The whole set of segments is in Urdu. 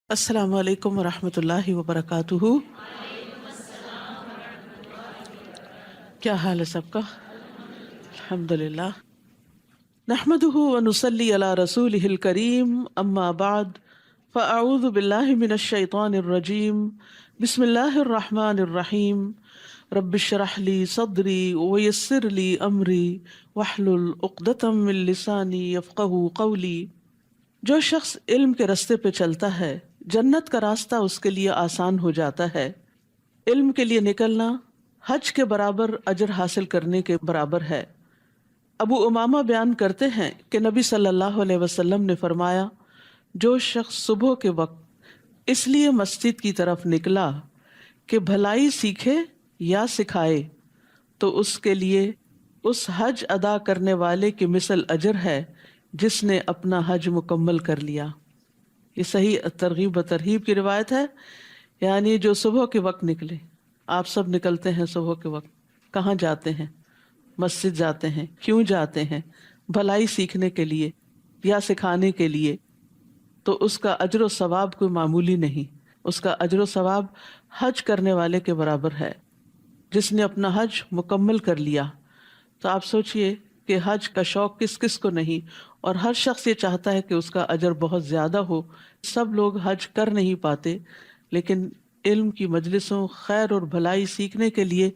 السلام علیکم ورحمۃ اللہ وبرکاتہ۔ کیا حال ہے سب کا؟ الحمد للہ نحمده ونصلی علی رسولہ الکریم، اما بعد فاعوذ باللہ من الشیطان الرجیم، بسم اللہ الرحمن الرحیم، رب اشرح لی صدری ویسر لی امری واحلل عقدۃ من لسانی یفقہوا قولی۔ جو شخص علم کے راستے پہ چلتا ہے جنت کا راستہ اس کے لیے آسان ہو جاتا ہے۔ علم کے لیے نکلنا حج کے برابر اجر حاصل کرنے کے برابر ہے۔ ابو امامہ بیان کرتے ہیں کہ نبی صلی اللہ علیہ وسلم نے فرمایا، جو شخص صبح کے وقت اس لیے مسجد کی طرف نکلا کہ بھلائی سیکھے یا سکھائے تو اس کے لیے اس حج ادا کرنے والے کی مثل اجر ہے جس نے اپنا حج مکمل کر لیا۔ یہ صحیح ترغیب و ترہیب کی روایت ہے، یعنی جو صبح کے وقت نکلے۔ آپ سب نکلتے ہیں صبح کے وقت، کہاں جاتے ہیں؟ مسجد جاتے ہیں۔ کیوں جاتے ہیں؟ بھلائی سیکھنے کے لیے یا سکھانے کے لیے۔ تو اس کا اجر و ثواب کوئی معمولی نہیں، اس کا اجر و ثواب حج کرنے والے کے برابر ہے جس نے اپنا حج مکمل کر لیا۔ تو آپ سوچئے کہ حج کا شوق کس کس کو نہیں، اور ہر شخص یہ چاہتا ہے کہ اس کا اجر بہت زیادہ ہو۔ سب لوگ حج کر نہیں پاتے، لیکن علم کی مجلسوں، خیر اور بھلائی سیکھنے کے لیے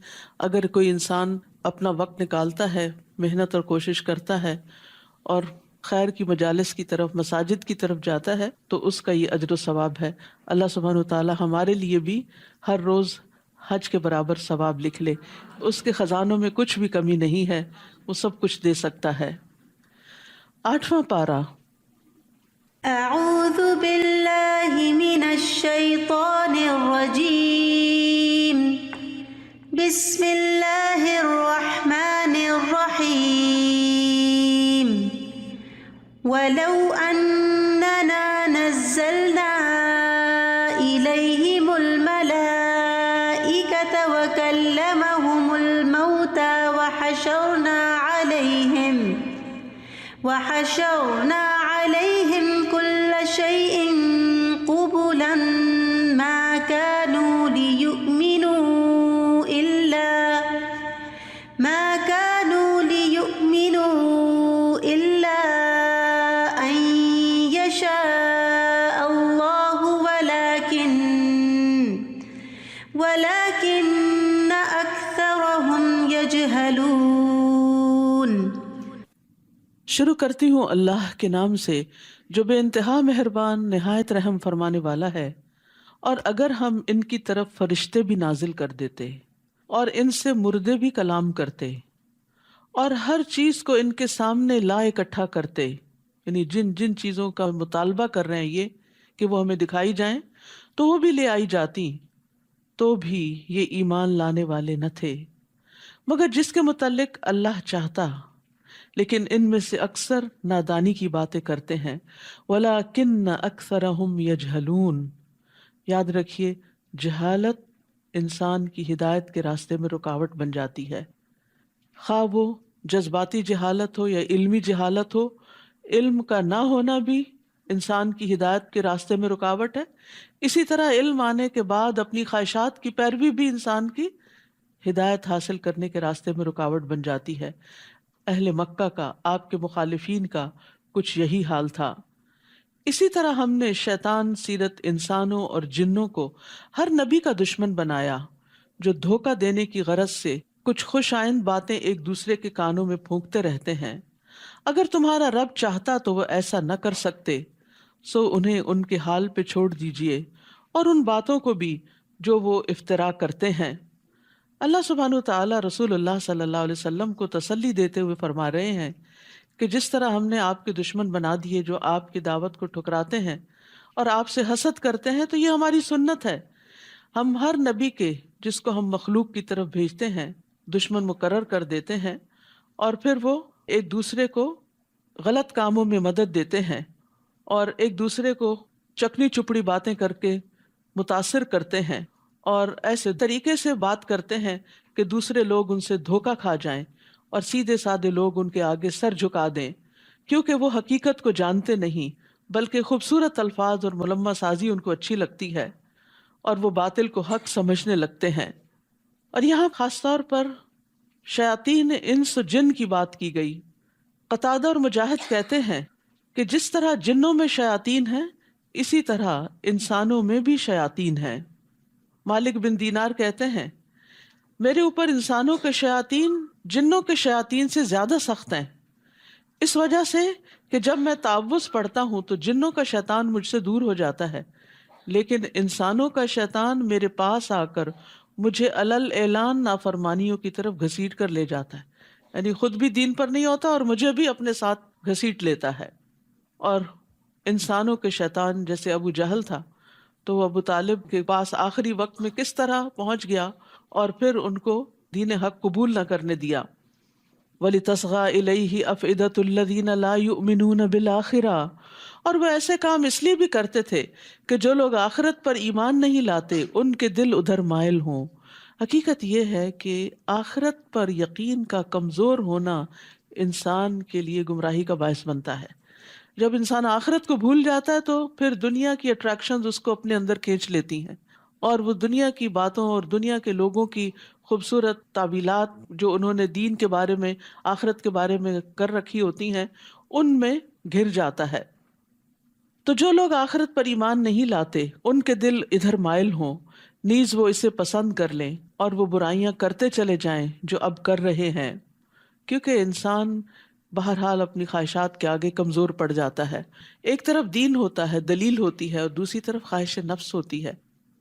اگر کوئی انسان اپنا وقت نکالتا ہے، محنت اور کوشش کرتا ہے اور خیر کی مجالس کی طرف، مساجد کی طرف جاتا ہے، تو اس کا یہ اجر و ثواب ہے۔ اللہ سبحانہ وتعالی ہمارے لیے بھی ہر روز حج کے برابر ثواب لکھ لے۔ اس کے خزانوں میں کچھ بھی کمی نہیں ہے، وہ سب کچھ دے سکتا ہے۔ 8واں پارہ۔ اعوذ باللہ من الشیطان الرجیم، بسم اللہ الرحمن الرحیم۔ وَلَوْ أَنَّنَا نَزَّلْنَا إِلَيْهِمُ الْمَلَائِكَةَ وَكَلَّمَهُمُ الْمَوْتَى وَحَشَرْنَا عَلَيْهِمْ كُلَّ شَيْءٍ قُبُلًا مَا كَانُوا لِيُؤْمِنُوا إِلَّا أَن يَشَاءَ اللَّهُ وَلَكِنَّ أَكْثَرَهُمْ يَجْهَلُونَ۔ شروع کرتی ہوں اللہ کے نام سے جو بے انتہا مہربان، نہایت رحم فرمانے والا ہے۔ اور اگر ہم ان کی طرف فرشتے بھی نازل کر دیتے اور ان سے مردے بھی کلام کرتے اور ہر چیز کو ان کے سامنے لا اکٹھا کرتے، یعنی جن جن چیزوں کا مطالبہ کر رہے ہیں یہ کہ وہ ہمیں دکھائی جائیں، تو وہ بھی لے آئی جاتی، تو بھی یہ ایمان لانے والے نہ تھے مگر جس کے متعلق اللہ چاہتا، لیکن ان میں سے اکثر نادانی کی باتیں کرتے ہیں۔ وَلَكِنَّ أَكْثَرَهُمْ يَجْهَلُونَ۔ یاد رکھیے، جہالت انسان کی ہدایت کے راستے میں رکاوٹ بن جاتی ہے، خواہ وہ جذباتی جہالت ہو یا علمی جہالت ہو۔ علم کا نہ ہونا بھی انسان کی ہدایت کے راستے میں رکاوٹ ہے، اسی طرح علم آنے کے بعد اپنی خواہشات کی پیروی بھی انسان کی ہدایت حاصل کرنے کے راستے میں رکاوٹ بن جاتی ہے۔ اہل مکہ کا، آپ کے مخالفین کا کچھ یہی حال تھا۔ اسی طرح ہم نے شیطان سیرت انسانوں اور جنوں کو ہر نبی کا دشمن بنایا، جو دھوکہ دینے کی غرض سے کچھ خوش آئند باتیں ایک دوسرے کے کانوں میں پھونکتے رہتے ہیں۔ اگر تمہارا رب چاہتا تو وہ ایسا نہ کر سکتے، سو انہیں ان کے حال پہ چھوڑ دیجئے اور ان باتوں کو بھی جو وہ افترا کرتے ہیں۔ اللہ سبحانہ وتعالی رسول اللہ صلی اللہ علیہ وسلم کو تسلی دیتے ہوئے فرما رہے ہیں کہ جس طرح ہم نے آپ کے دشمن بنا دیے جو آپ کی دعوت کو ٹھکراتے ہیں اور آپ سے حسد کرتے ہیں، تو یہ ہماری سنت ہے۔ ہم ہر نبی کے جس کو ہم مخلوق کی طرف بھیجتے ہیں دشمن مقرر کر دیتے ہیں، اور پھر وہ ایک دوسرے کو غلط کاموں میں مدد دیتے ہیں اور ایک دوسرے کو چکنی چپڑی باتیں کر کے متاثر کرتے ہیں، اور ایسے طریقے سے بات کرتے ہیں کہ دوسرے لوگ ان سے دھوکہ کھا جائیں اور سیدھے سادے لوگ ان کے آگے سر جھکا دیں، کیونکہ وہ حقیقت کو جانتے نہیں بلکہ خوبصورت الفاظ اور ملمہ سازی ان کو اچھی لگتی ہے اور وہ باطل کو حق سمجھنے لگتے ہیں۔ اور یہاں خاص طور پر شیاطین انس و جن کی بات کی گئی۔ قتادہ اور مجاہد کہتے ہیں کہ جس طرح جنوں میں شیاطین ہیں اسی طرح انسانوں میں بھی شیاطین ہیں۔ مالک بن دینار کہتے ہیں میرے اوپر انسانوں کے شیاطین جنوں کے شیاطین سے زیادہ سخت ہیں، اس وجہ سے کہ جب میں تعوذ پڑھتا ہوں تو جنوں کا شیطان مجھ سے دور ہو جاتا ہے، لیکن انسانوں کا شیطان میرے پاس آ کر مجھے علل اعلان نافرمانیوں کی طرف گھسیٹ کر لے جاتا ہے، یعنی خود بھی دین پر نہیں ہوتا اور مجھے بھی اپنے ساتھ گھسیٹ لیتا ہے۔ اور انسانوں کے شیطان جیسے ابو جہل تھا تو وہ ابو طالب کے پاس آخری وقت میں کس طرح پہنچ گیا اور پھر ان کو دین حق قبول نہ کرنے دیا۔ وَلِتَصْغَى إِلَيْهِ أَفْئِدَةُ الَّذِينَ لَا يُؤْمِنُونَ بِالْآخِرَةِ، اور وہ ایسے کام اس لیے بھی کرتے تھے کہ جو لوگ آخرت پر ایمان نہیں لاتے ان کے دل ادھر مائل ہوں۔ حقیقت یہ ہے کہ آخرت پر یقین کا کمزور ہونا انسان کے لیے گمراہی کا باعث بنتا ہے۔ جب انسان آخرت کو بھول جاتا ہے تو پھر دنیا کی اٹریکشنز اس کو اپنے اندر کھینچ لیتی ہیں، اور وہ دنیا کی باتوں اور دنیا کے لوگوں کی خوبصورت تعبیلات جو انہوں نے دین کے بارے میں آخرت کے بارے میں کر رکھی ہوتی ہیں ان میں گھر جاتا ہے۔ تو جو لوگ آخرت پر ایمان نہیں لاتے ان کے دل ادھر مائل ہوں، نیز وہ اسے پسند کر لیں اور وہ برائیاں کرتے چلے جائیں جو اب کر رہے ہیں، کیونکہ انسان بہرحال اپنی خواہشات کے آگے کمزور پڑ جاتا ہے۔ ایک طرف دین ہوتا ہے، دلیل ہوتی ہے، اور دوسری طرف خواہش نفس ہوتی ہے،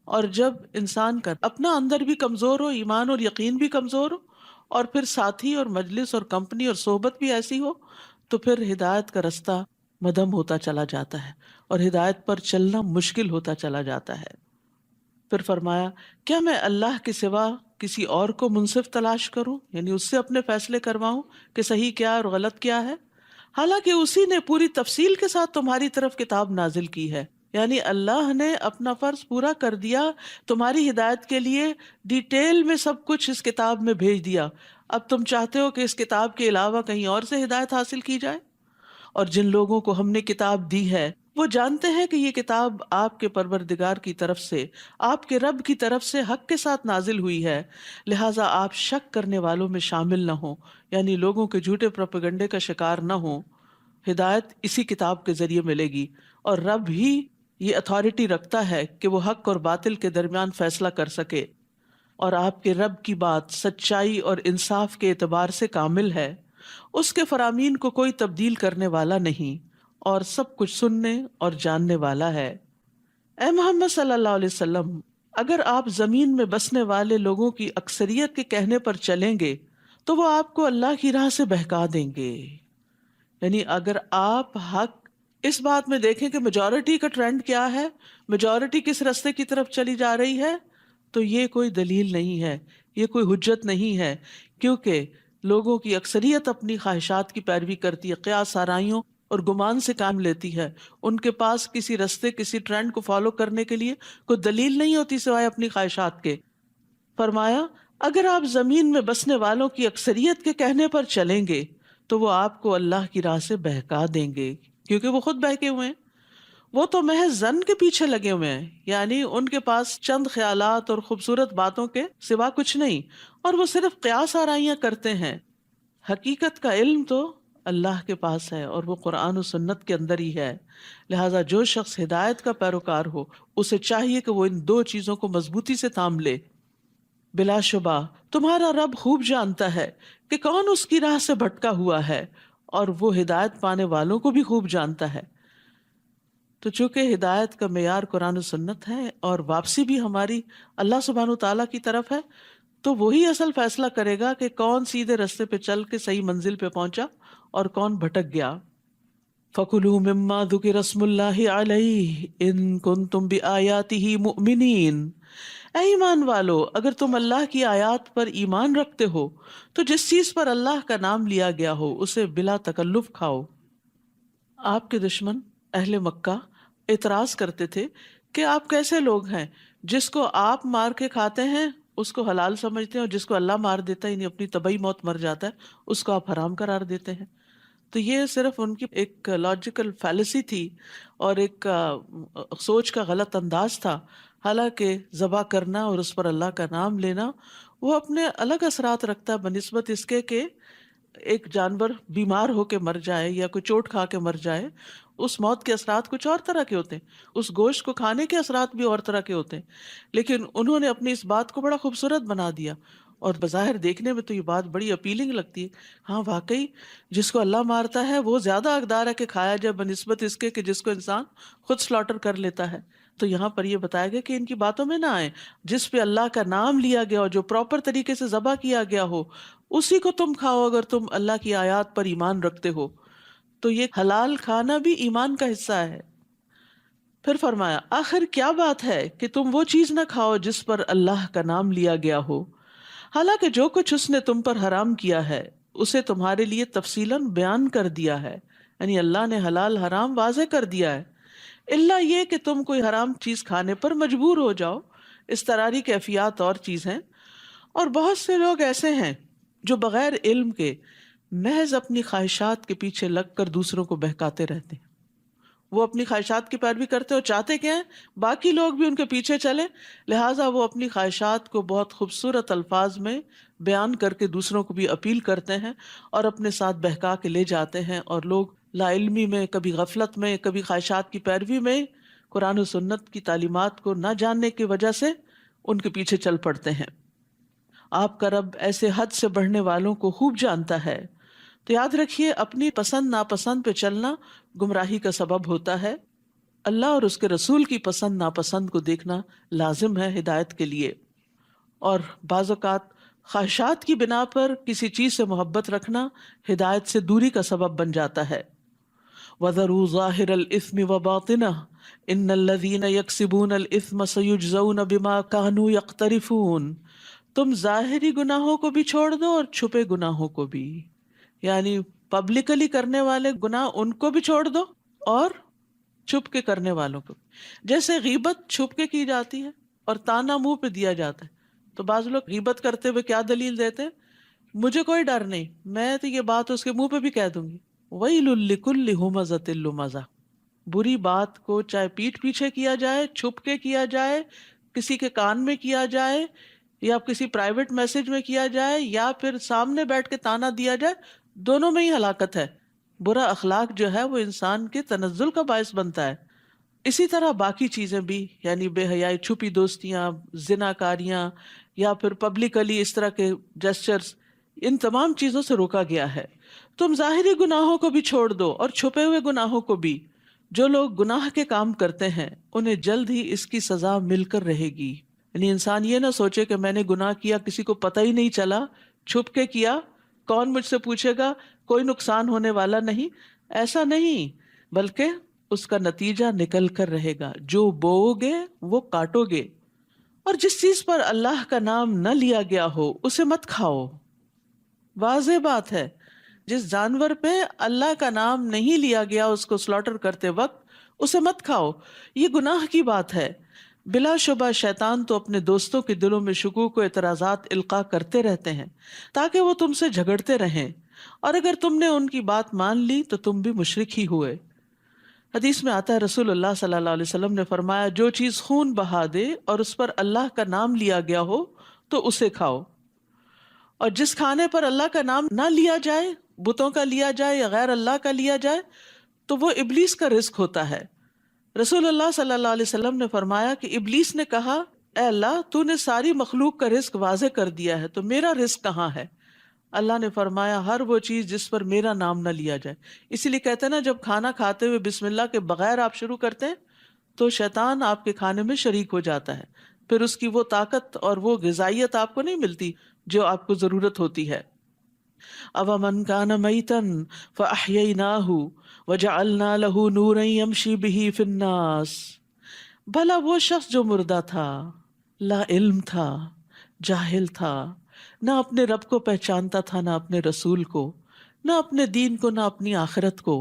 اور جب انسان کا اپنا اندر بھی کمزور ہو، ایمان اور یقین بھی کمزور ہو، اور پھر ساتھی اور مجلس اور کمپنی اور صحبت بھی ایسی ہو، تو پھر ہدایت کا رستہ مدھم ہوتا چلا جاتا ہے اور ہدایت پر چلنا مشکل ہوتا چلا جاتا ہے۔ پھر فرمایا کیا میں اللہ کے سوا کسی اور کو منصف تلاش کروں، یعنی اس سے اپنے فیصلے کرواؤں کہ صحیح کیا اور غلط کیا ہے، حالانکہ اسی نے پوری تفصیل کے ساتھ تمہاری طرف کتاب نازل کی ہے۔ یعنی اللہ نے اپنا فرض پورا کر دیا، تمہاری ہدایت کے لیے ڈیٹیل میں سب کچھ اس کتاب میں بھیج دیا۔ اب تم چاہتے ہو کہ اس کتاب کے علاوہ کہیں اور سے ہدایت حاصل کی جائے؟ اور جن لوگوں کو ہم نے کتاب دی ہے وہ جانتے ہیں کہ یہ کتاب آپ کے پروردگار کی طرف سے، آپ کے رب کی طرف سے حق کے ساتھ نازل ہوئی ہے، لہٰذا آپ شک کرنے والوں میں شامل نہ ہوں، یعنی لوگوں کے جھوٹے پروپیگنڈے کا شکار نہ ہوں۔ ہدایت اسی کتاب کے ذریعے ملے گی، اور رب ہی یہ اتھارٹی رکھتا ہے کہ وہ حق اور باطل کے درمیان فیصلہ کر سکے، اور آپ کے رب کی بات سچائی اور انصاف کے اعتبار سے کامل ہے، اس کے فرامین کو کوئی تبدیل کرنے والا نہیں، اور سب کچھ سننے اور جاننے والا ہے۔ اے محمد صلی اللہ علیہ وسلم، اگر آپ زمین میں بسنے والے لوگوں کی اکثریت کے کہنے پر چلیں گے تو وہ آپ کو اللہ کی راہ سے بہکا دیں گے۔ یعنی اگر آپ حق اس بات میں دیکھیں کہ میجورٹی کا ٹرینڈ کیا ہے، میجورٹی کس راستے کی طرف چلی جا رہی ہے، تو یہ کوئی دلیل نہیں ہے، یہ کوئی حجت نہیں ہے، کیونکہ لوگوں کی اکثریت اپنی خواہشات کی پیروی کرتی ہے، قیاس آرائیوں اور گمان سے کام لیتی ہے، ان کے پاس کسی راستے کسی ٹرینڈ کو فالو کرنے کے لیے کوئی دلیل نہیں ہوتی سوائے اپنی خواہشات کے۔ فرمایا اگر آپ زمین میں بسنے والوں کی اکثریت کے کہنے پر چلیں گے تو وہ آپ کو اللہ کی راہ سے بہکا دیں گے، کیونکہ وہ خود بہکے ہوئے ہیں، وہ تو محض زن کے پیچھے لگے ہوئے ہیں، یعنی ان کے پاس چند خیالات اور خوبصورت باتوں کے سوا کچھ نہیں، اور وہ صرف قیاس آرائیاں کرتے ہیں۔ حقیقت کا علم تو اللہ کے پاس ہے اور وہ قرآن و سنت کے اندر ہی ہے، لہٰذا جو شخص ہدایت کا پیروکار ہو اسے چاہیے کہ وہ ان دو چیزوں کو مضبوطی سے تھام لے۔ بلا شبہ تمہارا رب خوب جانتا ہے کہ کون اس کی راہ سے بھٹکا ہوا ہے، اور وہ ہدایت پانے والوں کو بھی خوب جانتا ہے۔ تو چونکہ ہدایت کا معیار قرآن و سنت ہے اور واپسی بھی ہماری اللہ سبحانہ تعالیٰ کی طرف ہے، تو وہی اصل فیصلہ کرے گا کہ کون سیدھے رستے پہ چل کے صحیح منزل پہ پہنچا اور کون بھٹک گیا۔ فَكُلُوا مِمَّا ذُكِرَ اسْمُ اللَّهِ عَلَيْهِ إِن كُنتُمْ بِآيَاتِهِ مُؤْمِنِينَ، اے ایمان والو اگر تم اللہ کی آیات پر ایمان رکھتے ہو تو جس چیز پر اللہ کا نام لیا گیا ہو اسے بلا تکلف کھاؤ۔ آپ کے دشمن اہل مکہ اعتراض کرتے تھے کہ آپ کیسے لوگ ہیں، جس کو آپ مار کے کھاتے ہیں اس کو حلال سمجھتے ہیں، اور جس کو اللہ مار دیتا ہے یعنی اپنی طبعی موت مر جاتا ہے اس کو آپ حرام قرار دیتے ہیں۔ تو یہ صرف ان کی ایک لاجیکل فیلسی تھی اور ایک سوچ کا غلط انداز تھا. حالانکہ ذبح کرنا اور اس پر اللہ کا نام لینا وہ اپنے الگ اثرات رکھتا ہے بنسبت اس کے کہ ایک جانور بیمار ہو کے مر جائے یا کوئی چوٹ کھا کے مر جائے. اس موت کے اثرات کچھ اور طرح کے ہوتے ہیں، اس گوشت کو کھانے کے اثرات بھی اور طرح کے ہوتے ہیں. لیکن انہوں نے اپنی اس بات کو بڑا خوبصورت بنا دیا، اور بظاہر دیکھنے میں تو یہ بات بڑی اپیلنگ لگتی ہے. ہاں واقعی جس کو اللہ مارتا ہے وہ زیادہ حقدار ہے کہ کھایا جائے بنسبت اس کے کہ جس کو انسان خود سلاٹر کر لیتا ہے. تو یہاں پر یہ بتایا گیا کہ ان کی باتوں میں نہ آئے. جس پہ اللہ کا نام لیا گیا اور جو پراپر طریقے سے ذبح کیا گیا ہو اسی کو تم کھاؤ اگر تم اللہ کی آیات پر ایمان رکھتے ہو. تو یہ حلال کھانا بھی ایمان کا حصہ ہے. پھر فرمایا آخر کیا بات ہے کہ تم وہ چیز نہ کھاؤ جس پر اللہ کا نام لیا گیا ہو، حالانکہ جو کچھ اس نے تم پر حرام کیا ہے اسے تمہارے لیے تفصیلاً بیان کر دیا ہے. یعنی اللہ نے حلال حرام واضح کر دیا ہے، الا یہ کہ تم کوئی حرام چیز کھانے پر مجبور ہو جاؤ. اضطراری کیفیات اور چیز ہیں، اور بہت سے لوگ ایسے ہیں جو بغیر علم کے محض اپنی خواہشات کے پیچھے لگ کر دوسروں کو بہکاتے رہتے ہیں. وہ اپنی خواہشات کی پیروی کرتے اور چاہتے کیا ہیں باقی لوگ بھی ان کے پیچھے چلے، لہٰذا وہ اپنی خواہشات کو بہت خوبصورت الفاظ میں بیان کر کے دوسروں کو بھی اپیل کرتے ہیں اور اپنے ساتھ بہکا کے لے جاتے ہیں. اور لوگ لا علمی میں، کبھی غفلت میں، کبھی خواہشات کی پیروی میں قرآن و سنت کی تعلیمات کو نہ جاننے کی وجہ سے ان کے پیچھے چل پڑتے ہیں. آپ کا رب ایسے حد سے بڑھنے والوں کو خوب جانتا ہے. تو یاد رکھیے اپنی پسند ناپسند پہ چلنا گمراہی کا سبب ہوتا ہے. اللہ اور اس کے رسول کی پسند ناپسند کو دیکھنا لازم ہے ہدایت کے لیے. اور بعض اوقات خواہشات کی بنا پر کسی چیز سے محبت رکھنا ہدایت سے دوری کا سبب بن جاتا ہے. وَذَرُوا ظَاهِرَ الْإِثْمِ وَبَاطِنَهُ إِنَّ الَّذِينَ يَكْسِبُونَ الْإِثْمَ سَيُجْزَوْنَ بِمَا كَانُوا يَقْتَرِفُونَ. تم ظاہری گناہوں کو بھی چھوڑ دو اور چھپے گناہوں کو بھی، یعنی پبلکلی کرنے والے گناہ ان کو بھی چھوڑ دو اور چھپ کے کرنے والوں کو. جیسے غیبت چھپ کے کی جاتی ہے اور تانا منہ پہ دیا جاتا ہے. تو بعض لوگ غیبت کرتے ہوئے کیا دلیل دیتے ہیں، مجھے کوئی ڈر نہیں، میں تو یہ بات اس کے منہ پہ بھی کہہ دوں گی. وَيْلٌ لِّكُلِّ هُمَزَةٍ لُمَزَةٍ. بری بات کو چاہے پیٹھ پیچھے کیا جائے، چھپ کے کیا جائے، کسی کے کان میں کیا جائے، یا کسی پرائیویٹ میسج میں کیا جائے، یا پھر سامنے بیٹھ کے تانا دیا جائے، دونوں میں ہی ہلاکت ہے. برا اخلاق جو ہے وہ انسان کے تنزل کا باعث بنتا ہے. اسی طرح باقی چیزیں بھی، یعنی بے حیائی، چھپی دوستیاں، زنا کاریاں، یا پھر پبلکلی اس طرح کے جسچرز، ان تمام چیزوں سے روکا گیا ہے. تم ظاہری گناہوں کو بھی چھوڑ دو اور چھپے ہوئے گناہوں کو بھی. جو لوگ گناہ کے کام کرتے ہیں انہیں جلد ہی اس کی سزا مل کر رہے گی. یعنی انسان یہ نہ سوچے کہ میں نے گناہ کیا کسی کو پتہ ہی نہیں چلا، چھپ کے کیا، کون مجھ سے پوچھے گا، کوئی نقصان ہونے والا نہیں. ایسا نہیں، بلکہ اس کا نتیجہ نکل کر رہے گا. جو بو گے وہ کاٹو گے. اور جس چیز پر اللہ کا نام نہ لیا گیا ہو اسے مت کھاؤ. واضح بات ہے، جس جانور پہ اللہ کا نام نہیں لیا گیا اس کو سلاٹر کرتے وقت اسے مت کھاؤ. یہ گناہ کی بات ہے. بلا شبہ شیطان تو اپنے دوستوں کے دلوں میں شکوک و اعتراضات القاء کرتے رہتے ہیں تاکہ وہ تم سے جھگڑتے رہیں، اور اگر تم نے ان کی بات مان لی تو تم بھی مشرک ہی ہوئے. حدیث میں آتا ہے رسول اللہ صلی اللہ علیہ وسلم نے فرمایا جو چیز خون بہا دے اور اس پر اللہ کا نام لیا گیا ہو تو اسے کھاؤ، اور جس کھانے پر اللہ کا نام نہ لیا جائے، بتوں کا لیا جائے یا غیر اللہ کا لیا جائے، تو وہ ابلیس کا رزق ہوتا ہے. رسول اللہ صلی اللہ علیہ وسلم نے فرمایا کہ ابلیس نے کہا اے اللہ تو نے ساری مخلوق کا رزق واضح کر دیا ہے تو میرا رزق کہاں ہے؟ اللہ نے فرمایا ہر وہ چیز جس پر میرا نام نہ لیا جائے. اسی لیے کہتے ہیں نا جب کھانا کھاتے ہوئے بسم اللہ کے بغیر آپ شروع کرتے ہیں تو شیطان آپ کے کھانے میں شریک ہو جاتا ہے، پھر اس کی وہ طاقت اور وہ غذائیت آپ کو نہیں ملتی جو آپ کو ضرورت ہوتی ہے. أَوَمَنْ كَانَ مَيْتًا فَأَحْيَيْنَاهُ وَجَعَلْنَا لَهُ نُورًا يَمْشِي بِهِ فِي النَّاسِ. بھلا وہ شخص جو مردہ تھا، لا علم تھا، جاہل تھا، نہ اپنے رب کو پہچانتا تھا، نہ اپنے رسول کو، نہ اپنے دین کو، نہ اپنی آخرت کو،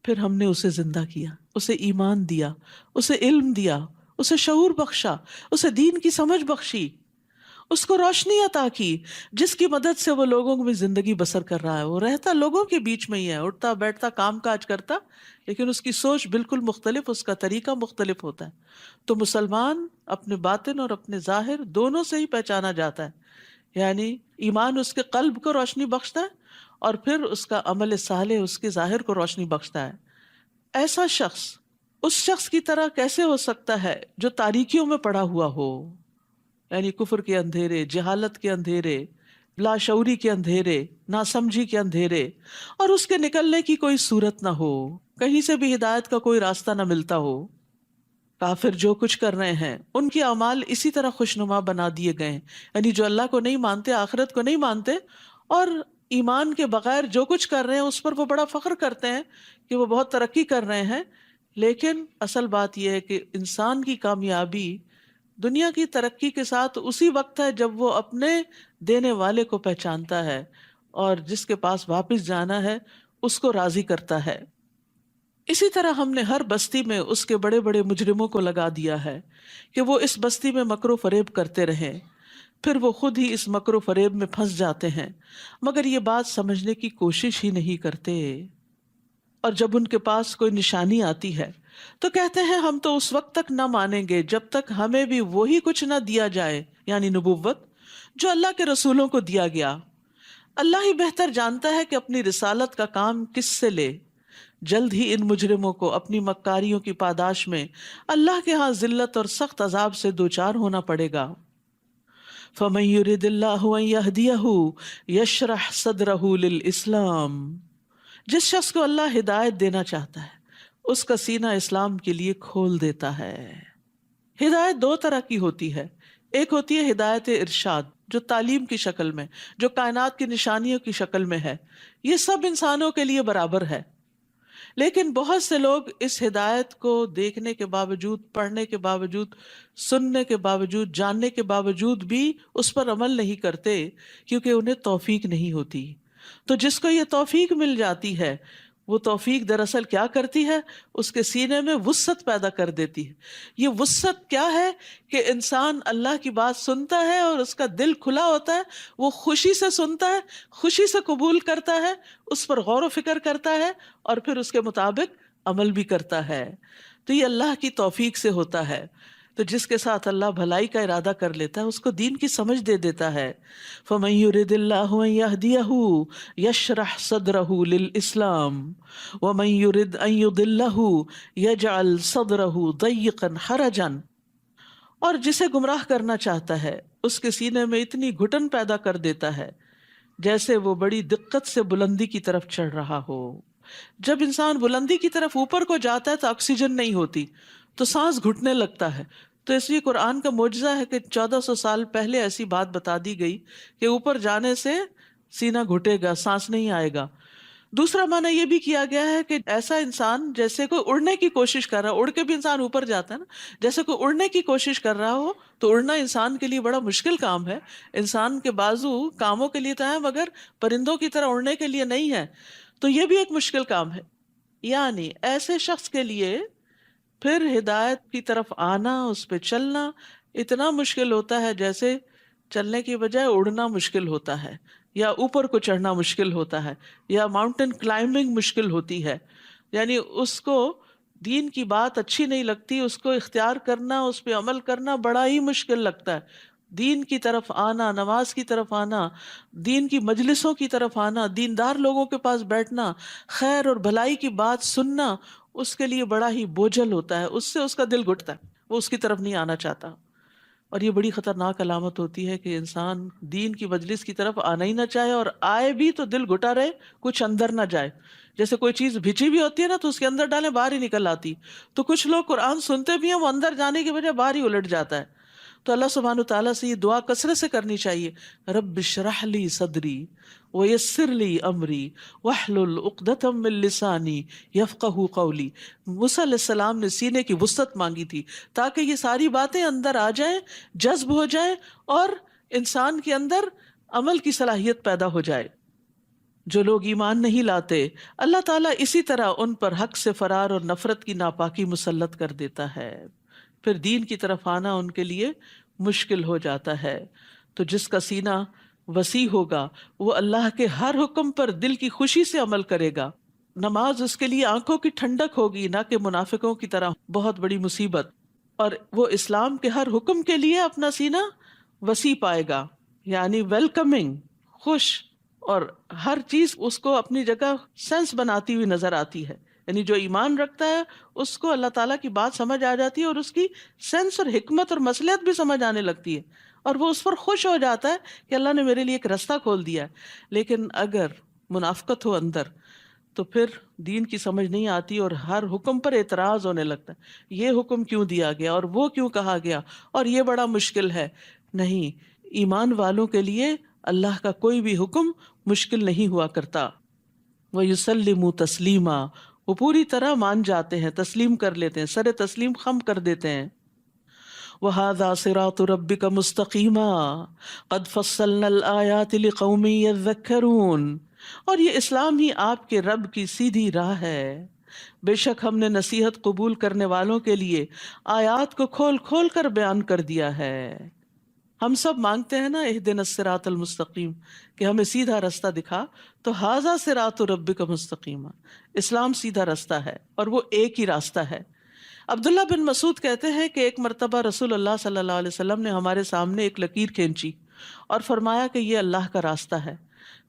پھر ہم نے اسے زندہ کیا، اسے ایمان دیا، اسے علم دیا، اسے شعور بخشا، اسے دین کی سمجھ بخشی، اس کو روشنی عطا کی جس کی مدد سے وہ لوگوں میں زندگی بسر کر رہا ہے. وہ رہتا لوگوں کے بیچ میں ہی ہے، اٹھتا بیٹھتا کام کاج کرتا، لیکن اس کی سوچ بالکل مختلف، اس کا طریقہ مختلف ہوتا ہے. تو مسلمان اپنے باطن اور اپنے ظاہر دونوں سے ہی پہچانا جاتا ہے. یعنی ایمان اس کے قلب کو روشنی بخشتا ہے اور پھر اس کا عمل صالح اس کے ظاہر کو روشنی بخشتا ہے. ایسا شخص اس شخص کی طرح کیسے ہو سکتا ہے جو تاریکیوں میں پڑا ہوا ہو، یعنی کفر کے اندھیرے، جہالت کے اندھیرے، لاشعوری کے اندھیرے، ناسمجھی کے اندھیرے، اور اس کے نکلنے کی کوئی صورت نہ ہو، کہیں سے بھی ہدایت کا کوئی راستہ نہ ملتا ہو. کافر جو کچھ کر رہے ہیں ان کے اعمال اسی طرح خوشنما بنا دیے گئے ہیں. یعنی جو اللہ کو نہیں مانتے، آخرت کو نہیں مانتے، اور ایمان کے بغیر جو کچھ کر رہے ہیں اس پر وہ بڑا فخر کرتے ہیں کہ وہ بہت ترقی کر رہے ہیں. لیکن اصل بات یہ ہے کہ انسان کی کامیابی دنیا کی ترقی کے ساتھ اسی وقت ہے جب وہ اپنے دینے والے کو پہچانتا ہے اور جس کے پاس واپس جانا ہے اس کو راضی کرتا ہے. اسی طرح ہم نے ہر بستی میں اس کے بڑے بڑے مجرموں کو لگا دیا ہے کہ وہ اس بستی میں مکر و فریب کرتے رہیں، پھر وہ خود ہی اس مکر و فریب میں پھنس جاتے ہیں مگر یہ بات سمجھنے کی کوشش ہی نہیں کرتے. اور جب ان کے پاس کوئی نشانی آتی ہے تو کہتے ہیں ہم تو اس وقت تک نہ مانیں گے جب تک ہمیں بھی وہی کچھ نہ دیا جائے، یعنی نبوت، جو اللہ کے رسولوں کو دیا گیا. اللہ ہی بہتر جانتا ہے کہ اپنی رسالت کا کام کس سے لے. جلد ہی ان مجرموں کو اپنی مکاریوں کی پاداش میں اللہ کے ہاں ذلت اور سخت عذاب سے دوچار ہونا پڑے گا. فَمَن يُرِدِ اللَّهُ أَن يَهْدِيَهُ يَشْرَحْ صَدْرَهُ لِلْإِسْلَامِ، جس شخص کو اللہ ہدایت دینا چاہتا ہے اس کا سینہ اسلام کے لیے کھول دیتا ہے. ہدایت دو طرح کی ہوتی ہے. ایک ہوتی ہے ہدایت ارشاد جو تعلیم کی شکل میں، جو کائنات کی نشانیوں کی شکل میں ہے. یہ سب انسانوں کے لیے برابر ہے. لیکن بہت سے لوگ اس ہدایت کو دیکھنے کے باوجود، پڑھنے کے باوجود، سننے کے باوجود، جاننے کے باوجود بھی اس پر عمل نہیں کرتے کیونکہ انہیں توفیق نہیں ہوتی. تو جس کو یہ توفیق مل جاتی ہے وہ توفیق دراصل کیا کرتی ہے؟ اس کے سینے میں وسعت پیدا کر دیتی ہے. یہ وسعت کیا ہے کہ انسان اللہ کی بات سنتا ہے اور اس کا دل کھلا ہوتا ہے، وہ خوشی سے سنتا ہے، خوشی سے قبول کرتا ہے، اس پر غور و فکر کرتا ہے اور پھر اس کے مطابق عمل بھی کرتا ہے. تو یہ اللہ کی توفیق سے ہوتا ہے. تو جس کے ساتھ اللہ بھلائی کا ارادہ کر لیتا ہے اس کو دین کی سمجھ دے دیتا ہے. فَمَن يُرِدِ اللَّهُ أَن يَهْدِيَهُ يَشْرَحْ صَدْرَهُ لِلْإِسْلَامِ وَمَن يُرِدْ أَن يُضِلَّهُ يَجْعَلْ صَدْرَهُ ضَيِّقًا حَرَجًا، اور جسے گمراہ کرنا چاہتا ہے اس کے سینے میں اتنی گھٹن پیدا کر دیتا ہے جیسے وہ بڑی دقت سے بلندی کی طرف چڑھ رہا ہو. جب انسان بلندی کی طرف اوپر کو جاتا ہے تو آکسیجن نہیں ہوتی تو سانس گھٹنے لگتا ہے. تو اس لیے قرآن کا معجزہ ہے کہ 1400 سال پہلے ایسی بات بتا دی گئی کہ اوپر جانے سے سینہ گھٹے گا، سانس نہیں آئے گا. دوسرا معنی یہ بھی کیا گیا ہے کہ ایسا انسان جیسے کوئی اڑنے کی کوشش کر رہا ہے، اڑ کے بھی انسان اوپر جاتا ہے نا، جیسے کوئی اڑنے کی کوشش کر رہا ہو تو اڑنا انسان کے لیے بڑا مشکل کام ہے. انسان کے بازو کاموں کے لیے تو ہیں مگر پرندوں کی طرح اڑنے کے لیے نہیں ہے، تو یہ بھی ایک مشکل کام ہے. یعنی ایسے شخص کے لیے پھر ہدایت کی طرف آنا، اس پہ چلنا اتنا مشکل ہوتا ہے جیسے چلنے کی بجائے اڑنا مشکل ہوتا ہے، یا اوپر کو چڑھنا مشکل ہوتا ہے، یا ماؤنٹین کلائمبنگ مشکل ہوتی ہے. یعنی اس کو دین کی بات اچھی نہیں لگتی، اس کو اختیار کرنا، اس پہ عمل کرنا بڑا ہی مشکل لگتا ہے. دین کی طرف آنا، نماز کی طرف آنا، دین کی مجلسوں کی طرف آنا، دیندار لوگوں کے پاس بیٹھنا، خیر اور بھلائی کی بات سننا اس کے لیے بڑا ہی بوجھل ہوتا ہے. اس سے اس کا دل گھٹتا ہے، وہ اس کی طرف نہیں آنا چاہتا. اور یہ بڑی خطرناک علامت ہوتی ہے کہ انسان دین کی مجلس کی طرف آنا ہی نہ چاہے، اور آئے بھی تو دل گھٹا رہے، کچھ اندر نہ جائے. جیسے کوئی چیز بھیچی بھی ہوتی ہے نا تو اس کے اندر ڈالیں باہر ہی نکل آتی. تو کچھ لوگ قرآن سنتے بھی ہیں، وہ اندر جانے کی بجائے باہر ہی الٹ جاتا ہے. تو اللہ سبحانہ تعالیٰ سے یہ دعا کثرت سے کرنی چاہیے، رب اشرح لی صدری ویسر لی امری واحلل عقدۃ من لسانی یفقہوا قولی. موسیٰ علیہ السلام نے سینے کی وسعت مانگی تھی تاکہ یہ ساری باتیں اندر آ جائیں، جذب ہو جائیں اور انسان کے اندر عمل کی صلاحیت پیدا ہو جائے. جو لوگ ایمان نہیں لاتے اللہ تعالیٰ اسی طرح ان پر حق سے فرار اور نفرت کی ناپاکی مسلط کر دیتا ہے، پھر دین کی طرف آنا ان کے لیے مشکل ہو جاتا ہے. تو جس کا سینہ وسیع ہوگا وہ اللہ کے ہر حکم پر دل کی خوشی سے عمل کرے گا. نماز اس کے لیے آنکھوں کی ٹھنڈک ہوگی، نہ کہ منافقوں کی طرح بہت بڑی مصیبت. اور وہ اسلام کے ہر حکم کے لیے اپنا سینہ وسیع پائے گا، یعنی ویلکمنگ، خوش، اور ہر چیز اس کو اپنی جگہ سینس بناتی ہوئی نظر آتی ہے. یعنی جو ایمان رکھتا ہے اس کو اللہ تعالیٰ کی بات سمجھ آ جاتی ہے اور اس کی سینس اور حکمت اور مصلحت بھی سمجھ آنے لگتی ہے، اور وہ اس پر خوش ہو جاتا ہے کہ اللہ نے میرے لیے ایک رستہ کھول دیا ہے. لیکن اگر منافقت ہو اندر تو پھر دین کی سمجھ نہیں آتی اور ہر حکم پر اعتراض ہونے لگتا ہے. یہ حکم کیوں دیا گیا اور وہ کیوں کہا گیا اور یہ بڑا مشکل ہے. نہیں، ایمان والوں کے لیے اللہ کا کوئی بھی حکم مشکل نہیں ہوا کرتا. وَيُسَلِّمُ تَسْلِيمًا، وہ پوری طرح مان جاتے ہیں، تسلیم کر لیتے ہیں، سر تسلیم خم کر دیتے ہیں. وَهَذَا صِرَاطُ رَبِّكَ مُسْتَقِيمًا قَدْ فَصَّلْنَا الْآيَاتِ لِقَوْمٍ يَذَّكَّرُونَ، اور یہ اسلام ہی آپ کے رب کی سیدھی راہ ہے. بے شک ہم نے نصیحت قبول کرنے والوں کے لیے آیات کو کھول کھول کر بیان کر دیا ہے. ہم سب مانگتے ہیں نا اہدنا الصراط المستقیم، کہ ہمیں سیدھا رستہ دکھا. تو ھذا صراط ربک مستقیما، اسلام سیدھا رستہ ہے اور وہ ایک ہی راستہ ہے. عبداللہ بن مسعود کہتے ہیں کہ ایک مرتبہ رسول اللہ صلی اللہ علیہ وسلم نے ہمارے سامنے ایک لکیر کھینچی اور فرمایا کہ یہ اللہ کا راستہ ہے.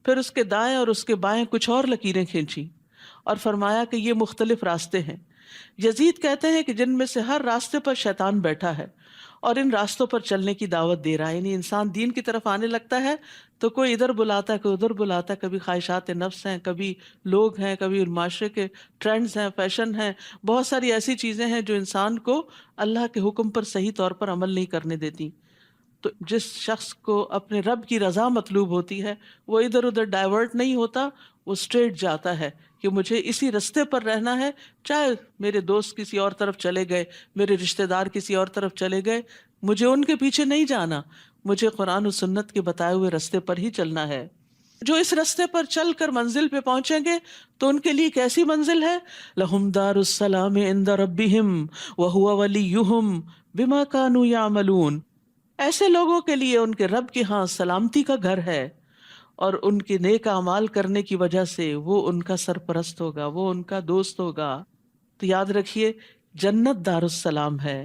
پھر اس کے دائیں اور اس کے بائیں کچھ اور لکیریں کھینچی اور فرمایا کہ یہ مختلف راستے ہیں. یزید کہتے ہیں کہ جن میں سے ہر راستے پر شیطان بیٹھا ہے اور ان راستوں پر چلنے کی دعوت دے رہا ہے. یعنی انسان دین کی طرف آنے لگتا ہے تو کوئی ادھر بلاتا ہے، کوئی ادھر بلاتا ہے، کبھی خواہشات نفس ہیں، کبھی لوگ ہیں، کبھی معاشرے کے ٹرینڈز ہیں، فیشن ہیں، بہت ساری ایسی چیزیں ہیں جو انسان کو اللہ کے حکم پر صحیح طور پر عمل نہیں کرنے دیتی. تو جس شخص کو اپنے رب کی رضا مطلوب ہوتی ہے وہ ادھر ادھر ڈائیورٹ نہیں ہوتا، وہ اسٹریٹ جاتا ہے کہ مجھے اسی رستے پر رہنا ہے، چاہے میرے دوست کسی اور طرف چلے گئے، میرے رشتہ دار کسی اور طرف چلے گئے، مجھے ان کے پیچھے نہیں جانا، مجھے قرآن و سنت کے بتائے ہوئے رستے پر ہی چلنا ہے. جو اس رستے پر چل کر منزل پہ پہنچیں گے تو ان کے لیے کیسی منزل ہے؟ لَهُمْ دَارُ السَّلَامِ عِنْدَ رَبِّهِمْ وَهُوَ وَلِيُّهُمْ بِمَا كَانُوا يَعْمَلُونَ، ایسے لوگوں کے لیے ان کے رب کے ہاں سلامتی کا گھر ہے، اور ان کے نیک اعمال کرنے کی وجہ سے وہ ان کا سرپرست ہوگا، وہ ان کا دوست ہوگا. تو یاد رکھیے جنت دار السلام ہے،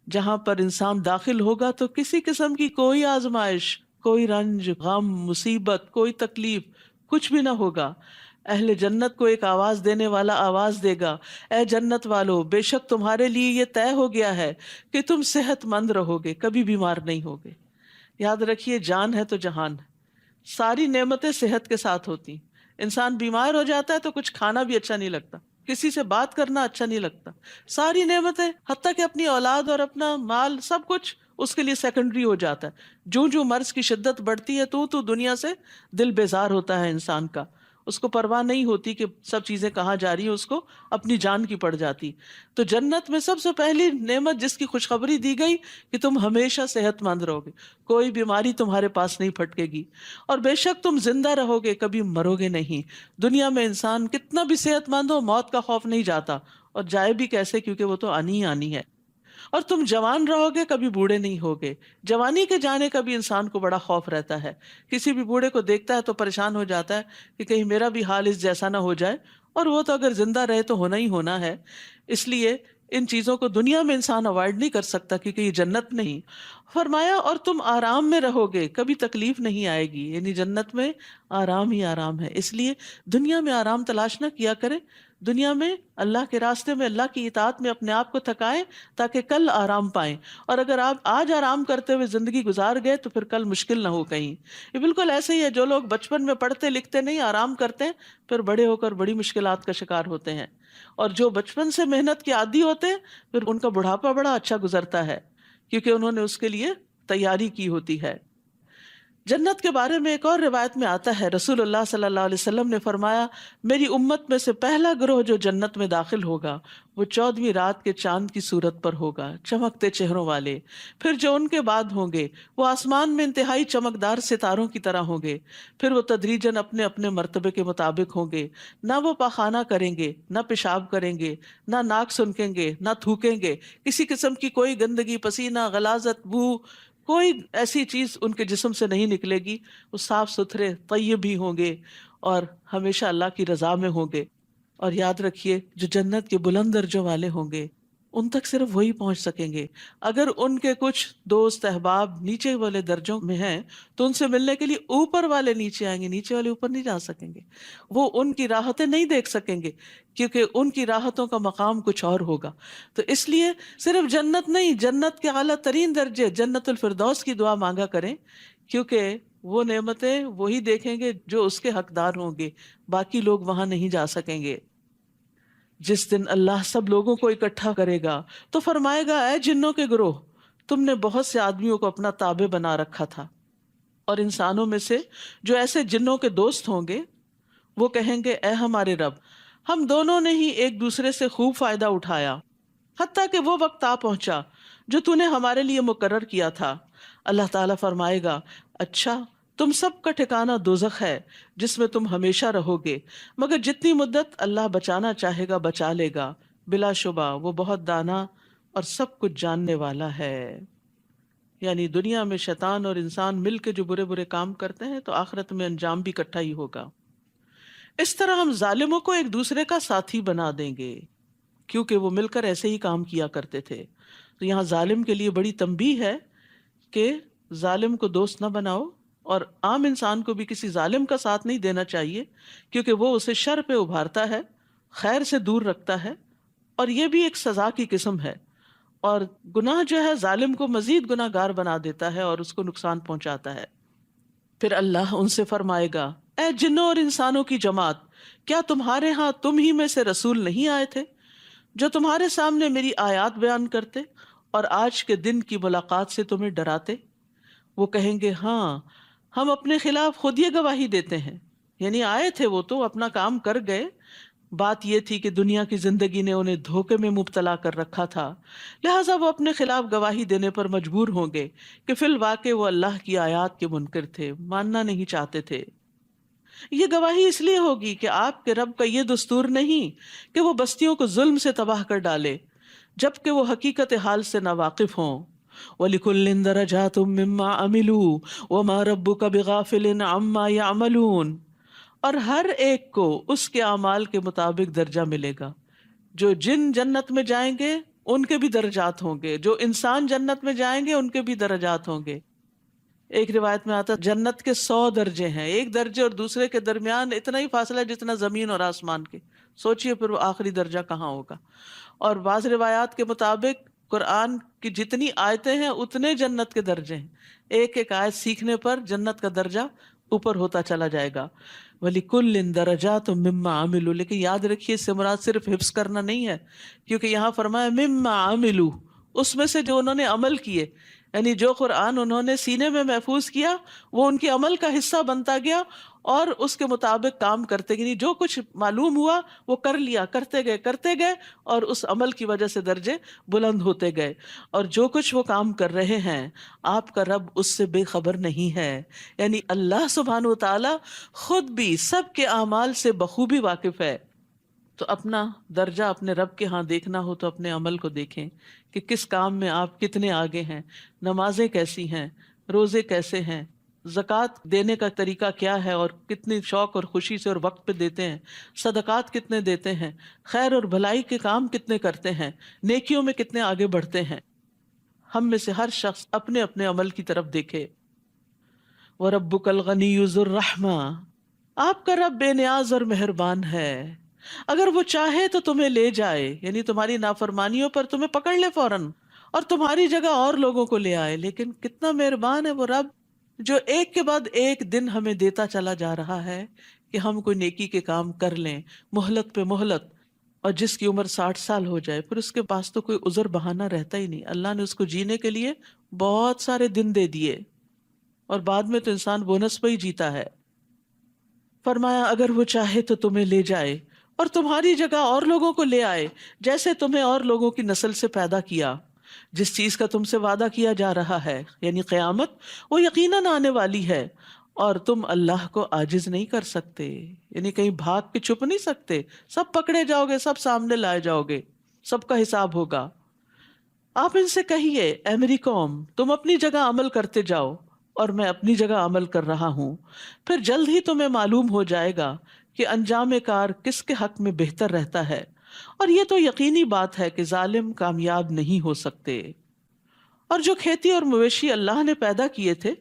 جہاں پر انسان داخل ہوگا تو کسی قسم کی کوئی آزمائش، کوئی رنج، غم، مصیبت، کوئی تکلیف، کچھ بھی نہ ہوگا. اہل جنت کو ایک آواز دینے والا آواز دے گا، اے جنت والو، بے شک تمہارے لیے یہ طے ہو گیا ہے کہ تم صحت مند رہو گے، کبھی بیمار نہیں ہوگے. یاد رکھیے جان ہے تو جہان ہے، ساری نعمتیں صحت کے ساتھ ہوتی. انسان بیمار ہو جاتا ہے تو کچھ کھانا بھی اچھا نہیں لگتا، کسی سے بات کرنا اچھا نہیں لگتا. ساری نعمتیں حتیٰ کہ اپنی اولاد اور اپنا مال سب کچھ اس کے لیے سیکنڈری ہو جاتا ہے. جو مرض کی شدت بڑھتی ہے تو دنیا سے دل بیزار ہوتا ہے انسان کا، اس کو پرواہ نہیں ہوتی کہ سب چیزیں کہاں جا رہی ہیں، اس کو اپنی جان کی پڑ جاتی. تو جنت میں سب سے پہلی نعمت جس کی خوشخبری دی گئی کہ تم ہمیشہ صحت مند رہو گے، کوئی بیماری تمہارے پاس نہیں پھٹکے گی، اور بے شک تم زندہ رہو گے، کبھی مرو گے نہیں. دنیا میں انسان کتنا بھی صحت مند ہو، موت کا خوف نہیں جاتا، اور جائے بھی کیسے، کیونکہ وہ تو آنی ہی آنی ہے. اور تم جوان رہو گے، کبھی بوڑھے نہیں ہوگے. جوانی کے جانے کا بھی انسان کو بڑا خوف رہتا ہے. کسی بھی بوڑھے کو دیکھتا ہے تو پریشان ہو جاتا ہے کہ کہیں میرا بھی حال اس جیسا نہ ہو جائے، اور وہ تو اگر زندہ رہے تو ہونا ہی ہونا ہے. اس لیے ان چیزوں کو دنیا میں انسان اوائڈ نہیں کر سکتا کیونکہ یہ جنت نہیں. فرمایا اور تم آرام میں رہو گے، کبھی تکلیف نہیں آئے گی. یعنی جنت میں آرام ہی آرام ہے. اس لیے دنیا میں آرام تلاش نہ کیا کرے، دنیا میں اللہ کے راستے میں، اللہ کی اطاعت میں اپنے آپ کو تھکائیں تاکہ کل آرام پائیں. اور اگر آپ آج آرام کرتے ہوئے زندگی گزار گئے تو پھر کل مشکل نہ ہو کہیں. یہ بالکل ایسے ہی ہے، جو لوگ بچپن میں پڑھتے لکھتے نہیں، آرام کرتے ہیں، پھر بڑے ہو کر بڑی مشکلات کا شکار ہوتے ہیں. اور جو بچپن سے محنت کے عادی ہوتے ہیں پھر ان کا بڑھاپا بڑا اچھا گزرتا ہے، کیونکہ انہوں نے اس کے لیے تیاری کی ہوتی ہے. جنت کے بارے میں ایک اور روایت میں آتا ہے، رسول اللہ صلی اللہ علیہ وسلم نے فرمایا، میری امت میں سے پہلا گروہ جو جنت میں داخل ہوگا وہ 14ویں رات کے چاند کی صورت پر ہوگا، چمکتے چہروں والے. پھر جو ان کے بعد ہوں گے وہ آسمان میں انتہائی چمکدار ستاروں کی طرح ہوں گے. پھر وہ تدریجاً اپنے اپنے مرتبے کے مطابق ہوں گے، نہ وہ پاخانہ کریں گے، نہ پیشاب کریں گے، نہ ناک سنکیں گے، نہ تھوکیں گے. کسی قسم کی کوئی گندگی، پسینہ، غلاظت، بو کوئی ایسی چیز ان کے جسم سے نہیں نکلے گی، وہ صاف ستھرے طیب بھی ہوں گے اور ہمیشہ اللہ کی رضا میں ہوں گے۔ اور یاد رکھیے جو جنت کے بلند درجوں والے ہوں گے ان تک صرف وہی پہنچ سکیں گے۔ اگر ان کے کچھ دوست احباب نیچے والے درجوں میں ہیں تو ان سے ملنے کے لیے اوپر والے نیچے آئیں گے، نیچے والے اوپر نہیں جا سکیں گے، وہ ان کی راحتیں نہیں دیکھ سکیں گے کیونکہ ان کی راحتوں کا مقام کچھ اور ہوگا۔ تو اس لیے صرف جنت نہیں، جنت کے اعلیٰ ترین درجے جنت الفردوس کی دعا مانگا کریں، کیونکہ وہ نعمتیں وہی دیکھیں گے جو اس کے حقدار ہوں گے، باقی لوگ وہاں نہیں جا سکیں گے۔ جس دن اللہ سب لوگوں کو اکٹھا کرے گا تو فرمائے گا، اے جنوں کے گروہ، تم نے بہت سے آدمیوں کو اپنا تابع بنا رکھا تھا، اور انسانوں میں سے جو ایسے جنوں کے دوست ہوں گے وہ کہیں گے، اے ہمارے رب، ہم دونوں نے ہی ایک دوسرے سے خوب فائدہ اٹھایا، حتیٰ کہ وہ وقت آ پہنچا جو تو نے ہمارے لیے مقرر کیا تھا۔ اللہ تعالیٰ فرمائے گا، اچھا، تم سب کا ٹھکانہ دوزخ ہے جس میں تم ہمیشہ رہو گے، مگر جتنی مدت اللہ بچانا چاہے گا بچا لے گا، بلا شبہ وہ بہت دانا اور سب کچھ جاننے والا ہے۔ یعنی دنیا میں شیطان اور انسان مل کے جو برے برے کام کرتے ہیں تو آخرت میں انجام بھی اکٹھا ہی ہوگا۔ اس طرح ہم ظالموں کو ایک دوسرے کا ساتھی بنا دیں گے، کیونکہ وہ مل کر ایسے ہی کام کیا کرتے تھے۔ تو یہاں ظالم کے لیے بڑی تنبیہ ہے کہ ظالم کو دوست نہ بناؤ، اور عام انسان کو بھی کسی ظالم کا ساتھ نہیں دینا چاہیے، کیونکہ وہ اسے شر پہ ابھارتا ہے، خیر سے دور رکھتا ہے، اور یہ بھی ایک سزا کی قسم ہے۔ اور گناہ جو ہے ظالم کو مزید گناہ گار بنا دیتا ہے اور اس کو نقصان پہنچاتا ہے۔ پھر اللہ ان سے فرمائے گا، اے جنوں اور انسانوں کی جماعت، کیا تمہارے ہاں تم ہی میں سے رسول نہیں آئے تھے جو تمہارے سامنے میری آیات بیان کرتے اور آج کے دن کی ملاقات سے تمہیں ڈراتے؟ وہ کہیں گے، ہاں، ہم اپنے خلاف خود یہ گواہی دیتے ہیں۔ یعنی آئے تھے وہ تو اپنا کام کر گئے، بات یہ تھی کہ دنیا کی زندگی نے انہیں دھوکے میں مبتلا کر رکھا تھا، لہٰذا وہ اپنے خلاف گواہی دینے پر مجبور ہوں گے کہ فی الواقع وہ اللہ کی آیات کے منکر تھے، ماننا نہیں چاہتے تھے۔ یہ گواہی اس لیے ہوگی کہ آپ کے رب کا یہ دستور نہیں کہ وہ بستیوں کو ظلم سے تباہ کر ڈالے جبکہ وہ حقیقت حال سے ناواقف ہوں۔ وَلِكُلٍّ دَرَجَاتٌ مِّمَّا عَمِلُوا وَمَا رَبُّكَ بِغَافِلٍ عَمَّا يَعْمَلُونَ، اور ہر ایک کو اس کے اعمال کے مطابق درجہ ملے گا۔ جو جن جنت میں جائیں گے ان کے بھی درجات ہوں گے، جو انسان جنت میں جائیں گے ان کے بھی درجات ہوں گے۔ ایک روایت میں آتا ہے جنت کے 100 درجے ہیں، ایک درجے اور دوسرے کے درمیان اتنا ہی فاصلہ ہے جتنا زمین اور آسمان کے۔ سوچئے پھر وہ آخری درجہ کہاں ہوگا۔ اور بعض روایات کے مطابق قرآن کی جتنی آیتیں ہیں اتنے جنت کے درجے ہیں، ایک ایک آیت سیکھنے پر جنت کا درجہ اوپر ہوتا چلا جائے گا۔ وَلِكُلٍّ دَرَجَاتٌ مِّمَّا عَمِلُوا، لیکن یاد رکھیے اس سے مراد صرف حفظ کرنا نہیں ہے، کیونکہ یہاں فرمایا مِّمَّا عَمِلُوا، اس میں سے جو انہوں نے عمل کیے، یعنی جو قرآن انہوں نے سینے میں محفوظ کیا وہ ان کے عمل کا حصہ بنتا گیا اور اس کے مطابق کام کرتے گئے، جو کچھ معلوم ہوا وہ کر لیا، کرتے گئے اور اس عمل کی وجہ سے درجے بلند ہوتے گئے۔ اور جو کچھ وہ کام کر رہے ہیں آپ کا رب اس سے بے خبر نہیں ہے، یعنی اللہ سبحانہ و تعالی خود بھی سب کے اعمال سے بخوبی واقف ہے۔ تو اپنا درجہ اپنے رب کے ہاں دیکھنا ہو تو اپنے عمل کو دیکھیں کہ کس کام میں آپ کتنے آگے ہیں، نمازیں کیسی ہیں، روزے کیسے ہیں، زکوٰۃ دینے کا طریقہ کیا ہے اور کتنی شوق اور خوشی سے اور وقت پہ دیتے ہیں، صدقات کتنے دیتے ہیں، خیر اور بھلائی کے کام کتنے کرتے ہیں، نیکیوں میں کتنے آگے بڑھتے ہیں۔ ہم میں سے ہر شخص اپنے اپنے عمل کی طرف دیکھے۔ وَرَبُّكَ الْغَنِيُّ ذُو الرَّحْمَةِ، آپ کا رب بے نیاز اور مہربان ہے، اگر وہ چاہے تو تمہیں لے جائے، یعنی تمہاری نافرمانیوں پر تمہیں پکڑ لے فوراً اور تمہاری جگہ اور لوگوں کو لے آئے، لیکن کتنا مہربان ہے وہ رب جو ایک کے بعد ایک دن ہمیں دیتا چلا جا رہا ہے کہ ہم کوئی نیکی کے کام کر لیں، مہلت پہ مہلت۔ اور جس کی عمر 60 سال ہو جائے پھر اس کے پاس تو کوئی عذر بہانہ رہتا ہی نہیں، اللہ نے اس کو جینے کے لیے بہت سارے دن دے دیے اور بعد میں تو انسان بونس پہ ہی جیتا ہے۔ فرمایا اگر وہ چاہے تو تمہیں لے جائے اور تمہاری جگہ اور لوگوں کو لے آئے، جیسے تمہیں اور لوگوں کی نسل سے پیدا کیا۔ جس چیز کا تم سے وعدہ کیا جا رہا ہے یعنی قیامت، وہ یقیناً آنے والی ہے اور تم اللہ کو عاجز نہیں کر سکتے، یعنی کہیں بھاگ کے چھپ نہیں سکتے، سب پکڑے جاؤ گے، سب سامنے لائے جاؤ گے، سب کا حساب ہوگا۔ آپ ان سے کہیے اے میری قوم تم اپنی جگہ عمل کرتے جاؤ اور میں اپنی جگہ عمل کر رہا ہوں، پھر جلد ہی تمہیں معلوم ہو جائے گا کہ انجام کار کس کے حق میں بہتر رہتا ہے، اور یہ تو یقینی بات ہے کہ ظالم کامیاب نہیں ہو سکتے۔ اور جو کھیتی اور مویشی اللہ نے پیدا کیے تھے،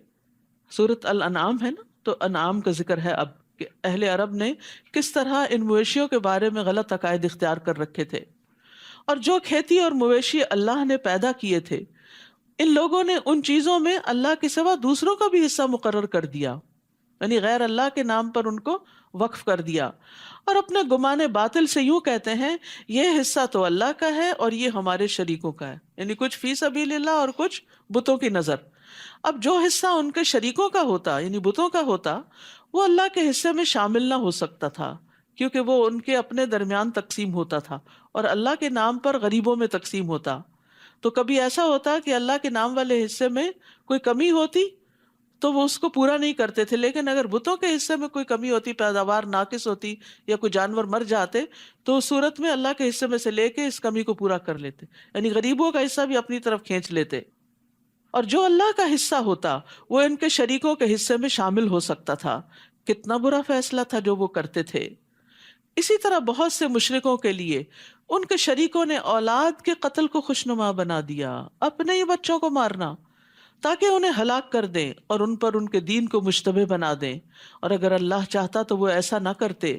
سورۃ الانعام ہے نا، تو انعام کا ذکر ہے اب کہ اہل عرب نے کس طرح ان مویشیوں کے بارے میں غلط عقائد اختیار کر رکھے تھے۔ اور جو کھیتی اور مویشی اللہ نے پیدا کیے تھے، ان لوگوں نے ان چیزوں میں اللہ کے سوا دوسروں کا بھی حصہ مقرر کر دیا، یعنی غیر اللہ کے نام پر ان کو وقف کر دیا، اور اپنے گمان باطل سے یوں کہتے ہیں یہ حصہ تو اللہ کا ہے اور یہ ہمارے شریکوں کا ہے، یعنی کچھ فی سبیل اللہ اور کچھ بتوں کی نظر۔ اب جو حصہ ان کے شریکوں کا ہوتا یعنی بتوں کا ہوتا، وہ اللہ کے حصے میں شامل نہ ہو سکتا تھا، کیونکہ وہ ان کے اپنے درمیان تقسیم ہوتا تھا اور اللہ کے نام پر غریبوں میں تقسیم ہوتا۔ تو کبھی ایسا ہوتا کہ اللہ کے نام والے حصے میں کوئی کمی ہوتی تو وہ اس کو پورا نہیں کرتے تھے، لیکن اگر بتوں کے حصے میں کوئی کمی ہوتی، پیداوار ناقص ہوتی یا کوئی جانور مر جاتے، تو اس صورت میں اللہ کے حصے میں سے لے کے اس کمی کو پورا کر لیتے، یعنی غریبوں کا حصہ بھی اپنی طرف کھینچ لیتے۔ اور جو اللہ کا حصہ ہوتا وہ ان کے شریکوں کے حصے میں شامل ہو سکتا تھا۔ کتنا برا فیصلہ تھا جو وہ کرتے تھے۔ اسی طرح بہت سے مشرکوں کے لیے ان کے شریکوں نے اولاد کے قتل کو خوشنما بنا دیا، اپنے ہی بچوں کو مارنا، تاکہ انہیں ہلاک کر دیں اور ان پر ان کے دین کو مشتبہ بنا دیں، اور اگر اللہ چاہتا تو وہ ایسا نہ کرتے۔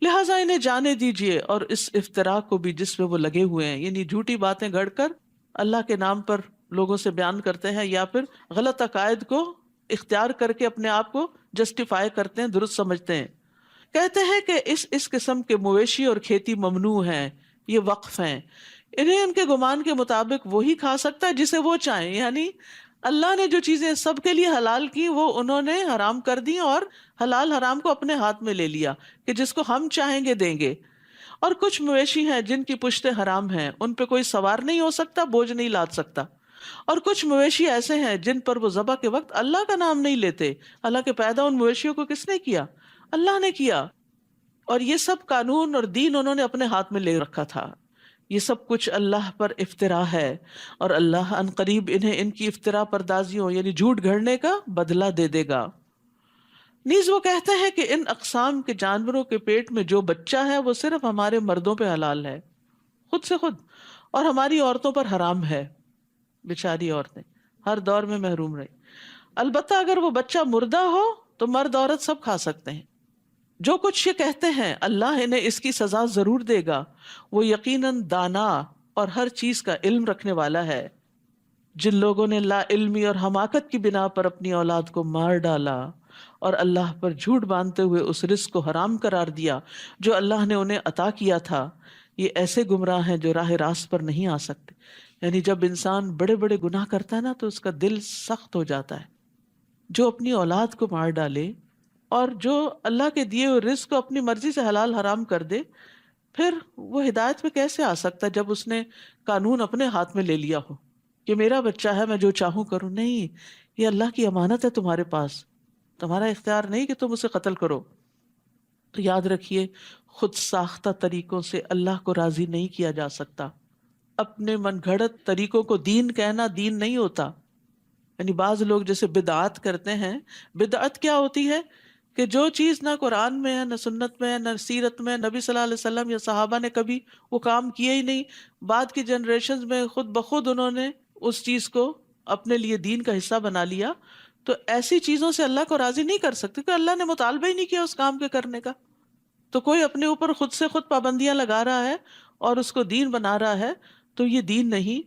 لہٰذا انہیں جانے دیجیے اور اس افتراء کو بھی جس میں وہ لگے ہوئے ہیں، یعنی جھوٹی باتیں گھڑ کر اللہ کے نام پر لوگوں سے بیان کرتے ہیں، یا پھر غلط عقائد کو اختیار کر کے اپنے آپ کو جسٹیفائی کرتے ہیں، درست سمجھتے ہیں۔ کہتے ہیں کہ اس قسم کے مویشی اور کھیتی ممنوع ہیں، یہ وقف ہیں، انہیں ان کے گمان کے مطابق وہی کھا سکتا ہے جسے وہ چاہیں، یعنی اللہ نے جو چیزیں سب کے لیے حلال کی وہ انہوں نے حرام کر دی، اور حلال حرام کو اپنے ہاتھ میں لے لیا کہ جس کو ہم چاہیں گے دیں گے۔ اور کچھ مویشی ہیں جن کی پشتیں حرام ہیں، ان پہ کوئی سوار نہیں ہو سکتا، بوجھ نہیں لاد سکتا۔ اور کچھ مویشی ایسے ہیں جن پر وہ ذبح کے وقت اللہ کا نام نہیں لیتے، حالانکہ پیدا ان مویشیوں کو کس نے کیا؟ اللہ نے کیا۔ اور یہ سب قانون اور دین انہوں نے اپنے ہاتھ میں لے رکھا تھا۔ یہ سب کچھ اللہ پر افتراء ہے، اور اللہ ان قریب انہیں ان کی افتراء پردازیوں یعنی جھوٹ گھڑنے کا بدلہ دے دے گا۔ نیز وہ کہتے ہیں کہ ان اقسام کے جانوروں کے پیٹ میں جو بچہ ہے وہ صرف ہمارے مردوں پہ حلال ہے، خود سے خود، اور ہماری عورتوں پر حرام ہے۔ بیچاری عورتیں ہر دور میں محروم رہی۔ البتہ اگر وہ بچہ مردہ ہو تو مرد عورت سب کھا سکتے ہیں۔ جو کچھ یہ کہتے ہیں اللہ انہیں اس کی سزا ضرور دے گا، وہ یقیناً دانا اور ہر چیز کا علم رکھنے والا ہے۔ جن لوگوں نے لا علمی اور حماقت کی بنا پر اپنی اولاد کو مار ڈالا اور اللہ پر جھوٹ باندھتے ہوئے اس رزق کو حرام قرار دیا جو اللہ نے انہیں عطا کیا تھا، یہ ایسے گمراہ ہیں جو راہ راست پر نہیں آ سکتے۔ یعنی جب انسان بڑے بڑے گناہ کرتا ہے نا تو اس کا دل سخت ہو جاتا ہے۔ جو اپنی اولاد کو مار ڈالے اور جو اللہ کے دیے ہوئے رزق کو اپنی مرضی سے حلال حرام کر دے، پھر وہ ہدایت پہ کیسے آ سکتا ہے جب اس نے قانون اپنے ہاتھ میں لے لیا ہو کہ میرا بچہ ہے میں جو چاہوں کروں؟ نہیں، یہ اللہ کی امانت ہے تمہارے پاس، تمہارا اختیار نہیں کہ تم اسے قتل کرو۔ تو یاد رکھیے خود ساختہ طریقوں سے اللہ کو راضی نہیں کیا جا سکتا۔ اپنے من گھڑت طریقوں کو دین کہنا دین نہیں ہوتا۔ یعنی بعض لوگ جیسے بدعات کرتے ہیں، بدعت کیا ہوتی ہے کہ جو چیز نہ قرآن میں ہے، نہ سنت میں ہے، نہ سیرت میں، نبی صلی اللہ علیہ وسلم یا صحابہ نے کبھی وہ کام کیے ہی نہیں، بعد کی جنریشنز میں خود بخود انہوں نے اس چیز کو اپنے لیے دین کا حصہ بنا لیا۔ تو ایسی چیزوں سے اللہ کو راضی نہیں کر سکتے کہ اللہ نے مطالبہ ہی نہیں کیا اس کام کے کرنے کا۔ تو کوئی اپنے اوپر خود سے خود پابندیاں لگا رہا ہے اور اس کو دین بنا رہا ہے، تو یہ دین نہیں،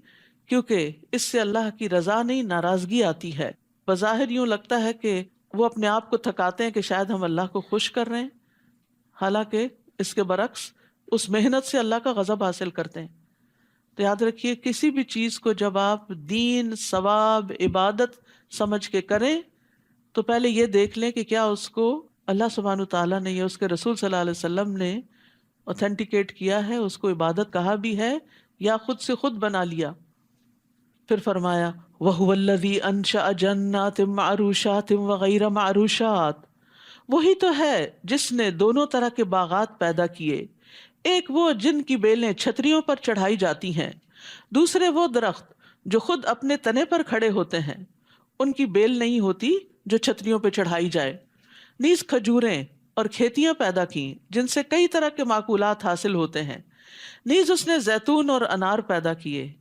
کیونکہ اس سے اللہ کی رضا نہیں، ناراضگی آتی ہے۔ بظاہر یوں لگتا ہے کہ وہ اپنے آپ کو تھکاتے ہیں کہ شاید ہم اللہ کو خوش کر رہے ہیں، حالانکہ اس کے برعکس اس محنت سے اللہ کا غضب حاصل کرتے ہیں۔ تو یاد رکھیے کسی بھی چیز کو جب آپ دین، ثواب، عبادت سمجھ کے کریں تو پہلے یہ دیکھ لیں کہ کیا اس کو اللہ سبحانہ تعالیٰ نے یا اس کے رسول صلی اللہ علیہ وسلم نے اوتھینٹیکیٹ کیا ہے، اس کو عبادت کہا بھی ہے یا خود سے خود بنا لیا۔ پھر فرمایا وَهُوَ الَّذِي أَنشَأَ جَنَّاتٍ مَعْرُوشَاتٍ وَغَيْرَ مَعْرُوشَاتٍ، وہی تو ہے جس نے دونوں طرح کے باغات پیدا کیے، ایک وہ جن کی بیلیں چھتریوں پر چڑھائی جاتی ہیں، دوسرے وہ درخت جو خود اپنے تنے پر کھڑے ہوتے ہیں، ان کی بیل نہیں ہوتی جو چھتریوں پہ چڑھائی جائے، نیز کھجوریں اور کھیتیاں پیدا کی جن سے کئی طرح کے معقولات حاصل ہوتے ہیں، نیز اس نے زیتون اور انار پیدا کیے۔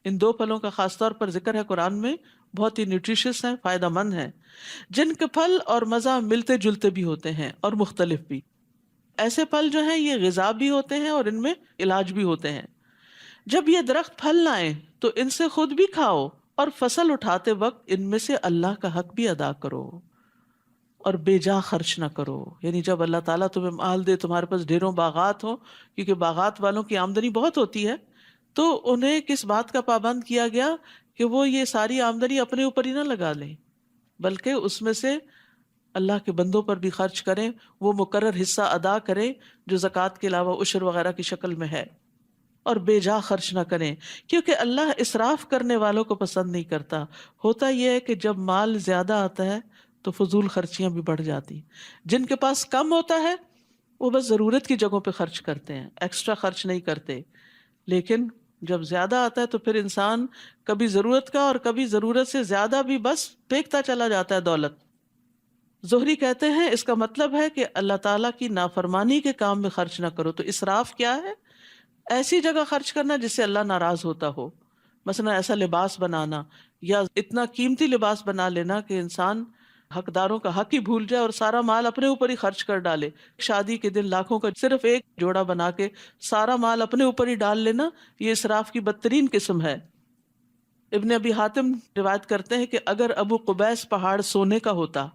ان دو پھلوں کا خاص طور پر ذکر ہے قرآن میں، بہت ہی نیوٹریشس ہیں، فائدہ مند ہیں، جن کے پھل اور مزہ ملتے جلتے بھی ہوتے ہیں اور مختلف بھی۔ ایسے پھل جو ہیں یہ غذا بھی ہوتے ہیں اور ان میں علاج بھی ہوتے ہیں۔ جب یہ درخت پھل لائیں تو ان سے خود بھی کھاؤ اور فصل اٹھاتے وقت ان میں سے اللہ کا حق بھی ادا کرو اور بے جا خرچ نہ کرو۔ یعنی جب اللہ تعالیٰ تمہیں مال دے، تمہارے پاس ڈھیروں باغات ہوں، کیونکہ باغات والوں کی آمدنی بہت ہوتی ہے، تو انہیں کس بات کا پابند کیا گیا کہ وہ یہ ساری آمدنی اپنے اوپر ہی نہ لگا لیں، بلکہ اس میں سے اللہ کے بندوں پر بھی خرچ کریں، وہ مقرر حصہ ادا کریں جو زکوٰۃ کے علاوہ عشر وغیرہ کی شکل میں ہے، اور بے جا خرچ نہ کریں، کیونکہ اللہ اسراف کرنے والوں کو پسند نہیں کرتا۔ ہوتا یہ ہے کہ جب مال زیادہ آتا ہے تو فضول خرچیاں بھی بڑھ جاتی، جن کے پاس کم ہوتا ہے وہ بس ضرورت کی جگہوں پہ خرچ کرتے ہیں، ایکسٹرا خرچ نہیں کرتے، لیکن جب زیادہ آتا ہے تو پھر انسان کبھی ضرورت کا اور کبھی ضرورت سے زیادہ بھی بس پھینکتا چلا جاتا ہے دولت۔ زہری کہتے ہیں اس کا مطلب ہے کہ اللہ تعالیٰ کی نافرمانی کے کام میں خرچ نہ کرو۔ تو اسراف کیا ہے؟ ایسی جگہ خرچ کرنا جس سے اللہ ناراض ہوتا ہو، مثلا ایسا لباس بنانا یا اتنا قیمتی لباس بنا لینا کہ انسان حقداروں کا حق ہی بھول جائے اور سارا مال اپنے اوپر ہی خرچ کر ڈالے۔ شادی کے دن لاکھوں کا صرف ایک جوڑا بنا کے سارا مال اپنے اوپر ہی ڈال لینا، یہ اسراف کی بدترین قسم ہے۔ ابن ابی حاتم روایت کرتے ہیں کہ اگر ابو قبیس پہاڑ سونے کا ہوتا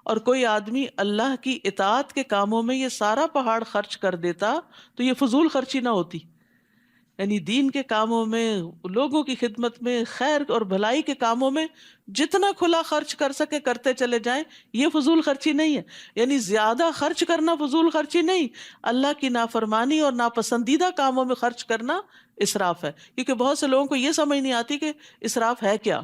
اور کوئی آدمی اللہ کی اطاعت کے کاموں میں یہ سارا پہاڑ خرچ کر دیتا تو یہ فضول خرچی نہ ہوتی۔ یعنی دین کے کاموں میں، لوگوں کی خدمت میں، خیر اور بھلائی کے کاموں میں جتنا کھلا خرچ کر سکے کرتے چلے جائیں، یہ فضول خرچی نہیں ہے۔ یعنی زیادہ خرچ کرنا فضول خرچی نہیں، اللہ کی نافرمانی اور ناپسندیدہ کاموں میں خرچ کرنا اسراف ہے، کیونکہ بہت سے لوگوں کو یہ سمجھ نہیں آتی کہ اسراف ہے کیا۔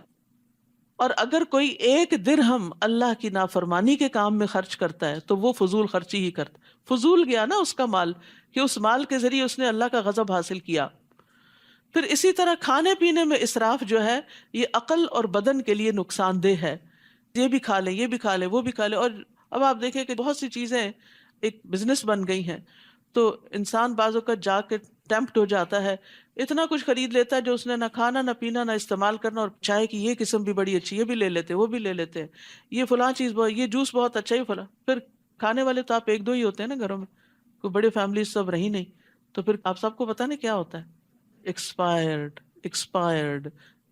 اور اگر کوئی ایک درہم اللہ کی نافرمانی کے کام میں خرچ کرتا ہے تو وہ فضول خرچی ہی کرتا، فضول گیا نا اس کا مال، کہ اس مال کے ذریعے اس نے اللہ کا غضب حاصل کیا۔ پھر اسی طرح کھانے پینے میں اسراف جو ہے یہ عقل اور بدن کے لیے نقصان دہ ہے۔ یہ بھی کھا لیں، یہ بھی کھا لیں، وہ بھی کھا لیں، اور اب آپ دیکھیں کہ بہت سی چیزیں ایک بزنس بن گئی ہیں، تو انسان بعض اوقات جا کے ٹیمپٹ ہو جاتا ہے، اتنا کچھ خرید لیتا ہے جو اس نے نہ کھانا نہ پینا نہ استعمال کرنا، اور چائے کی یہ قسم بھی بڑی اچھی، یہ بھی لے لیتے، وہ بھی لے لیتے، یہ فلاں چیز یہ جوس بہت اچھا ہی فلاں۔ پھر کھانے والے تو آپ ایک دو ہی ہوتے ہیں نا گھروں میں، کوئی بڑے فیملیز سب رہی نہیں، تو پھر آپ سب کو پتہ نہیں کیا ہوتا ہے، ایکسپائرڈ،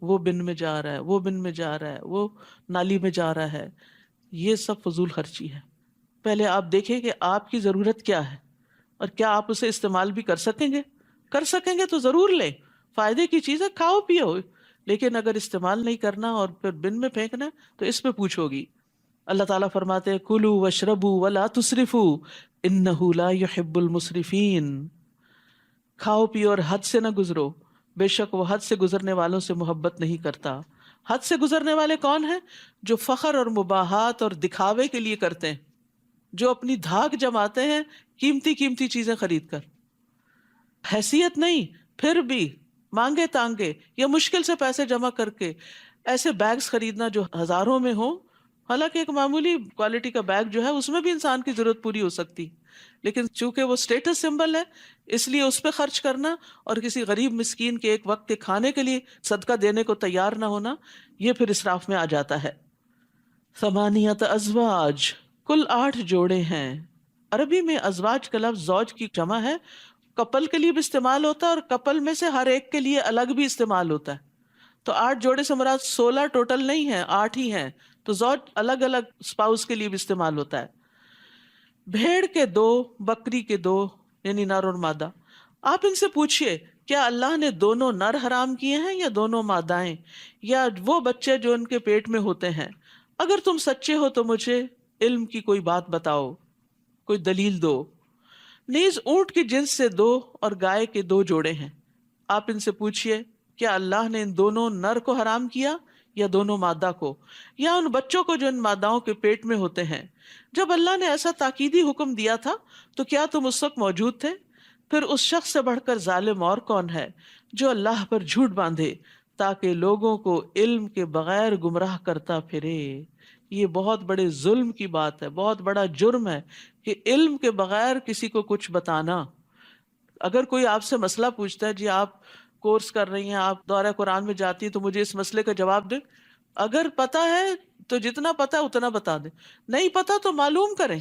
وہ بن میں جا رہا ہے، وہ بن میں جا رہا ہے، وہ نالی میں جا رہا ہے۔ یہ سب فضول خرچی ہے۔ پہلے آپ دیکھیں کہ آپ کی ضرورت کیا ہے اور کیا آپ اسے استعمال بھی کر سکیں گے تو ضرور لیں، فائدے کی چیز ہے، کھاؤ پیو، لیکن اگر استعمال نہیں کرنا اور پھر بن میں پھینکنا تو اس پہ پوچھو گی۔ اللہ تعالیٰ فرماتے ہیں کلوا واشربوا ولا تسرفوا انہ لا یحب المسرفین، کھاؤ پیو اور حد سے نہ گزرو، بے شک وہ حد سے گزرنے والوں سے محبت نہیں کرتا۔ حد سے گزرنے والے کون ہیں؟ جو فخر اور مباحات اور دکھاوے کے لیے کرتے ہیں، جو اپنی دھاک جماتے ہیں قیمتی قیمتی چیزیں خرید کر، حیثیت نہیں پھر بھی مانگے تانگے یا مشکل سے پیسے جمع کر کے ایسے بیگز خریدنا جو ہزاروں میں ہوں، حالانکہ ایک معمولی کوالٹی کا بیگ جو ہے اس میں بھی انسان کی ضرورت پوری ہو سکتی، لیکن چونکہ وہ اسٹیٹس سمبل ہے اس لیے اس پہ خرچ کرنا اور کسی غریب مسکین کے ایک وقت کے کھانے کے لیے صدقہ دینے کو تیار نہ ہونا، یہ پھر اسراف میں آ جاتا ہے۔ ثمانیت ازواج، کل 8 جوڑے ہیں۔ عربی میں ازواج کا لفظ زوج کی جمع ہے، کپل کے لیے بھی استعمال ہوتا ہے اور کپل میں سے ہر ایک کے لیے الگ بھی استعمال ہوتا ہے۔ تو 8 جوڑے سے مراد 16 ٹوٹل نہیں ہے، 8 ہی ہیں، تو زوج الگ الگ اسپاؤس کے لیے بھی استعمال ہوتا ہے۔ بھیڑ کے 2، بکری کے 2، یعنی نر اور مادہ۔ آپ ان سے پوچھئے کیا اللہ نے دونوں نر حرام کیے ہیں یا دونوں مادائیں یا وہ بچے جو ان کے پیٹ میں ہوتے ہیں؟ اگر تم سچے ہو تو مجھے علم کی کوئی بات بتاؤ، کوئی دلیل دو۔ نیز اونٹ کی جنس سے 2 اور گائے کے 2 جوڑے ہیں۔ آپ ان سے پوچھئے کیا اللہ نے ان دونوں نر کو حرام کیا یا دونوں مادہ کو، یا ان بچوں کو جو ان ماداؤں کے پیٹ میں ہوتے ہیں؟ جب اللہ نے ایسا تاکیدی حکم دیا تھا تو کیا تم اس وقت موجود تھے؟ پھر اس شخص سے بڑھ کر ظالم اور کون ہے جو اللہ پر جھوٹ باندھے تاکہ لوگوں کو علم کے بغیر گمراہ کرتا پھرے. یہ بہت بڑے ظلم کی بات ہے، بہت بڑا جرم ہے کہ علم کے بغیر کسی کو کچھ بتانا. اگر کوئی آپ سے مسئلہ پوچھتا ہے، جی آپ کورس کر رہی ہیں، آپ دورہ قرآن میں جاتی ہیں، تو مجھے اس مسئلے کا جواب دیں. اگر پتا ہے تو جتنا پتا ہے اتنا بتا دیں، نہیں پتا تو معلوم کریں،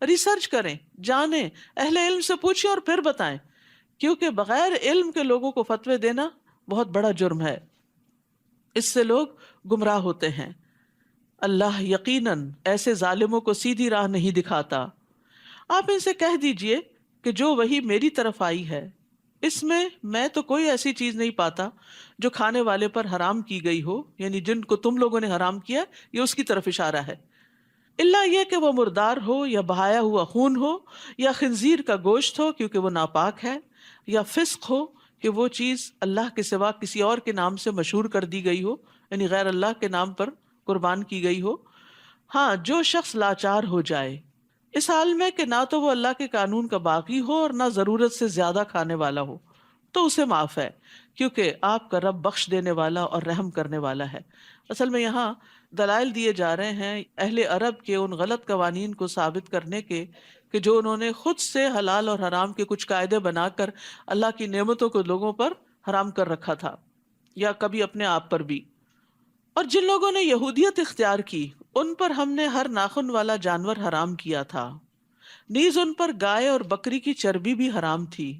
ریسرچ کریں، جانیں، اہل علم سے پوچھیں اور پھر بتائیں. کیونکہ بغیر علم کے لوگوں کو فتوے دینا بہت بڑا جرم ہے، اس سے لوگ گمراہ ہوتے ہیں. اللہ یقیناً ایسے ظالموں کو سیدھی راہ نہیں دکھاتا. آپ ان سے کہہ دیجئے کہ جو وحی میری طرف آئی ہے اس میں تو کوئی ایسی چیز نہیں پاتا جو کھانے والے پر حرام کی گئی ہو، یعنی جن کو تم لوگوں نے حرام کیا یہ اس کی طرف اشارہ ہے، الا یہ کہ وہ مردار ہو یا بہایا ہوا خون ہو یا خنزیر کا گوشت ہو کیونکہ وہ ناپاک ہے، یا فسق ہو کہ وہ چیز اللہ کے سوا کسی اور کے نام سے مشہور کر دی گئی ہو، یعنی غیر اللہ کے نام پر قربان کی گئی ہو. ہاں، جو شخص لاچار ہو جائے اس حال میں کہ نہ تو وہ اللہ کے قانون کا باغی ہو اور نہ ضرورت سے زیادہ کھانے والا ہو، تو اسے معاف ہے، کیونکہ آپ کا رب بخش دینے والا اور رحم کرنے والا ہے. اصل میں یہاں دلائل دیے جا رہے ہیں اہل عرب کے ان غلط قوانین کو ثابت کرنے کے کہ جو انہوں نے خود سے حلال اور حرام کے کچھ قاعدے بنا کر اللہ کی نعمتوں کو لوگوں پر حرام کر رکھا تھا، یا کبھی اپنے آپ پر بھی. اور جن لوگوں نے یہودیت اختیار کی ان پر ہم نے ہر ناخن والا جانور حرام کیا تھا، نیز ان پر گائے اور بکری کی چربی بھی حرام تھی،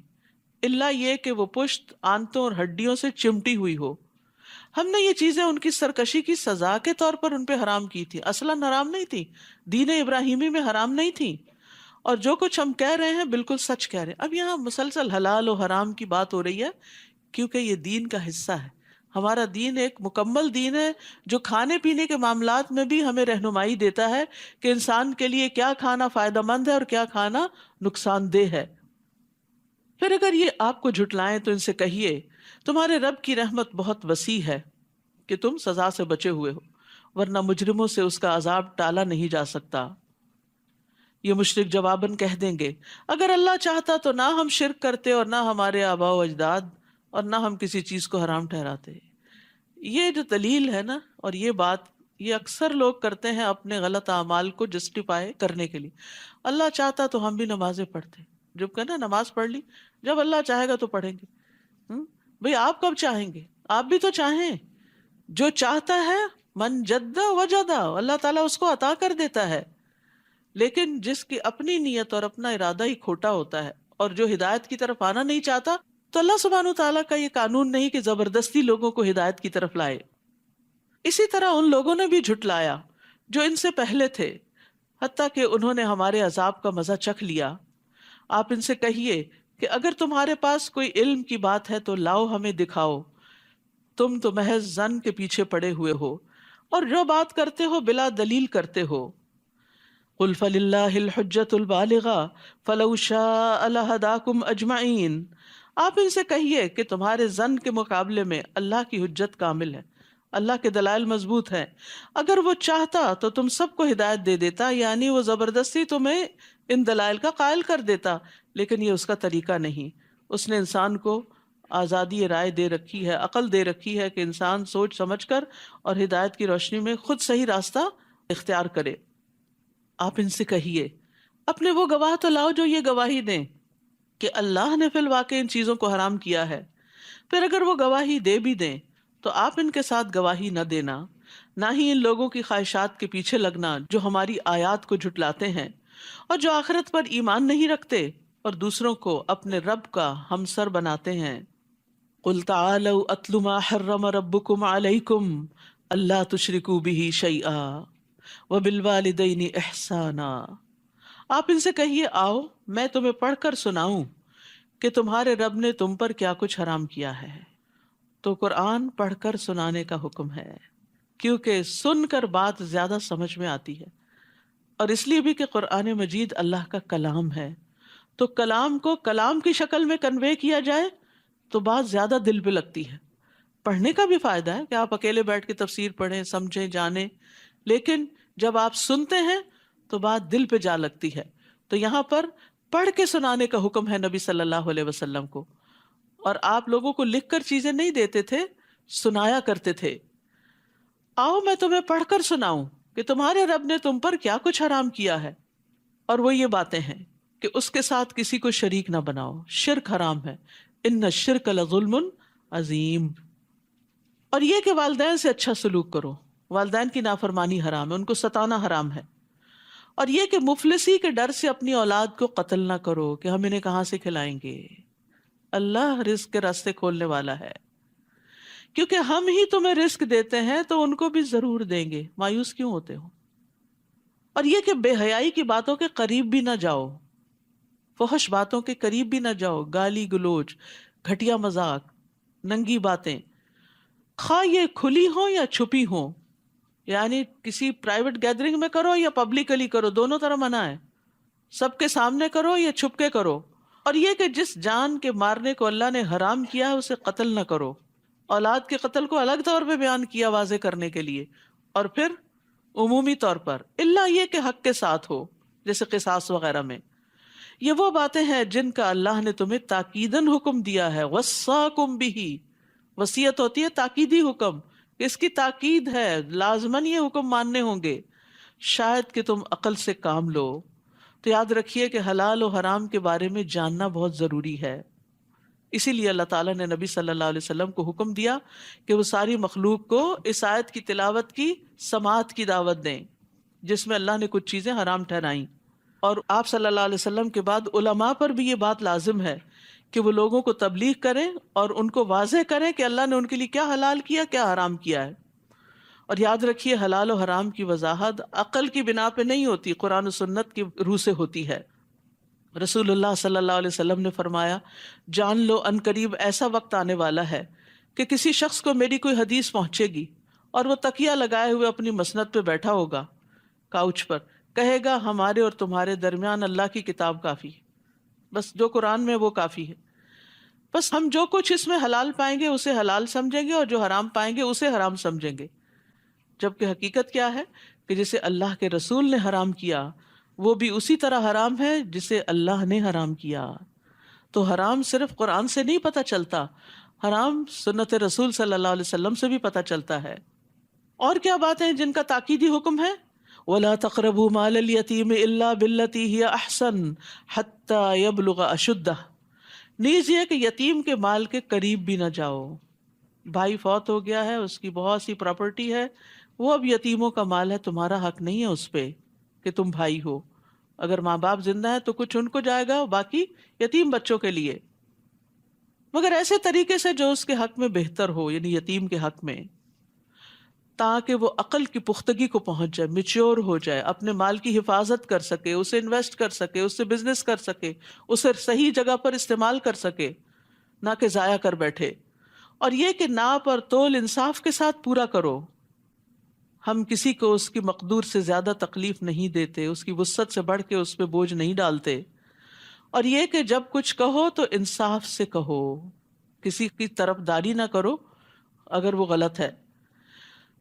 الا یہ کہ وہ پشت، آنتوں اور ہڈیوں سے چمٹی ہوئی ہو. ہم نے یہ چیزیں ان کی سرکشی کی سزا کے طور پر ان پہ حرام کی تھی، اصلاً حرام نہیں تھی، دین ابراہیمی میں حرام نہیں تھی. اور جو کچھ ہم کہہ رہے ہیں بالکل سچ کہہ رہے ہیں. اب یہاں مسلسل حلال و حرام کی بات ہو رہی ہے کیونکہ یہ دین کا حصہ ہے. ہمارا دین ایک مکمل دین ہے جو کھانے پینے کے معاملات میں بھی ہمیں رہنمائی دیتا ہے کہ انسان کے لیے کیا کھانا فائدہ مند ہے اور کیا کھانا نقصان دہ ہے. پھر اگر یہ آپ کو جھٹلائیں تو ان سے کہیے تمہارے رب کی رحمت بہت وسیع ہے کہ تم سزا سے بچے ہوئے ہو، ورنہ مجرموں سے اس کا عذاب ٹالا نہیں جا سکتا. یہ مشرک جواباً کہہ دیں گے اگر اللہ چاہتا تو نہ ہم شرک کرتے اور نہ ہمارے آباء و اجداد اور نہ ہم کسی چیز کو حرام ٹھہراتے. یہ جو دلیل ہے نا، اور یہ بات یہ اکثر لوگ کرتے ہیں اپنے غلط اعمال کو جسٹیفائی کرنے کے لیے. اللہ چاہتا تو ہم بھی نمازیں پڑھتے، جب کہنا نماز پڑھ لی، جب اللہ چاہے گا تو پڑھیں گے. بھئی آپ کب چاہیں گے؟ آپ بھی تو چاہیں. جو چاہتا ہے من جدہ وجدہ، اللہ تعالیٰ اس کو عطا کر دیتا ہے. لیکن جس کی اپنی نیت اور اپنا ارادہ ہی کھوٹا ہوتا ہے اور جو ہدایت کی طرف آنا نہیں چاہتا، تو اللہ سبحانہ وتعالیٰ کا یہ قانون نہیں کہ زبردستی لوگوں کو ہدایت کی طرف لائے. اسی طرح ان لوگوں نے بھی جھٹلایا جو ان سے پہلے تھے، حتیٰ کہ انہوں نے ہمارے عذاب کا مزہ چکھ لیا. آپ ان سے کہیے کہ اگر تمہارے پاس کوئی علم کی بات ہے تو لاؤ ہمیں دکھاؤ، تم تو محض ظن کے پیچھے پڑے ہوئے ہو اور جو بات کرتے ہو بلا دلیل کرتے ہو. قل فللہ الحجۃ البالغہ فلو شاء لہداکم اجمعین. آپ ان سے کہیے کہ تمہارے ظن کے مقابلے میں اللہ کی حجت کامل ہے، اللہ کے دلائل مضبوط ہیں. اگر وہ چاہتا تو تم سب کو ہدایت دے دیتا، یعنی وہ زبردستی تمہیں ان دلائل کا قائل کر دیتا، لیکن یہ اس کا طریقہ نہیں. اس نے انسان کو آزادی رائے دے رکھی ہے، عقل دے رکھی ہے کہ انسان سوچ سمجھ کر اور ہدایت کی روشنی میں خود صحیح راستہ اختیار کرے. آپ ان سے کہیے اپنے وہ گواہ تو لاؤ جو یہ گواہی دیں کہ اللہ نے فی الواقع ان چیزوں کو حرام کیا ہے. پھر اگر وہ گواہی دے بھی دیں تو آپ ان کے ساتھ گواہی نہ دینا، نہ ہی ان لوگوں کی خواہشات کے پیچھے لگنا جو ہماری آیات کو جھٹلاتے ہیں اور جو آخرت پر ایمان نہیں رکھتے اور دوسروں کو اپنے رب کا ہمسر بناتے ہیں. قل تعالوا اتل ما حرم ربکم علیکم اللہ تشرکوا بہ شیئا وبالوالدین احسانا. آپ ان سے کہیے آؤ میں تمہیں پڑھ کر سناؤں کہ تمہارے رب نے تم پر کیا کچھ حرام کیا ہے. تو قرآن پڑھ کر سنانے کا حکم ہے، کیونکہ سن کر بات زیادہ سمجھ میں آتی ہے، اور اس لیے بھی کہ قرآن مجید اللہ کا کلام ہے. تو کلام کو کلام کی شکل میں کنوے کیا جائے تو بات زیادہ دل پہ لگتی ہے. پڑھنے کا بھی فائدہ ہے کہ آپ اکیلے بیٹھ کے تفسیر پڑھیں، سمجھیں، جانیں، لیکن جب آپ سنتے ہیں تو بات دل پہ جا لگتی ہے. تو یہاں پر پڑھ کے سنانے کا حکم ہے نبی صلی اللہ علیہ وسلم کو. اور آپ لوگوں کو لکھ کر چیزیں نہیں دیتے تھے، سنایا کرتے تھے، آؤ میں تمہیں پڑھ کر سناؤں کہ تمہارے رب نے تم پر کیا کچھ حرام کیا ہے۔ اور وہ یہ باتیں ہیں کہ اس کے ساتھ کسی کو شریک نہ بناؤ، شرک حرام ہے، ان الشرک لظلم عظیم۔ اور یہ کہ والدین سے اچھا سلوک کرو، والدین کی نافرمانی حرام ہے، ان کو ستانا حرام ہے۔ اور یہ کہ مفلسی کے ڈر سے اپنی اولاد کو قتل نہ کرو کہ ہم انہیں کہاں سے کھلائیں گے، اللہ رزق کے راستے کھولنے والا ہے، کیونکہ ہم ہی تمہیں رزق دیتے ہیں تو ان کو بھی ضرور دیں گے، مایوس کیوں ہوتے ہو۔ اور یہ کہ بے حیائی کی باتوں کے قریب بھی نہ جاؤ، فحش باتوں کے قریب بھی نہ جاؤ، گالی گلوچ، گھٹیا مذاق، ننگی باتیں، خواہ یہ کھلی ہوں یا چھپی ہوں، یعنی کسی پرائیویٹ گیدرنگ میں کرو یا پبلکلی کرو، دونوں طرح منع ہے، سب کے سامنے کرو یا چھپ کے کرو۔ اور یہ کہ جس جان کے مارنے کو اللہ نے حرام کیا ہے اسے قتل نہ کرو، اولاد کے قتل کو الگ طور پہ بیان کیا واضح کرنے کے لیے، اور پھر عمومی طور پر الا یہ کہ حق کے ساتھ ہو، جیسے قصاص وغیرہ میں۔ یہ وہ باتیں ہیں جن کا اللہ نے تمہیں تاکیداً حکم دیا ہے، وصاکم بہ، وصیت ہوتی ہے تاکیدی حکم، اس کی تاکید ہے، لازماً یہ حکم ماننے ہوں گے، شاید کہ تم عقل سے کام لو۔ تو یاد رکھیے کہ حلال و حرام کے بارے میں جاننا بہت ضروری ہے، اسی لیے اللہ تعالیٰ نے نبی صلی اللہ علیہ وسلم کو حکم دیا کہ وہ ساری مخلوق کو اس آیت کی تلاوت کی سماعت کی دعوت دیں جس میں اللہ نے کچھ چیزیں حرام ٹھہرائیں۔ اور آپ صلی اللہ علیہ وسلم کے بعد علماء پر بھی یہ بات لازم ہے کہ وہ لوگوں کو تبلیغ کریں اور ان کو واضح کریں کہ اللہ نے ان کے لیے کیا حلال کیا، کیا حرام کیا ہے۔ اور یاد رکھیے حلال و حرام کی وضاحت عقل کی بنا پہ نہیں ہوتی، قرآن و سنت کی روح سے ہوتی ہے۔ رسول اللہ صلی اللہ علیہ وسلم نے فرمایا، جان لو ان قریب ایسا وقت آنے والا ہے کہ کسی شخص کو میری کوئی حدیث پہنچے گی اور وہ تکیہ لگائے ہوئے اپنی مسند پہ بیٹھا ہوگا، کاؤچ پر، کہے گا ہمارے اور تمہارے درمیان اللہ کی کتاب کافی، بس جو قرآن میں وہ کافی ہے، بس ہم جو کچھ اس میں حلال پائیں گے اسے حلال سمجھیں گے اور جو حرام پائیں گے اسے حرام سمجھیں گے۔ جبکہ حقیقت کیا ہے کہ جسے اللہ کے رسول نے حرام کیا وہ بھی اسی طرح حرام ہے جسے اللہ نے حرام کیا۔ تو حرام صرف قرآن سے نہیں پتہ چلتا، حرام سنت رسول صلی اللہ علیہ وسلم سے بھی پتہ چلتا ہے۔ اور کیا باتیں ہیں جن کا تاکیدی حکم ہے؟ وَلَا تَقْرَبُوا مَالَ الْيَتِيمِ إِلَّا بِالَّتِي هِيَ أَحْسَنُ حَتَّى يَبْلُغَ أَشُدَّهُ، نیز یہ کہ یتیم کے مال کے قریب بھی نہ جاؤ۔ بھائی فوت ہو گیا ہے، اس کی بہت سی پراپرٹی ہے، وہ اب یتیموں کا مال ہے، تمہارا حق نہیں ہے اس پہ کہ تم بھائی ہو۔ اگر ماں باپ زندہ ہے تو کچھ ان کو جائے گا، باقی یتیم بچوں کے لیے، مگر ایسے طریقے سے جو اس کے حق میں بہتر ہو، یعنی یتیم کے حق میں، تاکہ وہ عقل کی پختگی کو پہنچ جائے، میچور ہو جائے، اپنے مال کی حفاظت کر سکے، اسے انویسٹ کر سکے، اس سے بزنس کر سکے، اسے صحیح جگہ پر استعمال کر سکے، نہ کہ ضائع کر بیٹھے۔ اور یہ کہ ناپ اور تول انصاف کے ساتھ پورا کرو، ہم کسی کو اس کی مقدور سے زیادہ تکلیف نہیں دیتے، اس کی وسعت سے بڑھ کے اس پہ بوجھ نہیں ڈالتے۔ اور یہ کہ جب کچھ کہو تو انصاف سے کہو، کسی کی طرفداری نہ کرو اگر وہ غلط ہے،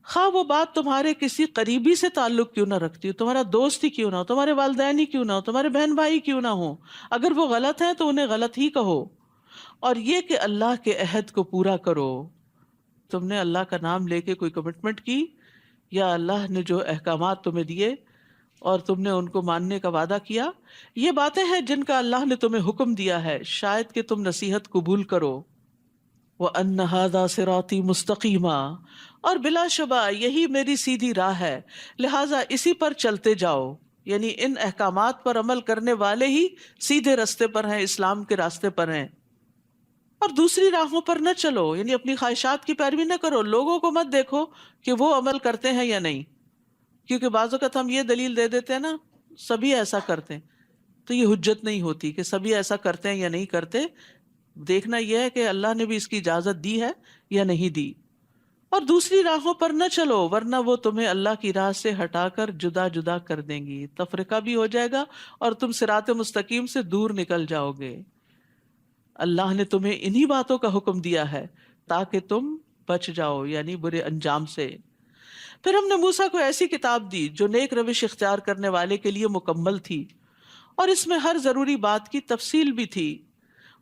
خواہ وہ بات تمہارے کسی قریبی سے تعلق کیوں نہ رکھتی ہو، تمہارا دوست ہی کیوں نہ ہو، تمہارے والدین ہی کیوں نہ ہو، تمہارے بہن بھائی کیوں نہ ہو، اگر وہ غلط ہیں تو انہیں غلط ہی کہو۔ اور یہ کہ اللہ کے عہد کو پورا کرو، تم نے اللہ کا نام لے کے کوئی کمٹمنٹ کی یا اللہ نے جو احکامات تمہیں دیے اور تم نے ان کو ماننے کا وعدہ کیا، یہ باتیں ہیں جن کا اللہ نے تمہیں حکم دیا ہے، شاید کہ تم نصیحت قبول کرو۔ وَأَنَّ هَذَا صِرَاطِي مُسْتَقِيمًا، اور بلا شبہ یہی میری سیدھی راہ ہے، لہٰذا اسی پر چلتے جاؤ، یعنی ان احکامات پر عمل کرنے والے ہی سیدھے راستے پر ہیں، اسلام کے راستے پر ہیں۔ اور دوسری راہوں پر نہ چلو، یعنی اپنی خواہشات کی پیروی نہ کرو، لوگوں کو مت دیکھو کہ وہ عمل کرتے ہیں یا نہیں، کیونکہ بعض اوقات ہم یہ دلیل دے دیتے ہیں نا سبھی ایسا کرتے ہیں، تو یہ حجت نہیں ہوتی کہ سبھی ایسا کرتے ہیں یا نہیں کرتے، دیکھنا یہ ہے کہ اللہ نے بھی اس کی اجازت دی ہے یا نہیں دی۔ اور دوسری راہوں پر نہ چلو ورنہ وہ تمہیں اللہ کی راہ سے ہٹا کر جدا جدا کر دیں گی، تفرقہ بھی ہو جائے گا اور تم صراط مستقیم سے دور نکل جاؤ گے۔ اللہ نے تمہیں انہی باتوں کا حکم دیا ہے تاکہ تم بچ جاؤ، یعنی برے انجام سے۔ پھر ہم نے موسیٰ کو ایسی کتاب دی جو نیک روش اختیار کرنے والے کے لیے مکمل تھی، اور اس میں ہر ضروری بات کی تفصیل بھی تھی،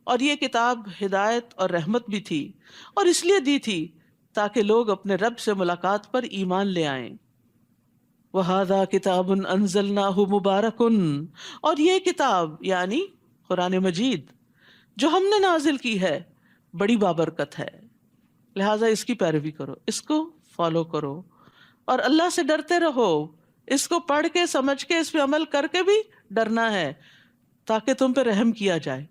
اور یہ کتاب ہدایت اور رحمت بھی تھی، اور اس لیے دی تھی تاکہ لوگ اپنے رب سے ملاقات پر ایمان لے آئیں۔ وَهَذَا كِتَابٌ أَنزَلْنَاهُ مُبَارَكٌ، اور یہ کتاب یعنی قرآن مجید جو ہم نے نازل کی ہے بڑی بابرکت ہے، لہٰذا اس کی پیروی کرو، اس کو فالو کرو اور اللہ سے ڈرتے رہو۔ اس کو پڑھ کے سمجھ کے اس پہ عمل کر کے بھی ڈرنا ہے تاکہ تم پہ رحم کیا جائے۔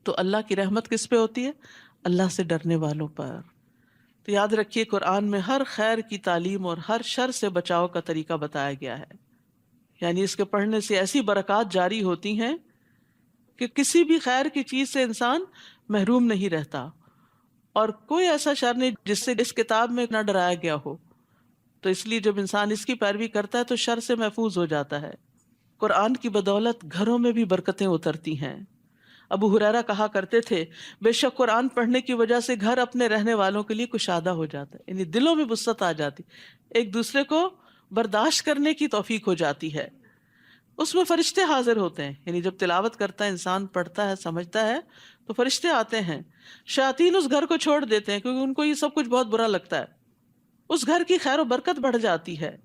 تو اللہ کی رحمت کس پہ ہوتی ہے؟ اللہ سے ڈرنے والوں پر۔ تو یاد رکھیے قرآن میں ہر خیر کی تعلیم اور ہر شر سے بچاؤ کا طریقہ بتایا گیا ہے، یعنی اس کے پڑھنے سے ایسی برکات جاری ہوتی ہیں کہ کسی بھی خیر کی چیز سے انسان محروم نہیں رہتا، اور کوئی ایسا شر نہیں جس سے اس کتاب میں نہ ڈرایا گیا ہو۔ تو اس لیے جب انسان اس کی پیروی کرتا ہے تو شر سے محفوظ ہو جاتا ہے۔ قرآن کی بدولت گھروں میں بھی برکتیں اترتی ہیں۔ ابو ہریرہ کہا کرتے تھے، بے شک قرآن پڑھنے کی وجہ سے گھر اپنے رہنے والوں کے لیے کشادہ ہو جاتا ہے، یعنی دلوں میں وسعت آ جاتی، ایک دوسرے کو برداشت کرنے کی توفیق ہو جاتی ہے۔ اس میں فرشتے حاضر ہوتے ہیں، یعنی جب تلاوت کرتا ہے انسان، پڑھتا ہے، سمجھتا ہے، تو فرشتے آتے ہیں۔ شیاطین اس گھر کو چھوڑ دیتے ہیں کیونکہ ان کو یہ سب کچھ بہت برا لگتا ہے۔ اس گھر کی خیر و برکت بڑھ جاتی ہے،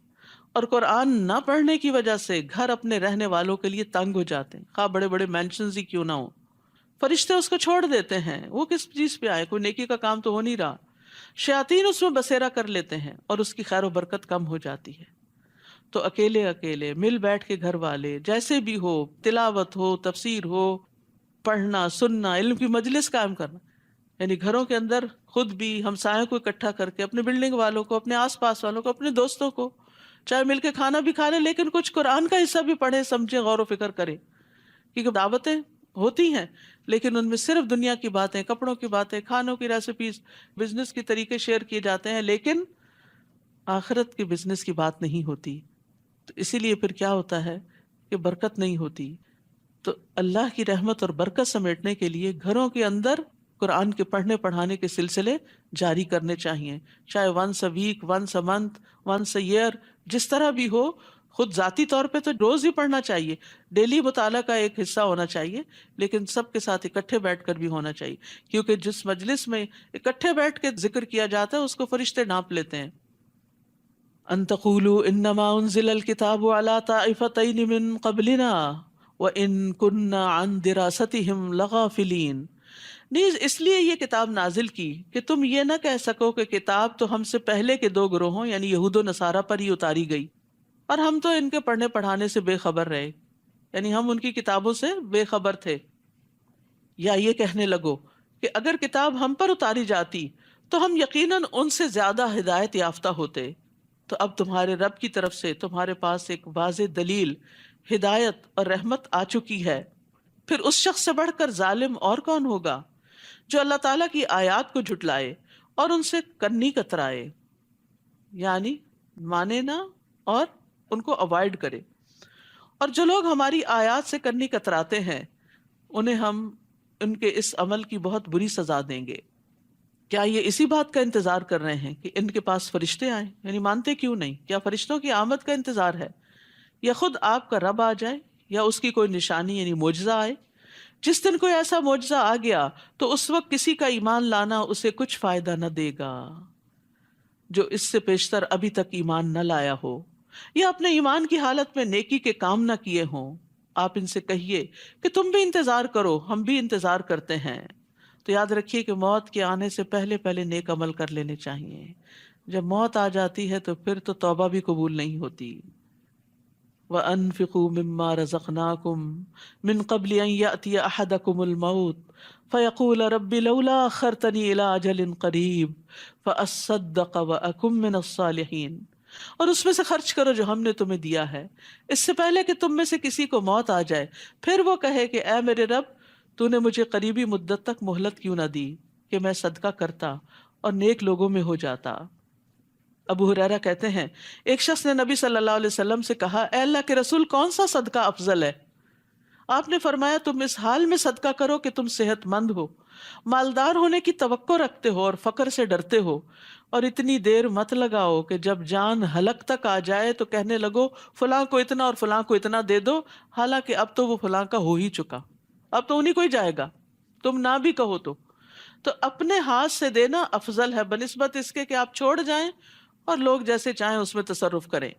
اور قرآن نہ پڑھنے کی وجہ سے گھر اپنے رہنے والوں کے لیے تنگ ہو جاتے ہیں، خواہ بڑے بڑے مینشنز ہی کیوں نہ ہوں۔ فرشتے اس کو چھوڑ دیتے ہیں، وہ کس چیز پہ آئے، کوئی نیکی کا کام تو ہو نہیں رہا۔ شیاطین اس میں بسیرا کر لیتے ہیں اور اس کی خیر و برکت کم ہو جاتی ہے۔ تو اکیلے اکیلے مل بیٹھ کے گھر والے جیسے بھی ہو، تلاوت ہو، تفسیر ہو، پڑھنا، سننا، علم کی مجلس قائم کرنا، یعنی گھروں کے اندر خود بھی ہمسایوں کو اکٹھا کر کے، اپنے بلڈنگ والوں کو، اپنے آس پاس والوں کو، اپنے دوستوں کو، چاہے مل کے کھانا بھی کھا لیں لیکن کچھ قرآن کا حصہ بھی پڑھے، سمجھے، غور و فکر کرے، کیونکہ دعوتیں ہوتی ہیں لیکن ان میں صرف دنیا کی باتیں، کپڑوں کی باتیں، کھانوں کی ریسیپیز، بزنس کے طریقے شیئر کیے جاتے ہیں، لیکن آخرت کے بزنس کی بات نہیں ہوتی۔ تو اسی لیے پھر کیا ہوتا ہے کہ برکت نہیں ہوتی۔ تو اللہ کی رحمت اور برکت سمیٹنے کے لیے گھروں کے اندر قرآن کے پڑھنے پڑھانے کے سلسلے جاری کرنے چاہیے، چاہے once a week, once a month, once a year, جس طرح بھی ہو۔ خود ذاتی طور پہ تو روز ہی پڑھنا چاہیے، ڈیلی مطالعہ کا ایک حصہ ہونا چاہیے، لیکن سب کے ساتھ اکٹھے بیٹھ کر بھی ہونا چاہیے، کیونکہ جس مجلس میں اکٹھے بیٹھ کے ذکر کیا جاتا ہے اس کو فرشتے ناپ لیتے ہیں۔ ان تقولوا انما انزل الكتاب على طائفتين من قبلنا وان كنا عن دراستهم لغافلين، نیز اس لیے یہ کتاب نازل کی کہ تم یہ نہ کہہ سکو کہ کتاب تو ہم سے پہلے کے دو گروہوں یعنی یہود و نصارہ پر ہی اتاری گئی اور ہم تو ان کے پڑھنے پڑھانے سے بے خبر رہے، یعنی ہم ان کی کتابوں سے بے خبر تھے۔ یا یہ کہنے لگو کہ اگر کتاب ہم پر اتاری جاتی تو ہم یقیناً ان سے زیادہ ہدایت یافتہ ہوتے۔ تو اب تمہارے رب کی طرف سے تمہارے پاس ایک واضح دلیل، ہدایت اور رحمت آ چکی ہے، پھر اس شخص سے بڑھ کر ظالم اور کون ہوگا جو اللہ تعالیٰ کی آیات کو جھٹلائے اور ان سے کنی کترائے، یعنی مانے نہ اور ان کو اوائڈ کرے۔ اور جو لوگ ہماری آیات سے کنی کتراتے ہیں انہیں ہم ان کے اس عمل کی بہت بری سزا دیں گے۔ کیا یہ اسی بات کا انتظار کر رہے ہیں کہ ان کے پاس فرشتے آئیں؟ یعنی مانتے کیوں نہیں؟ کیا فرشتوں کی آمد کا انتظار ہے، یا خود آپ کا رب آ جائے، یا اس کی کوئی نشانی یعنی معجزہ آئے؟ جس دن کوئی ایسا معجزہ آ گیا تو اس وقت کسی کا ایمان لانا اسے کچھ فائدہ نہ دے گا جو اس سے پیشتر ابھی تک ایمان نہ لایا ہو یا اپنے ایمان کی حالت میں نیکی کے کام نہ کیے ہوں۔ آپ ان سے کہیے کہ تم بھی انتظار کرو، ہم بھی انتظار کرتے ہیں۔ تو یاد رکھیے کہ موت کے آنے سے پہلے پہلے نیک عمل کر لینے چاہیے، جب موت آ جاتی ہے تو پھر تو توبہ بھی قبول نہیں ہوتی۔ وَأَنفِقُوا مِمَّا رَزَقْنَاكُمْ مِن قَبْلِ أَن يَأْتِيَ أَحَدَكُمُ الْمَوْتُ فَيَقُولَ رَبِّ لَوْلَا أَخَّرْتَنِي إِلَىٰ أَجَلٍ قَرِيبٍ فَأَصَّدَّقَ وَأَكُن مِّنَ الصَّالِحِينَ، اور اس میں سے خرچ کرو جو ہم نے تمہیں دیا ہے، اس سے پہلے کہ تم میں سے کسی کو موت آ جائے، پھر وہ کہے کہ اے میرے رب، تو نے مجھے قریبی مدت تک مہلت کیوں نہ دی کہ میں صدقہ کرتا اور نیک لوگوں میں ہو جاتا۔ ابو ہریرہ کہتے ہیں ایک شخص نے نبی صلی اللہ علیہ وسلم سے کہا، اے اللہ کے رسول، کون سا صدقہ افضل ہے؟ آپ نے فرمایا، تم اس حال میں صدقہ کرو کہ تم صحت مند ہو، مالدار ہونے کی توقع رکھتے ہو اور فقر سے ڈرتے ہو، اور اتنی دیر مت لگاؤ کہ جب جان حلق تک آ جائے تو کہنے لگو فلاں کو اتنا اور فلاں کو اتنا دے دو، حالانکہ اب تو وہ فلاں کا ہو ہی چکا، اب تو انہیں کو ہی جائے گا، تم نہ بھی کہو تو تو اپنے ہاتھ سے دینا افضل ہے بنسبت اس کے کہ آپ چھوڑ جائیں اور لوگ جیسے چاہیں اس میں تصرف کریں۔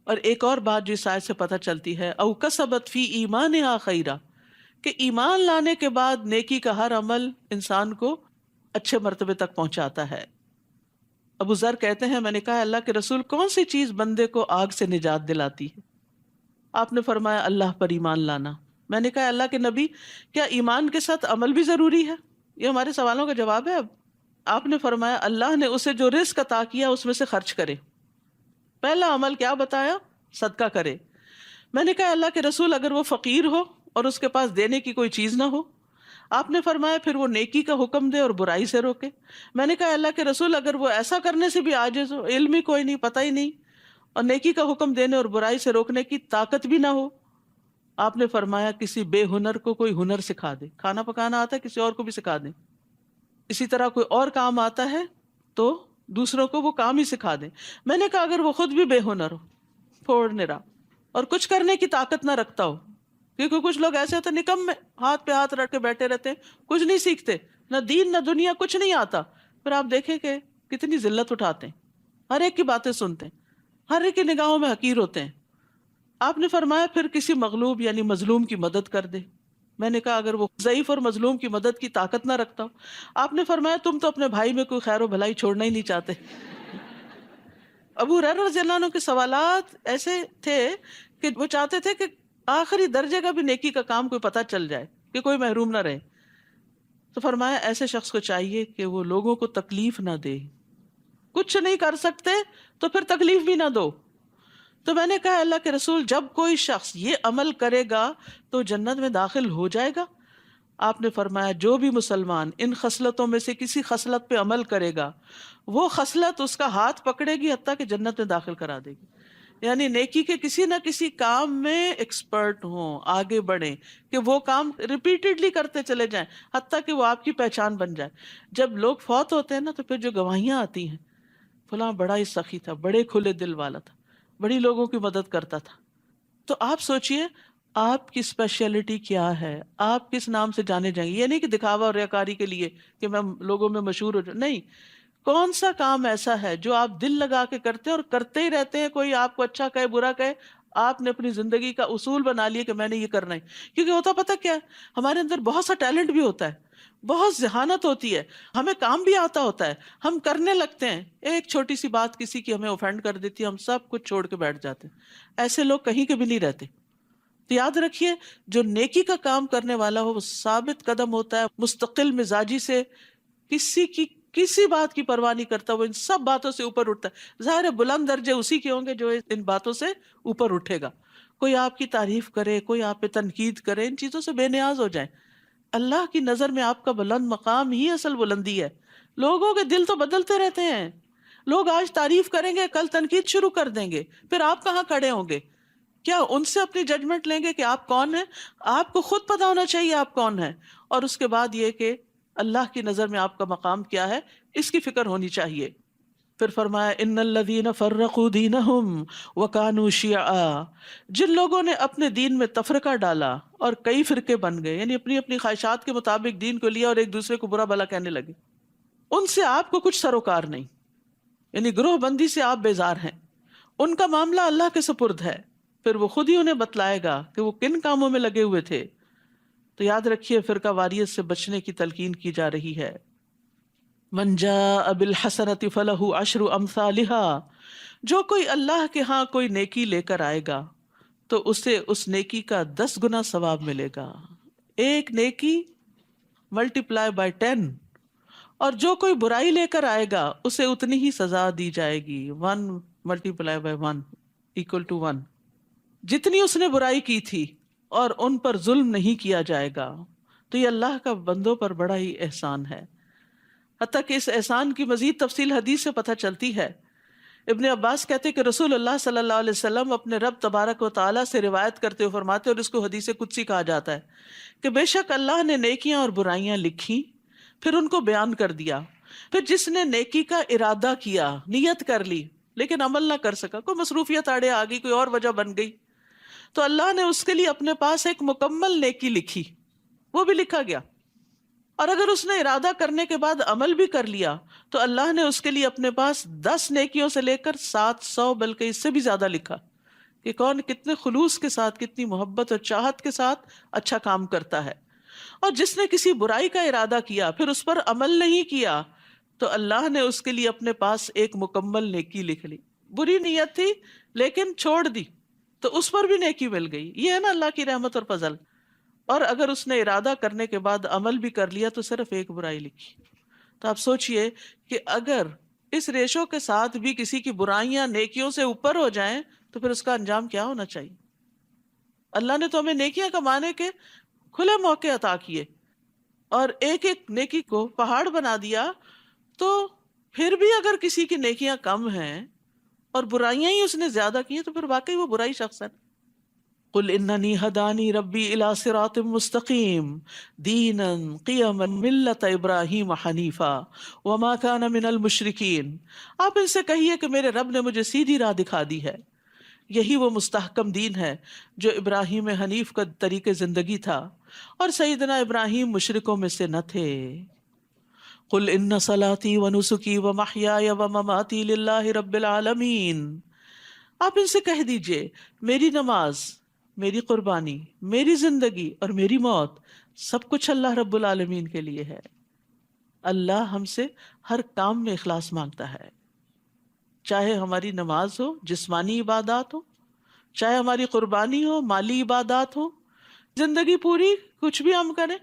اور ایک اور بات جو اس آیت سے پتہ چلتی ہے، او کسبت فی ایمانہا خیرا، کہ ایمان لانے کے بعد نیکی کا ہر عمل انسان کو اچھے مرتبے تک پہنچاتا ہے۔ ابو ذر کہتے ہیں میں نے کہا اللہ کے رسول کون سی چیز بندے کو آگ سے نجات دلاتی ہے؟ آپ نے فرمایا اللہ پر ایمان لانا۔ میں نے کہا اللہ کے نبی کیا ایمان کے ساتھ عمل بھی ضروری ہے؟ یہ ہمارے سوالوں کا جواب ہے اب۔ آپ نے فرمایا اللہ نے اسے جو رزق عطا کیا اس میں سے خرچ کرے۔ پہلا عمل کیا بتایا؟ صدقہ کرے۔ میں نے کہا اللہ کے رسول اگر وہ فقیر ہو اور اس کے پاس دینے کی کوئی چیز نہ ہو؟ آپ نے فرمایا پھر وہ نیکی کا حکم دے اور برائی سے روکے۔ میں نے کہا اللہ کے رسول اگر وہ ایسا کرنے سے بھی عاجز ہو، علم ہی کوئی نہیں، پتہ ہی نہیں، اور نیکی کا حکم دینے اور برائی سے روکنے کی طاقت بھی نہ ہو؟ آپ نے فرمایا کسی بے ہنر کو کوئی ہنر سکھا دے، کھانا پکانا آتا ہے کسی اور کو بھی سکھا دیں، اسی طرح کوئی اور کام آتا ہے تو دوسروں کو وہ کام ہی سکھا دیں۔ میں نے کہا اگر وہ خود بھی بے ہنر ہو، پھوڑنے رہا، اور کچھ کرنے کی طاقت نہ رکھتا ہو، کیونکہ کچھ لوگ ایسے ہوتے ہیں نکم ہاتھ پہ ہاتھ رکھ کے بیٹھے رہتے ہیں، کچھ نہیں سیکھتے، نہ دین نہ دنیا، کچھ نہیں آتا، پھر آپ دیکھیں کہ کتنی ذلت اٹھاتے ہیں، ہر ایک کی باتیں سنتے ہیں، ہر ایک کی نگاہوں میں حقیر ہوتے ہیں۔ آپ نے فرمایا پھر کسی مغلوب یعنی مظلوم کی مدد کر دے۔ میں نے کہا اگر وہ ضعیف اور مظلوم کی مدد کی طاقت نہ رکھتا ہو؟ آپ نے فرمایا تم تو اپنے بھائی میں کوئی خیر و بھلائی چھوڑنا ہی نہیں چاہتے۔ ابو ہریرہ رضی اللہ عنہ کے سوالات ایسے تھے کہ وہ چاہتے تھے کہ آخری درجے کا بھی نیکی کا کام کوئی پتہ چل جائے کہ کوئی محروم نہ رہے۔ تو فرمایا ایسے شخص کو چاہیے کہ وہ لوگوں کو تکلیف نہ دے، کچھ نہیں کر سکتے تو پھر تکلیف بھی نہ دو۔ تو میں نے کہا اللہ کے رسول جب کوئی شخص یہ عمل کرے گا تو جنت میں داخل ہو جائے گا؟ آپ نے فرمایا جو بھی مسلمان ان خصلتوں میں سے کسی خصلت پہ عمل کرے گا وہ خصلت اس کا ہاتھ پکڑے گی حتیٰ کہ جنت میں داخل کرا دے گی۔ یعنی نیکی کے کسی نہ کسی کام میں ایکسپرٹ ہوں، آگے بڑھیں کہ وہ کام ریپیٹڈلی کرتے چلے جائیں حتیٰ کہ وہ آپ کی پہچان بن جائے۔ جب لوگ فوت ہوتے ہیں نا تو پھر جو گواہیاں آتی ہیں، فلاں بڑا ہی سخی تھا، بڑے کھلے دل والا تھا، بڑی لوگوں کی مدد کرتا تھا۔ تو آپ سوچئے آپ کی اسپیشلٹی کیا ہے، آپ کس نام سے جانے جائیں گے؟ یہ نہیں کہ دکھاوا اور ریاکاری کے لیے کہ میں لوگوں میں مشہور ہو جاؤں، نہیں، کون سا کام ایسا ہے جو آپ دل لگا کے کرتے ہیں اور کرتے ہی رہتے ہیں، کوئی آپ کو اچھا کہے برا کہے، آپ نے اپنی زندگی کا اصول بنا لیا کہ میں نے یہ کرنا ہے۔ کیونکہ ہوتا پتہ کیا ہے، ہمارے اندر بہت سا ٹیلنٹ بھی ہوتا ہے، بہت ذہانت ہوتی ہے، ہمیں کام بھی آتا ہوتا ہے، ہم کرنے لگتے ہیں، ایک چھوٹی سی بات کسی کی ہمیں اوفینڈ کر دیتی ہے، ہم سب کچھ چھوڑ کے بیٹھ جاتے ہیں۔ ایسے لوگ کہیں کے بھی نہیں رہتے۔ تو یاد رکھیے جو نیکی کا کام کرنے والا ہو وہ ثابت قدم ہوتا ہے، مستقل مزاجی سے، کسی بات کی پرواہ نہیں کرتا، وہ ان سب باتوں سے اوپر اٹھتا ہے۔ ظاہر ہے بلند درجے اسی کے ہوں گے جو ان باتوں سے اوپر اٹھے گا۔ کوئی آپ کی تعریف کرے، کوئی آپ پہ تنقید کرے، ان چیزوں سے بے نیاز ہو جائیں۔ اللہ کی نظر میں آپ کا بلند مقام ہی اصل بلندی ہے۔ لوگوں کے دل تو بدلتے رہتے ہیں، لوگ آج تعریف کریں گے، کل تنقید شروع کر دیں گے، پھر آپ کہاں کھڑے ہوں گے؟ کیا ان سے اپنی ججمنٹ لیں گے کہ آپ کون ہیں؟ آپ کو خود پتا ہونا چاہیے آپ کون ہیں، اور اس کے بعد یہ کہ اللہ کی نظر میں آپ کا مقام کیا ہے، اس کی فکر ہونی چاہیے۔ پھر فرمایا ان الذین فرقوا دینہم وکانوا شیعا، جن لوگوں نے اپنے دین میں تفرقہ ڈالا اور کئی فرقے بن گئے، یعنی اپنی اپنی خواہشات کے مطابق دین کو لیا اور ایک دوسرے کو برا بھلا کہنے لگے، ان سے آپ کو کچھ سروکار نہیں، یعنی گروہ بندی سے آپ بیزار ہیں، ان کا معاملہ اللہ کے سپرد ہے، پھر وہ خود ہی انہیں بتلائے گا کہ وہ کن کاموں میں لگے ہوئے تھے۔ تو یاد رکھیے فرقہ واریت سے بچنے کی تلقین کی جا رہی ہے۔ من جاء بالحسنۃ فلہ عشر امثالھا، جو کوئی اللہ کے ہاں کوئی نیکی لے کر آئے گا تو اسے اس نیکی کا 10 گنا ثواب ملے گا، ایک نیکی ملٹیپلائی بائی 10، اور جو کوئی برائی لے کر آئے گا اسے اتنی ہی سزا دی جائے گی، 1 ملٹیپلائی بائی 1 equal to 1، جتنی اس نے برائی کی تھی، اور ان پر ظلم نہیں کیا جائے گا۔ تو یہ اللہ کا بندوں پر بڑا ہی احسان ہے، حتیٰ کہ اس احسان کی مزید تفصیل حدیث سے پتہ چلتی ہے۔ ابن عباس کہتے ہیں کہ رسول اللہ صلی اللہ علیہ وسلم اپنے رب تبارک و تعالیٰ سے روایت کرتے ہوئے فرماتے، اور اس کو حدیث قدسی کہا جاتا ہے، کہ بے شک اللہ نے نیکیاں اور برائیاں لکھی، پھر ان کو بیان کر دیا، پھر جس نے نیکی کا ارادہ کیا، نیت کر لی لیکن عمل نہ کر سکا، کوئی مصروفیت آڑے آ گئی، کوئی اور وجہ بن گئی، تو اللہ نے اس کے لیے اپنے پاس ایک مکمل نیکی لکھی، وہ بھی لکھا گیا، اور اگر اس نے ارادہ کرنے کے بعد عمل بھی کر لیا تو اللہ نے اس کے لیے اپنے پاس 10 نیکیوں سے لے کر 700 بلکہ اس سے بھی زیادہ لکھا کہ کون کتنے خلوص کے ساتھ، کتنی محبت اور چاہت کے ساتھ اچھا کام کرتا ہے۔ اور جس نے کسی برائی کا ارادہ کیا پھر اس پر عمل نہیں کیا تو اللہ نے اس کے لیے اپنے پاس ایک مکمل نیکی لکھ لی۔ بری نیت تھی لیکن چھوڑ دی تو اس پر بھی نیکی مل گئی۔ یہ ہے نا اللہ کی رحمت اور فضل۔ اور اگر اس نے ارادہ کرنے کے بعد عمل بھی کر لیا تو صرف ایک برائی لکھی۔ تو آپ سوچئے کہ اگر اس ریشو کے ساتھ بھی کسی کی برائیاں نیکیوں سے اوپر ہو جائیں تو پھر اس کا انجام کیا ہونا چاہیے؟ اللہ نے تو ہمیں نیکیاں کمانے کے کھلے موقع عطا کیے اور ایک ایک نیکی کو پہاڑ بنا دیا، تو پھر بھی اگر کسی کی نیکیاں کم ہیں اور برائیاں ہی اس نے زیادہ کی ہیں تو پھر واقعی وہ برائی شخص ہے۔ قل اننی ہدانی ربی الی صراط مستقیم دینا قیما ملت ابراہیم حنیفا وما کان من المشرکین۔ آپ ان سے کہیے کہ میرے رب نے مجھے سیدھی راہ دکھا دی ہے، یہی وہ مستحکم دین ہے جو ابراہیم حنیف کا طریق زندگی تھا، اور سیدنا ابراہیم مشرکوں میں سے نہ تھے۔ قل ان صلاتی ونسکی ومحیای ومماتی للہ رب العالمین۔ آپ ان سے کہہ دیجئے میری نماز، میری قربانی، میری زندگی اور میری موت سب کچھ اللہ رب العالمین کے لیے ہے۔ اللہ ہم سے ہر کام میں اخلاص مانگتا ہے، چاہے ہماری نماز ہو، جسمانی عبادات ہو، چاہے ہماری قربانی ہو، مالی عبادات ہو، زندگی پوری کچھ بھی ہم کریں،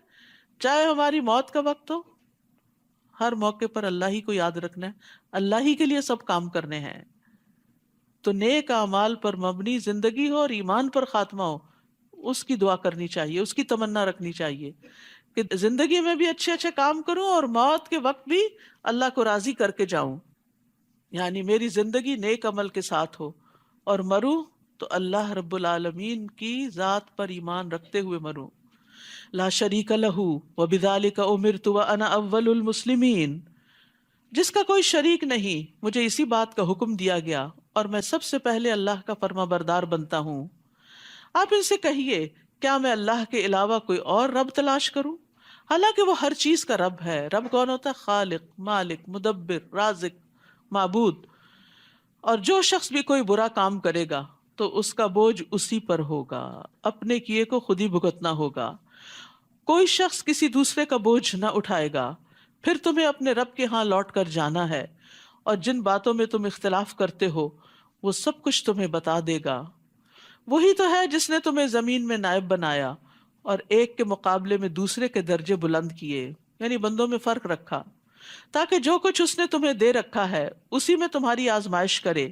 چاہے ہماری موت کا وقت ہو، ہر موقع پر اللہ ہی کو یاد رکھنا ہے، اللہ ہی کے لیے سب کام کرنے ہیں۔ تو نیک اعمال پر مبنی زندگی ہو اور ایمان پر خاتمہ ہو، اس کی دعا کرنی چاہیے، اس کی تمنا رکھنی چاہیے کہ زندگی میں بھی اچھے اچھے کام کروں اور موت کے وقت بھی اللہ کو راضی کر کے جاؤں، یعنی میری زندگی نیک عمل کے ساتھ ہو اور مروں تو اللہ رب العالمین کی ذات پر ایمان رکھتے ہوئے مروں۔ لا شریک لہ وبذالک امرت وانا اول المسلمین۔ جس کا کوئی شریک نہیں، مجھے اسی بات کا حکم دیا گیا اور میں سب سے پہلے اللہ کا فرما بردار بنتا ہوں۔ آپ ان سے کہیے کیا میں اللہ کے علاوہ کوئی اور رب تلاش کروں؟ حالانکہ وہ ہر چیز کا رب ہے۔ رب کون ہوتا ہے؟ خالق، مالک، مدبر، رازق، معبود۔ اور جو شخص بھی کوئی برا کام کرے گا تو اس کا بوجھ اسی پر ہوگا، اپنے کیے کو خود ہی بھگتنا ہوگا۔ کوئی شخص کسی دوسرے کا بوجھ نہ اٹھائے گا۔ پھر تمہیں اپنے رب کے ہاں لوٹ کر جانا ہے، اور جن باتوں میں تم اختلاف کرتے ہو وہ سب کچھ تمہیں بتا دے گا۔ وہی تو ہے جس نے تمہیں زمین میں نائب بنایا اور ایک کے مقابلے میں دوسرے کے درجے بلند کیے، یعنی بندوں میں فرق رکھا، تاکہ جو کچھ اس نے تمہیں دے رکھا ہے اسی میں تمہاری آزمائش کرے۔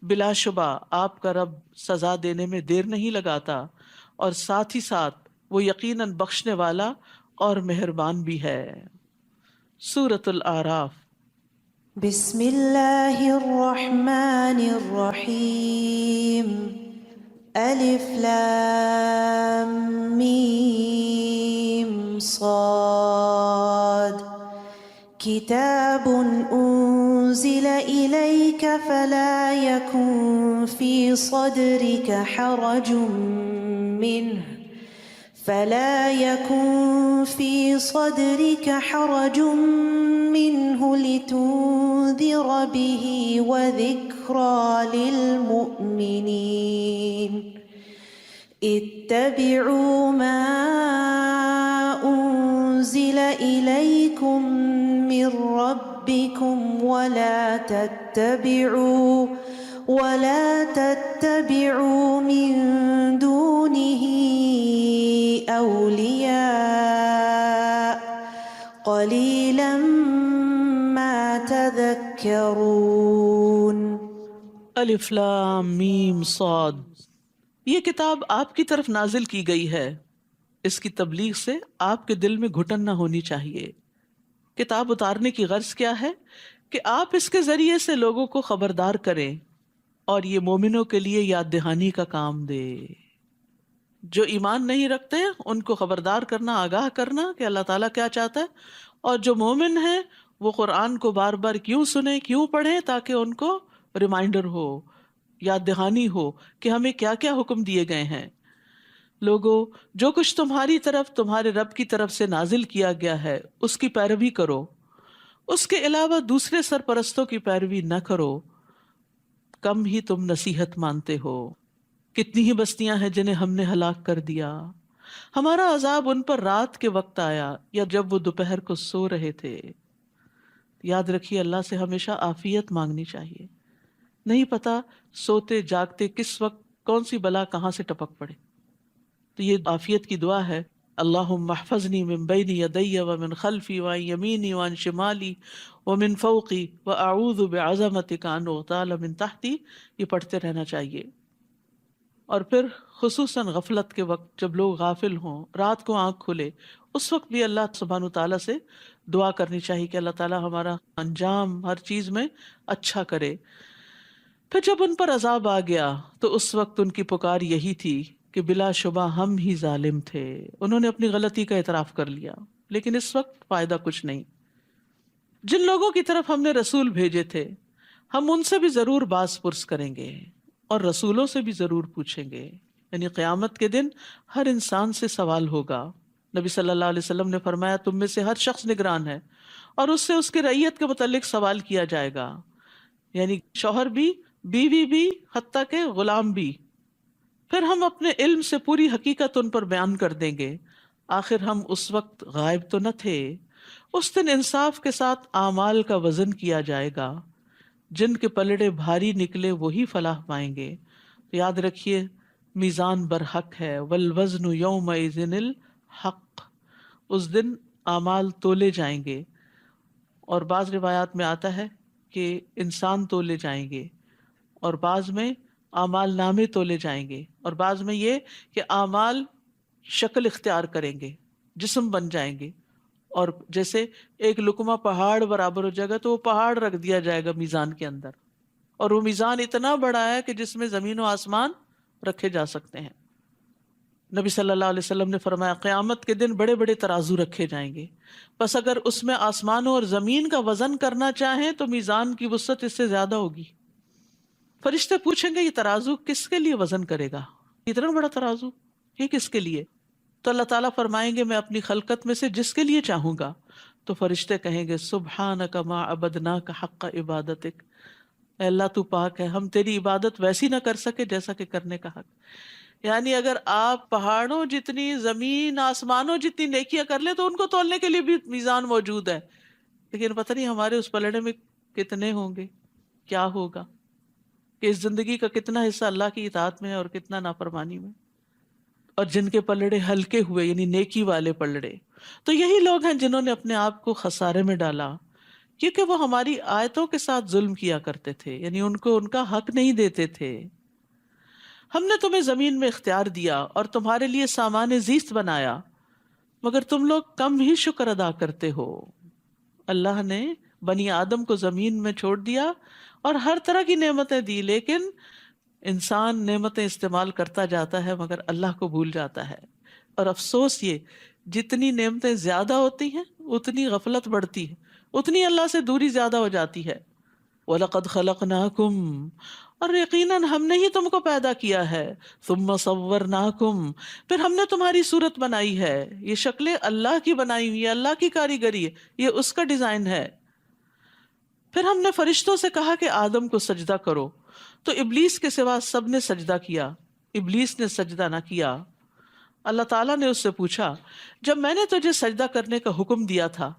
بلا شبہ آپ کا رب سزا دینے میں دیر نہیں لگاتا، اور ساتھ ہی ساتھ وہ یقیناً بخشنے والا اور مہربان بھی ہے۔ سورۃ الاعراف۔ بسم اللہ الرحمن الرحیم الف لام میم صاد کتاب انزل الیک فلا یکن فی صدرک حرج منه لتنذر به وذكرى للمؤمنين اتبعوا ما أنزل إليكم من ربكم ولا تتبعوا من دونه أولياء قليلا ما تذكرون۔ الف لام میم صاد۔ یہ کتاب آپ کی طرف نازل کی گئی ہے، اس کی تبلیغ سے آپ کے دل میں گھٹن نہ ہونی چاہیے۔ کتاب اتارنے کی غرض کیا ہے؟ کہ آپ اس کے ذریعے سے لوگوں کو خبردار کریں اور یہ مومنوں کے لیے یاد دہانی کا کام دے۔ جو ایمان نہیں رکھتے ان کو خبردار کرنا، آگاہ کرنا کہ اللہ تعالیٰ کیا چاہتا ہے، اور جو مومن ہیں وہ قرآن کو بار بار کیوں سنیں، کیوں پڑھیں، تاکہ ان کو ریمائنڈر ہو، یاد دہانی ہو کہ ہمیں کیا کیا حکم دیے گئے ہیں۔ لوگو جو کچھ تمہاری طرف تمہارے رب کی طرف سے نازل کیا گیا ہے اس کی پیروی کرو، اس کے علاوہ دوسرے سرپرستوں کی پیروی نہ کرو، کم ہی تم نصیحت مانتے ہو۔ کتنی ہی بستیاں ہیں جنہیں ہم نے ہلاک کر دیا، ہمارا عذاب ان پر رات کے وقت آیا یا جب وہ دوپہر کو سو رہے تھے۔ یاد رکھیے اللہ سے ہمیشہ عافیت مانگنی چاہیے، نہیں پتا سوتے جاگتے کس وقت کون سی بلا کہاں سے ٹپک پڑے۔ تو یہ عافیت کی دعا ہے، اللہم احفظنی من بین یدی ومن خلفی وعن یمینی وعن شمالی ومن فوقی واعوذ بعظمتک ان اغتال من تحتی، یہ پڑھتے رہنا چاہیے۔ اور پھر خصوصاً غفلت کے وقت جب لوگ غافل ہوں، رات کو آنکھ کھلے، اس وقت بھی اللہ سبحانہ تعالیٰ سے دعا کرنی چاہیے کہ اللہ تعالیٰ ہمارا انجام ہر چیز میں اچھا کرے۔ پھر جب ان پر عذاب آ گیا تو اس وقت ان کی پکار یہی تھی کہ بلا شبہ ہم ہی ظالم تھے۔ انہوں نے اپنی غلطی کا اعتراف کر لیا، لیکن اس وقت فائدہ کچھ نہیں۔ جن لوگوں کی طرف ہم نے رسول بھیجے تھے ہم ان سے بھی ضرور باز پرس کریں گے اور رسولوں سے بھی ضرور پوچھیں گے، یعنی قیامت کے دن ہر انسان سے سوال ہوگا۔ نبی صلی اللہ علیہ وسلم نے فرمایا تم میں سے ہر شخص نگران ہے اور اس سے اس کے رعیت کے متعلق سوال کیا جائے گا، یعنی شوہر بھی، بیوی بھی، حتیٰ کہ غلام بھی۔ پھر ہم اپنے علم سے پوری حقیقت ان پر بیان کر دیں گے، آخر ہم اس وقت غائب تو نہ تھے۔ اس دن انصاف کے ساتھ اعمال کا وزن کیا جائے گا، جن کے پلڑے بھاری نکلے وہی فلاح پائیں گے۔ تو یاد رکھیے میزان برحق ہے، والوزن یومئذ الحق، اس دن اعمال تولے جائیں گے۔ اور بعض روایات میں آتا ہے کہ انسان تولے جائیں گے، اور بعض میں اعمال نامے تولے جائیں گے، اور بعض میں یہ کہ اعمال شکل اختیار کریں گے، جسم بن جائیں گے، اور جیسے ایک لقمہ پہاڑ برابر ہو جائے گا تو وہ پہاڑ رکھ دیا جائے گا میزان کے اندر، اور وہ میزان اتنا بڑا ہے کہ جس میں زمین و آسمان رکھے جا سکتے ہیں۔ نبی صلی اللہ علیہ وسلم نے فرمایا قیامت کے دن بڑے بڑے ترازو رکھے جائیں گے، بس اگر اس میں آسمانوں اور زمین کا وزن کرنا چاہیں تو میزان کی وسعت اس سے زیادہ ہوگی۔ فرشتے پوچھیں گے یہ ترازو کس کے لیے وزن کرے گا، اتنا بڑا ترازو یہ کس کے لیے؟ تو اللہ تعالیٰ فرمائیں گے میں اپنی خلقت میں سے جس کے لیے چاہوں گا۔ تو فرشتے کہیں گے سبحانک ما عبدناک حق عبادتک، اے اللہ تو پاک ہے، ہم تیری عبادت ویسی نہ کر سکے جیسا کہ کرنے کا حق۔ یعنی اگر آپ پہاڑوں جتنی، زمین آسمانوں جتنی نیکیاں کر لیں تو ان کو تولنے کے لیے بھی میزان موجود ہے، لیکن پتہ نہیں ہمارے اس پلڑے میں کتنے ہوں گے، کیا ہوگا، کہ اس زندگی کا کتنا حصہ اللہ کی اطاعت میں ہے اور کتنا نافرمانی میں۔ اور جن کے پلڑے ہلکے ہوئے یعنی نیکی والے پلڑے، تو یہی لوگ ہیں جنہوں نے اپنے آپ کو خسارے میں ڈالا، کیونکہ وہ ہماری آیتوں کے ساتھ ظلم کیا کرتے تھے، یعنی ان کو ان کا حق نہیں دیتے تھے۔ ہم نے تمہیں زمین میں اختیار دیا اور تمہارے لیے سامان زیست بنایا، مگر تم لوگ کم ہی شکر ادا کرتے ہو۔ اللہ نے بنی آدم کو زمین میں چھوڑ دیا اور ہر طرح کی نعمتیں دی، لیکن انسان نعمتیں استعمال کرتا جاتا ہے مگر اللہ کو بھول جاتا ہے۔ اور افسوس یہ جتنی نعمتیں زیادہ ہوتی ہیں اتنی غفلت بڑھتی ہے، اتنی اللہ سے دوری زیادہ ہو جاتی ہے۔ وَلَقَدْ خَلَقْنَاكُمْ، اور یقیناً ہم نے ہی تم کو پیدا کیا ہے، ثُمَّ صَوَّرْنَاكُمْ، پھر ہم نے تمہاری صورت بنائی ہے۔ یہ شکلیں اللہ کی بنائی ہوئی ہے، اللہ کی کاریگری ہے، یہ اس کا ڈیزائن ہے۔ پھر ہم نے فرشتوں سے کہا کہ آدم کو سجدہ کرو، تو ابلیس کے سوا سب نے سجدہ کیا، ابلیس نے سجدہ نہ کیا۔ اللہ تعالیٰ نے اس سے پوچھا جب میں نے تجھے سجدہ کرنے کا حکم دیا تھا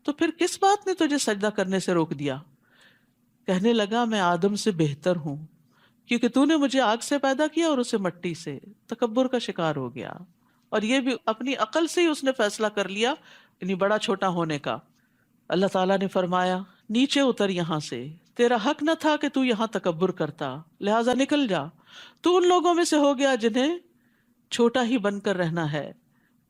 تو پھر کس بات نے تجھے سجدہ کرنے سے روک دیا؟ کہنے لگا میں آدم سے بہتر ہوں، کیونکہ تو نے مجھے آگ سے پیدا کیا اور اسے مٹی سے۔ تکبر کا شکار ہو گیا، اور یہ بھی اپنی عقل سے ہی اس نے فیصلہ کر لیا، یعنی بڑا چھوٹا ہونے کا۔ اللہ تعالیٰ نے فرمایا نیچے اتر یہاں سے، تیرا حق نہ تھا کہ تو یہاں تکبر کرتا، لہٰذا نکل جا۔ تو ان لوگوں میں سے ہو گیا جنہیں چھوٹا ہی بن کر رہنا ہے،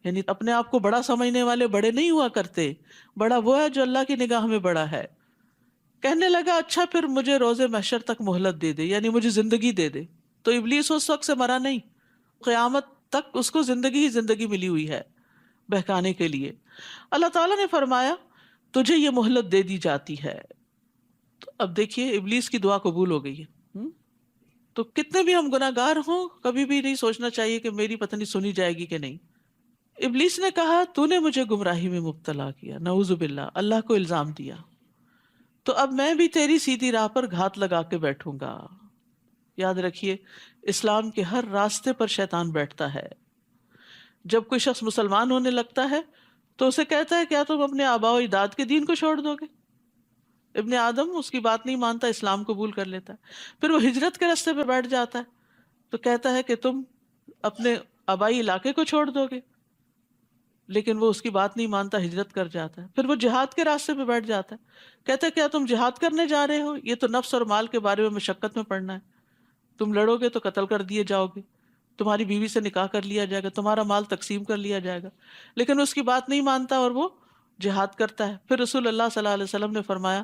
یعنی اپنے آپ کو بڑا سمجھنے والے بڑے نہیں ہوا کرتے، بڑا وہ ہے جو اللہ کی نگاہ میں بڑا ہے۔ کہنے لگا اچھا پھر مجھے روز محشر تک مہلت دے دے، یعنی مجھے زندگی دے دے۔ تو ابلیس اس وقت سے مرا نہیں، قیامت تک اس کو زندگی ہی زندگی ملی ہوئی ہے بہکانے کے لیے۔ اللہ تعالیٰ نے فرمایا تجھے یہ مہلت دے دی جاتی ہے۔ تو اب دیکھیے ابلیس کی دعا قبول ہو گئی ہے۔ تو کتنے بھی ہم گناہ گار ہوں، کبھی بھی نہیں سوچنا چاہیے کہ میری پتہ نہیں سنی جائے گی کہ نہیں۔ ابلیس نے کہا تو نے مجھے گمراہی میں مبتلا کیا، نعوذ باللہ، اللہ کو الزام دیا، تو اب میں بھی تیری سیدھی راہ پر گھات لگا کے بیٹھوں گا۔ یاد رکھیے، اسلام کے ہر راستے پر شیطان بیٹھتا ہے۔ جب کوئی شخص مسلمان ہونے لگتا ہے تو اسے کہتا ہے کیا تم اپنے آباء و اجداد کے دین کو چھوڑ دو گے؟ ابن آدم اس کی بات نہیں مانتا، اسلام قبول کر لیتا ہے۔ پھر وہ ہجرت کے راستے پہ بیٹھ جاتا ہے تو کہتا ہے کہ تم اپنے آبائی علاقے کو چھوڑ دو گے، لیکن وہ اس کی بات نہیں مانتا، ہجرت کر جاتا ہے۔ پھر وہ جہاد کے راستے پہ بیٹھ جاتا ہے، کہتا ہے کیا تم جہاد کرنے جا رہے ہو؟ یہ تو نفس اور مال کے بارے میں مشقت میں پڑنا ہے، تم لڑو گے تو قتل کر دیے جاؤ گے، تمہاری بیوی سے نکاح کر لیا جائے گا، تمہارا مال تقسیم کر لیا جائے گا، لیکن اس کی بات نہیں مانتا اور وہ جہاد کرتا ہے۔ پھر رسول اللہ صلی اللہ علیہ وسلم نے فرمایا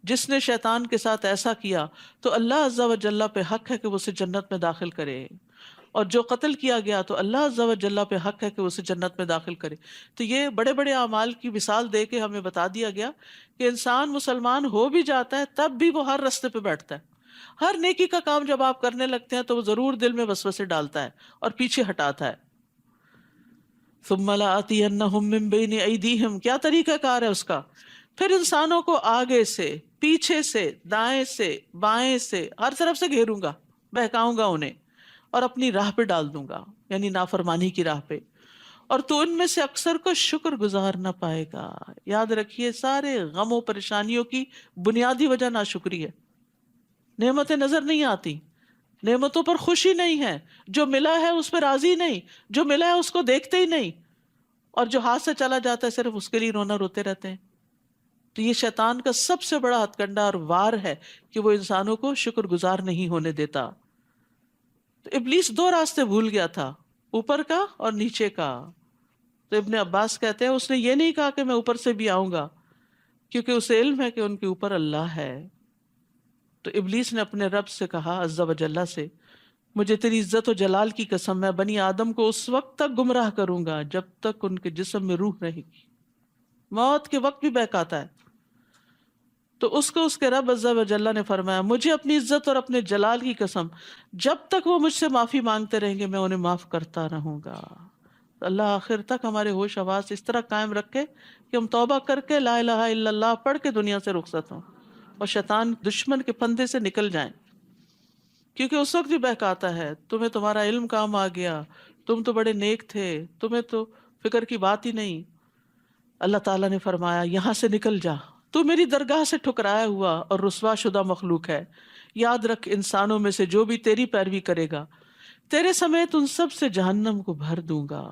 جس نے شیطان کے ساتھ ایسا کیا تو اللہ عز و جل پہ حق ہے کہ وہ اسے جنت میں داخل کرے، اور جو قتل کیا گیا تو اللہ عز و جل پہ حق ہے کہ وہ اسے جنت میں داخل کرے۔ تو یہ بڑے بڑے اعمال کی مثال دے کے ہمیں بتا دیا گیا کہ انسان مسلمان ہو بھی جاتا ہے تب بھی وہ ہر راستے پہ بیٹھتا ہے۔ ہر نیکی کا کام جب آپ کرنے لگتے ہیں تو وہ ضرور دل میں وسوسے ڈالتا ہے اور پیچھے ہٹاتا ہے۔ ثم لآتینہم من بین ایدیہم، کیا طریقہ کار ہے اس کا؟ پھر انسانوں کو آگے سے، پیچھے سے، دائیں سے، بائیں سے، ہر طرف سے گھیروں گا، بہکاؤں گا انہیں اور اپنی راہ پہ ڈال دوں گا، یعنی نافرمانی کی راہ پہ، اور تو ان میں سے اکثر کو شکر گزار نہ پائے گا۔ یاد رکھیے سارے غم و پریشانیوں کی بنیادی وجہ ناشکری ہے۔ نعمتیں نظر نہیں آتی، نعمتوں پر خوشی نہیں ہے، جو ملا ہے اس پہ راضی نہیں، جو ملا ہے اس کو دیکھتے ہی نہیں، اور جو ہاتھ سے چلا جاتا ہے صرف اس کے لیے رونا روتے رہتے ہیں۔ تو یہ شیطان کا سب سے بڑا ہتھ کنڈا اور وار ہے کہ وہ انسانوں کو شکر گزار نہیں ہونے دیتا۔ تو ابلیس دو راستے بھول گیا تھا، اوپر کا اور نیچے کا۔ تو ابن عباس کہتے ہیں اس نے یہ نہیں کہا کہ میں اوپر سے بھی آؤں گا، کیونکہ اسے علم ہے کہ ان کے اوپر اللہ ہے۔ تو ابلیس نے اپنے رب سے کہا عز و جل سے، مجھے تیری عزت و جلال کی قسم، میں بنی آدم کو اس وقت تک گمراہ کروں گا جب تک ان کے جسم میں روح رہے گی۔ موت کے وقت بھی بہکاتا ہے۔ تو اس کو اس کے رب عز و جل نے فرمایا مجھے اپنی عزت اور اپنے جلال کی قسم، جب تک وہ مجھ سے معافی مانگتے رہیں گے میں انہیں معاف کرتا رہوں گا۔ اللہ آخر تک ہمارے ہوش حواس اس طرح قائم رکھے کہ ہم توبہ کر کے لا الہ الا اللہ پڑھ کے دنیا سے رخصت ہوں اور شیطان دشمن کے پھندے سے نکل جائیں، کیونکہ اس وقت بھی بہکاتا ہے تمہیں تمہارا علم کام آ گیا، تم تو بڑے نیک تھے، تمہیں تو فکر کی بات ہی نہیں۔ اللہ تعالیٰ نے فرمایا یہاں سے نکل جا، تو میری درگاہ سے ٹھکرایا ہوا اور رسوا شدہ مخلوق ہے۔ یاد رکھ انسانوں میں سے جو بھی تیری پیروی کرے گا تیرے سمیت ان سب سے جہنم کو بھر دوں گا۔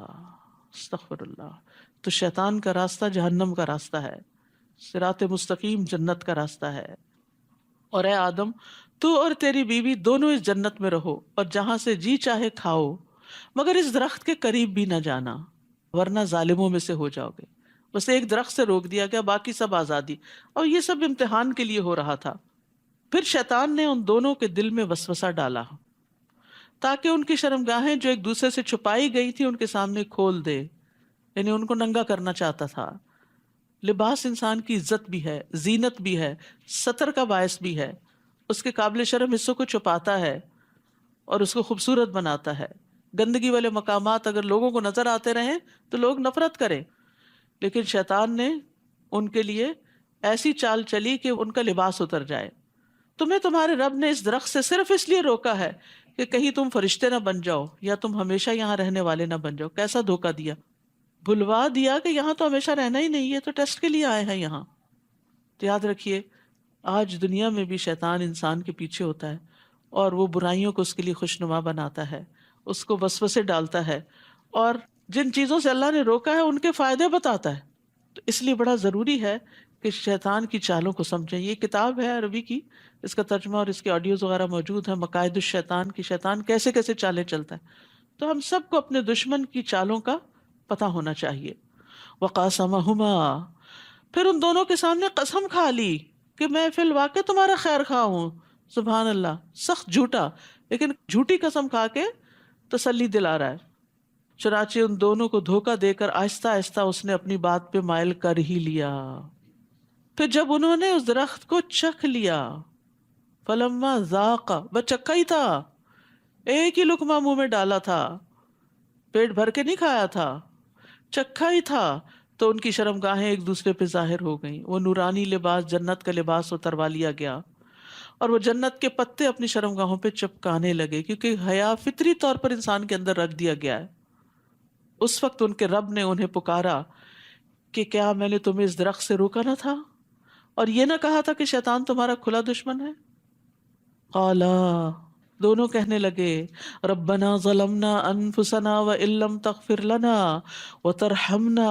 استغفر اللہ۔ تو شیطان کا راستہ جہنم کا راستہ ہے، صراط مستقیم جنت کا راستہ ہے۔ اور اے آدم تو اور تیری بیوی دونوں اس جنت میں رہو اور جہاں سے جی چاہے کھاؤ، مگر اس درخت کے قریب بھی نہ جانا ورنہ ظالموں میں سے ہو جاؤ گے۔ بس ایک درخت سے روک دیا گیا، باقی سب آزادی، اور یہ سب امتحان کے لیے ہو رہا تھا۔ پھر شیطان نے ان دونوں کے دل میں وسوسہ ڈالا تاکہ ان کی شرمگاہیں جو ایک دوسرے سے چھپائی گئی تھی ان کے سامنے کھول دے، یعنی ان کو ننگا کرنا چاہتا تھا۔ لباس انسان کی عزت بھی ہے، زینت بھی ہے، ستر کا باعث بھی ہے، اس کے قابل شرم حصوں کو چھپاتا ہے اور اس کو خوبصورت بناتا ہے۔ گندگی والے مقامات اگر لوگوں کو نظر آتے رہیں تو لوگ نفرت کریں، لیکن شیطان نے ان کے لیے ایسی چال چلی کہ ان کا لباس اتر جائے۔ تمہیں تمہارے رب نے اس درخت سے صرف اس لیے روکا ہے کہ کہیں تم فرشتے نہ بن جاؤ یا تم ہمیشہ یہاں رہنے والے نہ بن جاؤ۔ کیسا دھوکہ دیا، بھلوا دیا کہ یہاں تو ہمیشہ رہنا ہی نہیں ہے، تو ٹیسٹ کے لیے آئے ہیں یہاں۔ تو یاد رکھیے آج دنیا میں بھی شیطان انسان کے پیچھے ہوتا ہے اور وہ برائیوں کو اس کے لیے خوشنما بناتا ہے، اس کو وسوسے ڈالتا ہے، اور جن چیزوں سے اللہ نے روکا ہے ان کے فائدے بتاتا ہے۔ تو اس لیے بڑا ضروری ہے کہ شیطان کی چالوں کو سمجھیں۔ یہ کتاب ہے عربی کی، اس کا ترجمہ اور اس کے آڈیوز وغیرہ موجود ہیں، مقائد الشیطان کی، شیطان کیسے کیسے چالیں چلتا ہے۔ تو ہم سب کو اپنے دشمن کی چالوں کا پتہ ہونا چاہیے۔ وَقَاسَمَهُمَا، پھر ان دونوں کے سامنے قسم کھا لی کہ میں فی الواقع تمہارا خیر خواہ ہوں۔ سبحان اللہ، سخت جھوٹا، لیکن جھوٹی قسم کھا کے تسلی دلا رہا ہے۔ چنانچہ ان دونوں کو دھوکہ دے کر آہستہ آہستہ اس نے اپنی بات پہ مائل کر ہی لیا۔ پھر جب انہوں نے اس درخت کو چکھ لیا، فلما ذاق، بس چکھا ہی تھا، ایک ہی لقمہ منہ میں ڈالا تھا، پیٹ بھر کے نہیں کھایا تھا، چکھا ہی تھا، تو ان کی شرمگاہیں ایک دوسرے پہ ظاہر ہو گئیں. وہ نورانی لباس، جنت کا لباس اتروا لیا گیا، اور وہ جنت کے پتے اپنی شرمگاہوں پہ چپکانے لگے، کیونکہ حیا فطری طور پر انسان کے اندر رکھ دیا گیا ہے. اس وقت ان کے رب نے انہیں پکارا کہ کیا میں نے تمہیں اس درخت سے روکا نہ تھا، اور یہ نہ کہا تھا کہ شیطان تمہارا کھلا دشمن ہے؟ قالا، دونوں کہنے لگے، ربنا ظلمنا انفسنا وان لم تغفر لنا وترحمنا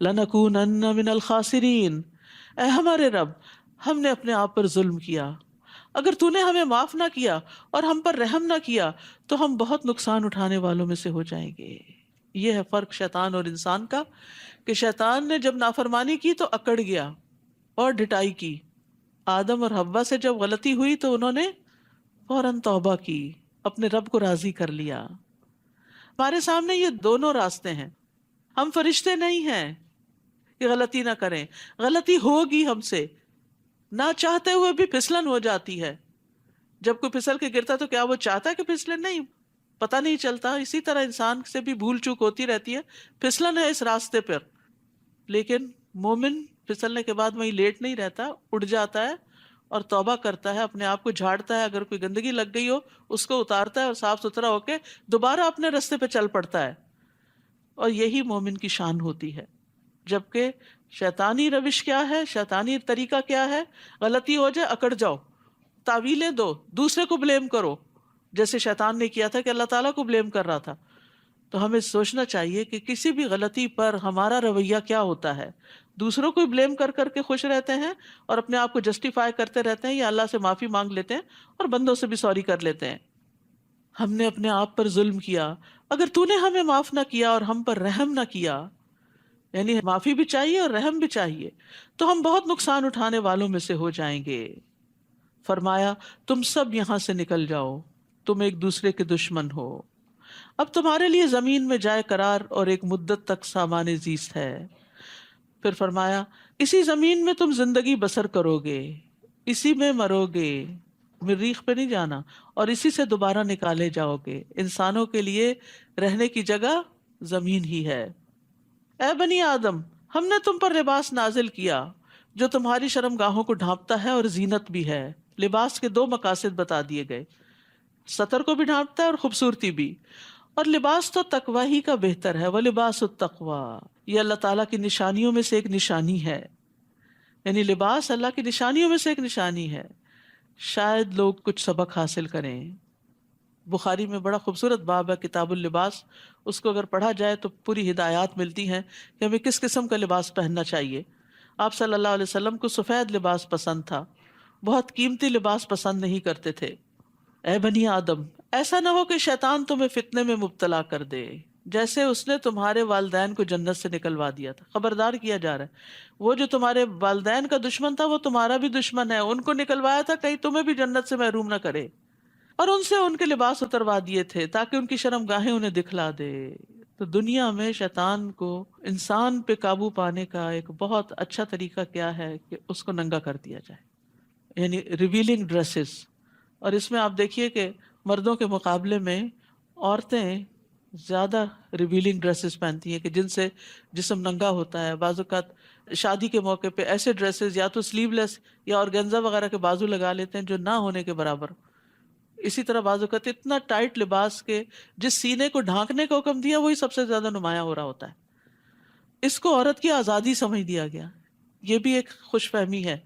لنکونن من الخاسرین. اے ہمارے رب، ہم نے اپنے آپ پر ظلم کیا، اگر تو نے ہمیں معاف نہ کیا اور ہم پر رحم نہ کیا تو ہم بہت نقصان اٹھانے والوں میں سے ہو جائیں گے. یہ ہے فرق شیطان اور انسان کا، کہ شیطان نے جب نافرمانی کی تو اکڑ گیا اور ڈھٹائی کی. آدم اور حوا سے جب غلطی ہوئی تو انہوں نے فوراً توبہ کی، اپنے رب کو راضی کر لیا. ہمارے سامنے یہ دونوں راستے ہیں. ہم فرشتے نہیں ہیں کہ غلطی نہ کریں، غلطی ہوگی ہم سے، نہ چاہتے ہوئے بھی پھسلن ہو جاتی ہے. جب کوئی پھسل کے گرتا تو کیا وہ چاہتا ہے کہ پھسلے؟ نہیں، پتہ نہیں چلتا. اسی طرح انسان سے بھی بھول چوک ہوتی رہتی ہے، پھسلن ہے اس راستے پر. لیکن مومن پھسلنے کے بعد وہیں لیٹ نہیں رہتا، اٹھ جاتا ہے اور توبہ کرتا ہے، اپنے آپ کو جھاڑتا ہے، اگر کوئی گندگی لگ گئی ہو اس کو اتارتا ہے اور صاف ستھرا ہو کے دوبارہ اپنے راستے پہ چل پڑتا ہے. اور یہی مومن کی شان ہوتی ہے. جبکہ شیطانی روش کیا ہے، شیطانی طریقہ کیا ہے؟ غلطی ہو جائے اکڑ جاؤ، تعویلیں دو، دوسرے کو بلیم کرو، جیسے شیطان نے کیا تھا کہ اللہ تعالیٰ کو بلیم کر رہا تھا. تو ہمیں سوچنا چاہیے کہ کسی بھی غلطی پر ہمارا رویہ کیا ہوتا ہے. دوسروں کو بلیم کر کر کے خوش رہتے ہیں اور اپنے آپ کو جسٹیفائی کرتے رہتے ہیں، یا اللہ سے معافی مانگ لیتے ہیں اور بندوں سے بھی سوری کر لیتے ہیں. ہم نے اپنے آپ پر ظلم کیا، اگر تو نے ہمیں معاف نہ کیا اور ہم پر رحم نہ کیا، یعنی معافی بھی چاہیے اور رحم بھی چاہیے، تو ہم بہت نقصان اٹھانے والوں میں سے ہو جائیں گے. فرمایا تم سب یہاں سے نکل جاؤ، تم ایک دوسرے کے دشمن ہو، اب تمہارے لیے زمین میں جائے قرار اور ایک مدت تک سامان زیست ہے. پھر فرمایا اسی زمین میں تم زندگی بسر کرو گے، اسی میں مرو گے، مریخ پہ نہیں جانا، اور اسی سے دوبارہ نکالے جاؤ گے. انسانوں کے لیے رہنے کی جگہ زمین ہی ہے. اے بنی آدم، ہم نے تم پر لباس نازل کیا جو تمہاری شرمگاہوں کو ڈھانپتا ہے اور زینت بھی ہے. لباس کے دو مقاصد بتا دیے گئے، سطر کو بھی ڈھانپتا ہے اور خوبصورتی بھی. اور لباس تو تقوی ہی کا بہتر ہے، وَلِبَاسُ التَّقْوَىٰ، یہ اللہ تعالیٰ کی نشانیوں میں سے ایک نشانی ہے. یعنی لباس اللہ کی نشانیوں میں سے ایک نشانی ہے. شاید لوگ کچھ سبق حاصل کریں. بخاری میں بڑا خوبصورت باب ہے کتاب اللباس، اس کو اگر پڑھا جائے تو پوری ہدایات ملتی ہیں کہ ہمیں کس قسم کا لباس پہننا چاہیے. آپ صلی اللہ علیہ وسلم کو سفید لباس پسند تھا، بہت قیمتی لباس پسند نہیں کرتے تھے. اے بنی آدم، ایسا نہ ہو کہ شیطان تمہیں فتنے میں مبتلا کر دے، جیسے اس نے تمہارے والدین کو جنت سے نکلوا دیا تھا. خبردار کیا جا رہا ہے، وہ جو تمہارے والدین کا دشمن تھا وہ تمہارا بھی دشمن ہے. ان کو نکلوایا تھا کہیں تمہیں بھی جنت سے محروم نہ کرے. اور ان سے ان کے لباس اتروا دیے تھے تاکہ ان کی شرمگاہیں انہیں دکھلا دے. تو دنیا میں شیطان کو انسان پہ قابو پانے کا ایک بہت اچھا طریقہ کیا ہے کہ اس کو ننگا کر دیا جائے، یعنی ریویلنگ ڈریسز. اور اس میں آپ دیکھیے کہ مردوں کے مقابلے میں عورتیں زیادہ ریویلنگ ڈریسز پہنتی ہیں کہ جن سے جسم ننگا ہوتا ہے. بعض اوقات شادی کے موقع پہ ایسے ڈریسز یا تو سلیو لیس یا آرگینزا وغیرہ کے بازو لگا لیتے ہیں جو نہ ہونے کے برابر. اسی طرح بعض اوقات اتنا ٹائٹ لباس کے جس سینے کو ڈھانکنے کا حکم دیا وہی سب سے زیادہ نمایاں ہو رہا ہوتا ہے. اس کو عورت کی آزادی سمجھ دیا گیا. یہ بھی ایک خوش فہمی ہے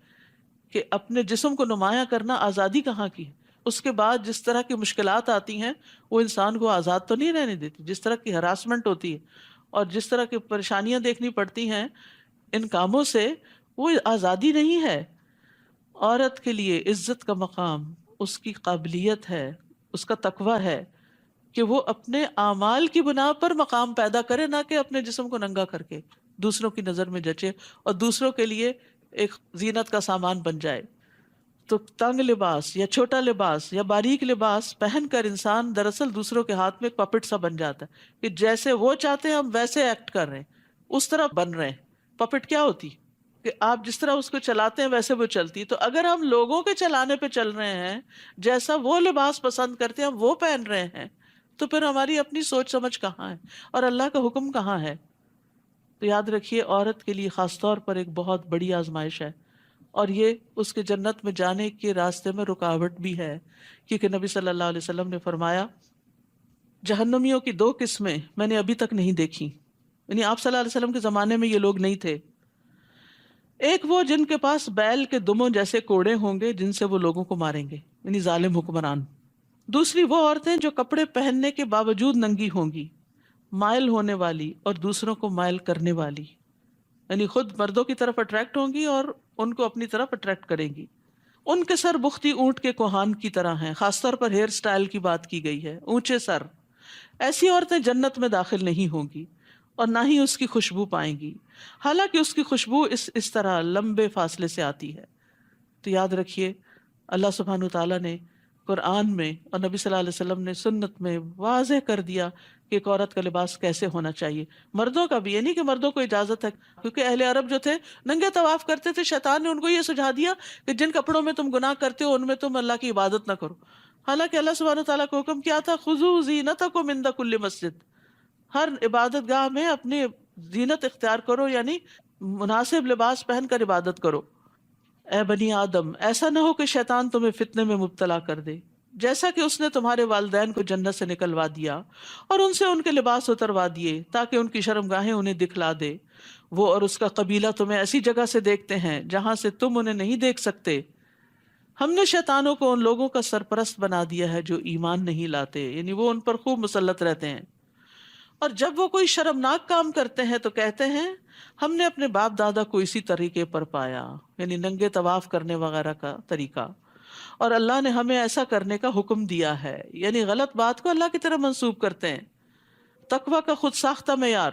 کہ اپنے جسم کو نمایاں کرنا آزادی کہاں کی. اس کے بعد جس طرح کی مشکلات آتی ہیں وہ انسان کو آزاد تو نہیں رہنے دیتی. جس طرح کی ہراسمنٹ ہوتی ہے اور جس طرح کی پریشانیاں دیکھنی پڑتی ہیں ان کاموں سے، وہ آزادی نہیں ہے. عورت کے لیے عزت کا مقام اس کی قابلیت ہے، اس کا تقوی ہے کہ وہ اپنے اعمال کی بنا پر مقام پیدا کرے، نہ کہ اپنے جسم کو ننگا کر کے دوسروں کی نظر میں جچے اور دوسروں کے لیے ایک زینت کا سامان بن جائے. تو تنگ لباس یا چھوٹا لباس یا باریک لباس پہن کر انسان دراصل دوسروں کے ہاتھ میں ایک پپٹ سا بن جاتا ہے کہ جیسے وہ چاہتے ہیں ہم ویسے ایکٹ کر رہے ہیں، اس طرح بن رہے ہیں. پپٹ کیا ہوتی؟ کہ آپ جس طرح اس کو چلاتے ہیں ویسے وہ چلتی ہے. تو اگر ہم لوگوں کے چلانے پہ چل رہے ہیں، جیسا وہ لباس پسند کرتے ہیں ہم وہ پہن رہے ہیں، تو پھر ہماری اپنی سوچ سمجھ کہاں ہے اور اللہ کا حکم کہاں ہے؟ تو یاد رکھیے عورت کے لیے خاص طور پر ایک بہت بڑی آزمائش ہے، اور یہ اس کے جنت میں جانے کے راستے میں رکاوٹ بھی ہے، کیونکہ نبی صلی اللہ علیہ وسلم نے فرمایا جہنمیوں کی 2 قسمیں میں نے ابھی تک نہیں دیکھی، یعنی آپ صلی اللہ علیہ وسلم کے زمانے میں یہ لوگ نہیں تھے. ایک وہ جن کے پاس بیل کے دموں جیسے کوڑے ہوں گے جن سے وہ لوگوں کو ماریں گے، یعنی ظالم حکمران. دوسری وہ عورتیں جو کپڑے پہننے کے باوجود ننگی ہوں گی، مائل ہونے والی اور دوسروں کو مائل کرنے والی، یعنی خود مردوں کی طرف اٹریکٹ ہوں گی اور ان کو اپنی طرف اٹریکٹ کریں گی. ان کے سر بختی اونٹ کے کوہان کی طرح ہیں. خاص طور پر ہیئر سٹائل کی بات کی گئی ہے، اونچے سر. ایسی عورتیں جنت میں داخل نہیں ہوں گی اور نہ ہی اس کی خوشبو پائیں گی، حالانکہ اس کی خوشبو اس طرح لمبے فاصلے سے آتی ہے. تو یاد رکھیے اللہ سبحانہ تعالیٰ نے قرآن میں اور نبی صلی اللہ علیہ وسلم نے سنت میں واضح کر دیا کہ ایک عورت کا لباس کیسے ہونا چاہیے. مردوں کا بھی، یہ نہیں کہ مردوں کو اجازت ہے، کیونکہ اہل عرب جو تھے ننگے طواف کرتے تھے. شیطان نے ان کو یہ سجھا دیا کہ جن کپڑوں میں تم گناہ کرتے ہو ان میں تم اللہ کی عبادت نہ کرو. حالانکہ اللہ سبحانہ تعالیٰ کو حکم کیا تھا خذوا زینتکم عند کل مسجد، ہر عبادت گاہ میں اپنی زینت اختیار کرو، یعنی مناسب لباس پہن کر عبادت کرو. اے بنی آدم ایسا نہ ہو کہ شیطان تمہیں فتنے میں مبتلا کر دے، جیسا کہ اس نے تمہارے والدین کو جنت سے نکلوا دیا اور ان سے ان کے لباس اتروا دیے تاکہ ان کی شرمگاہیں انہیں دکھلا دے. وہ اور اس کا قبیلہ تمہیں ایسی جگہ سے دیکھتے ہیں جہاں سے تم انہیں نہیں دیکھ سکتے. ہم نے شیطانوں کو ان لوگوں کا سرپرست بنا دیا ہے جو ایمان نہیں لاتے، یعنی وہ ان پر خوب مسلط رہتے ہیں. اور جب وہ کوئی شرمناک کام کرتے ہیں تو کہتے ہیں ہم نے اپنے باپ دادا کو اسی طریقے پر پایا، یعنی ننگے طواف کرنے وغیرہ کا طریقہ، اور اللہ نے ہمیں ایسا کرنے کا حکم دیا ہے، یعنی غلط بات کو اللہ کی طرف منسوب کرتے ہیں. تقوی کا خود ساختہ معیار.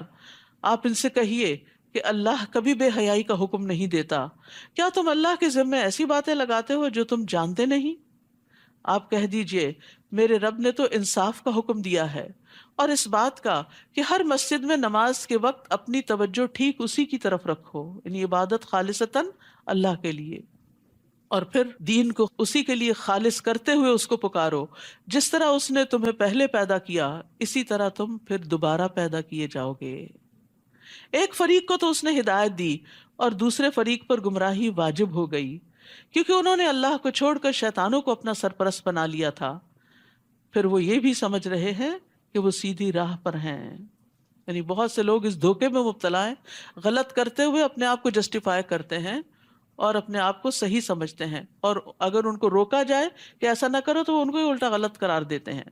آپ ان سے کہیے کہ اللہ کبھی بے حیائی کا حکم نہیں دیتا. کیا تم اللہ کے ذمے ایسی باتیں لگاتے ہو جو تم جانتے نہیں؟ آپ کہہ دیجئے میرے رب نے تو انصاف کا حکم دیا ہے اور اس بات کا کہ ہر مسجد میں نماز کے وقت اپنی توجہ ٹھیک اسی کی طرف رکھو، یعنی عبادت خالصتاً اللہ کے لیے، اور پھر دین کو اسی کے لیے خالص کرتے ہوئے اس کو پکارو. جس طرح اس نے تمہیں پہلے پیدا کیا اسی طرح تم پھر دوبارہ پیدا کیے جاؤ گے. ایک فریق کو تو اس نے ہدایت دی اور دوسرے فریق پر گمراہی واجب ہو گئی، کیونکہ انہوں نے اللہ کو چھوڑ کر شیطانوں کو اپنا سرپرست بنا لیا تھا. پھر وہ یہ بھی سمجھ رہے ہیں کہ وہ سیدھی راہ پر ہیں. یعنی بہت سے لوگ اس دھوکے میں مبتلا ہیں، غلط کرتے ہوئے اپنے آپ کو جسٹیفائی کرتے ہیں اور اپنے آپ کو صحیح سمجھتے ہیں، اور اگر ان کو روکا جائے کہ ایسا نہ کرو تو وہ ان کو ہی الٹا غلط قرار دیتے ہیں.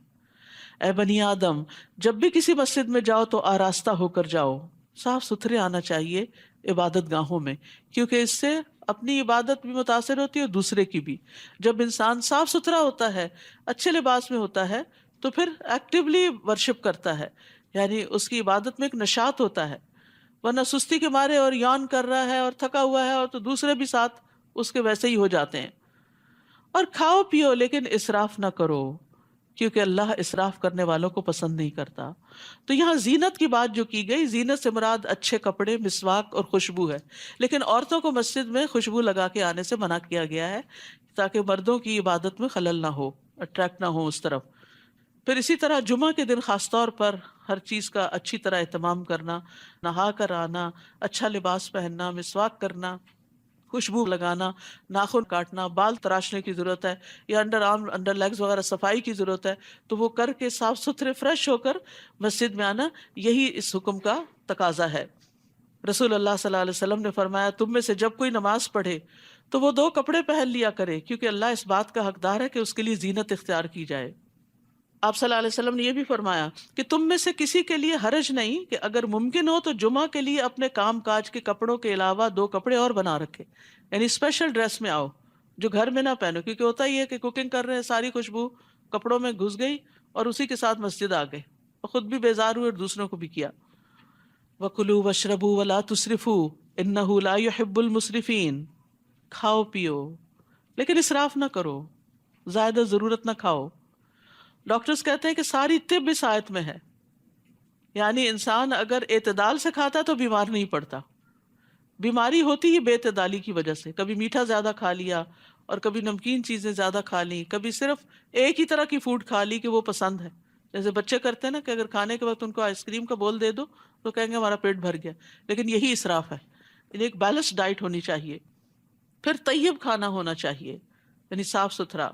اے بنی آدم جب بھی کسی مسجد میں جاؤ تو آراستہ ہو کر جاؤ، صاف ستھرے آنا چاہیے عبادت گاہوں میں، کیونکہ اس سے اپنی عبادت بھی متاثر ہوتی ہے اور دوسرے کی بھی. جب انسان صاف ستھرا ہوتا ہے، اچھے لباس میں ہوتا ہے، تو پھر ایکٹیولی ورشپ کرتا ہے، یعنی اس کی عبادت میں ایک نشاط ہوتا ہے. ورنہ سستی کے مارے اور یان کر رہا ہے اور تھکا ہوا ہے اور تو دوسرے بھی ساتھ اس کے ویسے ہی ہو جاتے ہیں. اور کھاؤ پیو لیکن اسراف نہ کرو، کیونکہ اللہ اسراف کرنے والوں کو پسند نہیں کرتا. تو یہاں زینت کی بات جو کی گئی، زینت سے مراد اچھے کپڑے، مسواک اور خوشبو ہے. لیکن عورتوں کو مسجد میں خوشبو لگا کے آنے سے منع کیا گیا ہے تاکہ مردوں کی عبادت میں خلل نہ ہو، اٹریکٹ نہ ہو اس طرف. پھر اسی طرح جمعہ کے دن خاص طور پر ہر چیز کا اچھی طرح اہتمام کرنا، نہا کر آنا، اچھا لباس پہننا، مسواک کرنا، خوشبو لگانا، ناخن کاٹنا، بال تراشنے کی ضرورت ہے یا انڈر آرم انڈر لیگز وغیرہ صفائی کی ضرورت ہے تو وہ کر کے صاف ستھرے فریش ہو کر مسجد میں آنا، یہی اس حکم کا تقاضا ہے. رسول اللہ صلی اللہ علیہ وسلم نے فرمایا تم میں سے جب کوئی نماز پڑھے تو وہ 2 کپڑے پہن لیا کرے، کیونکہ اللہ اس بات کا حقدار ہے کہ اس کے لیے زینت اختیار کی جائے. آپ صلی اللہ علیہ وسلم نے یہ بھی فرمایا کہ تم میں سے کسی کے لیے حرج نہیں کہ اگر ممکن ہو تو جمعہ کے لیے اپنے کام کاج کے کپڑوں کے علاوہ 2 کپڑے اور بنا رکھے، یعنی اسپیشل ڈریس میں آؤ جو گھر میں نہ پہنو. کیونکہ ہوتا ہی ہے کہ کوکنگ کر رہے ہیں، ساری خوشبو کپڑوں میں گھس گئی اور اسی کے ساتھ مسجد آ گئے اور خود بھی بیزار ہوئے اور دوسروں کو بھی کیا. وَكُلُوا وَاشْرَبُوا وَلَا تُسْرِفُوا إِنَّهُ لَا يُحِبُّ الْمُسْرِفِينَ. کھاؤ پیو لیکن اسراف نہ کرو، زیادہ ضرورت نہ کھاؤ. ڈاکٹرز کہتے ہیں کہ ساری طب اس آیت میں ہے، یعنی انسان اگر اعتدال سے کھاتا تو بیمار نہیں پڑتا، بیماری ہوتی ہی بے اعتدالی کی وجہ سے، کبھی میٹھا زیادہ کھا لیا اور کبھی نمکین چیزیں زیادہ کھا لی، کبھی صرف ایک ہی طرح کی فوڈ کھا لی کہ وہ پسند ہے. جیسے بچے کرتے ہیں نا کہ اگر کھانے کے وقت ان کو آئس کریم کا بول دے دو تو کہیں گے ہمارا پیٹ بھر گیا، لیکن یہی اسراف ہے. یعنی ایک بیلنس ڈائٹ ہونی چاہیے. پھر طیب کھانا ہونا چاہیے، یعنی صاف ستھرا.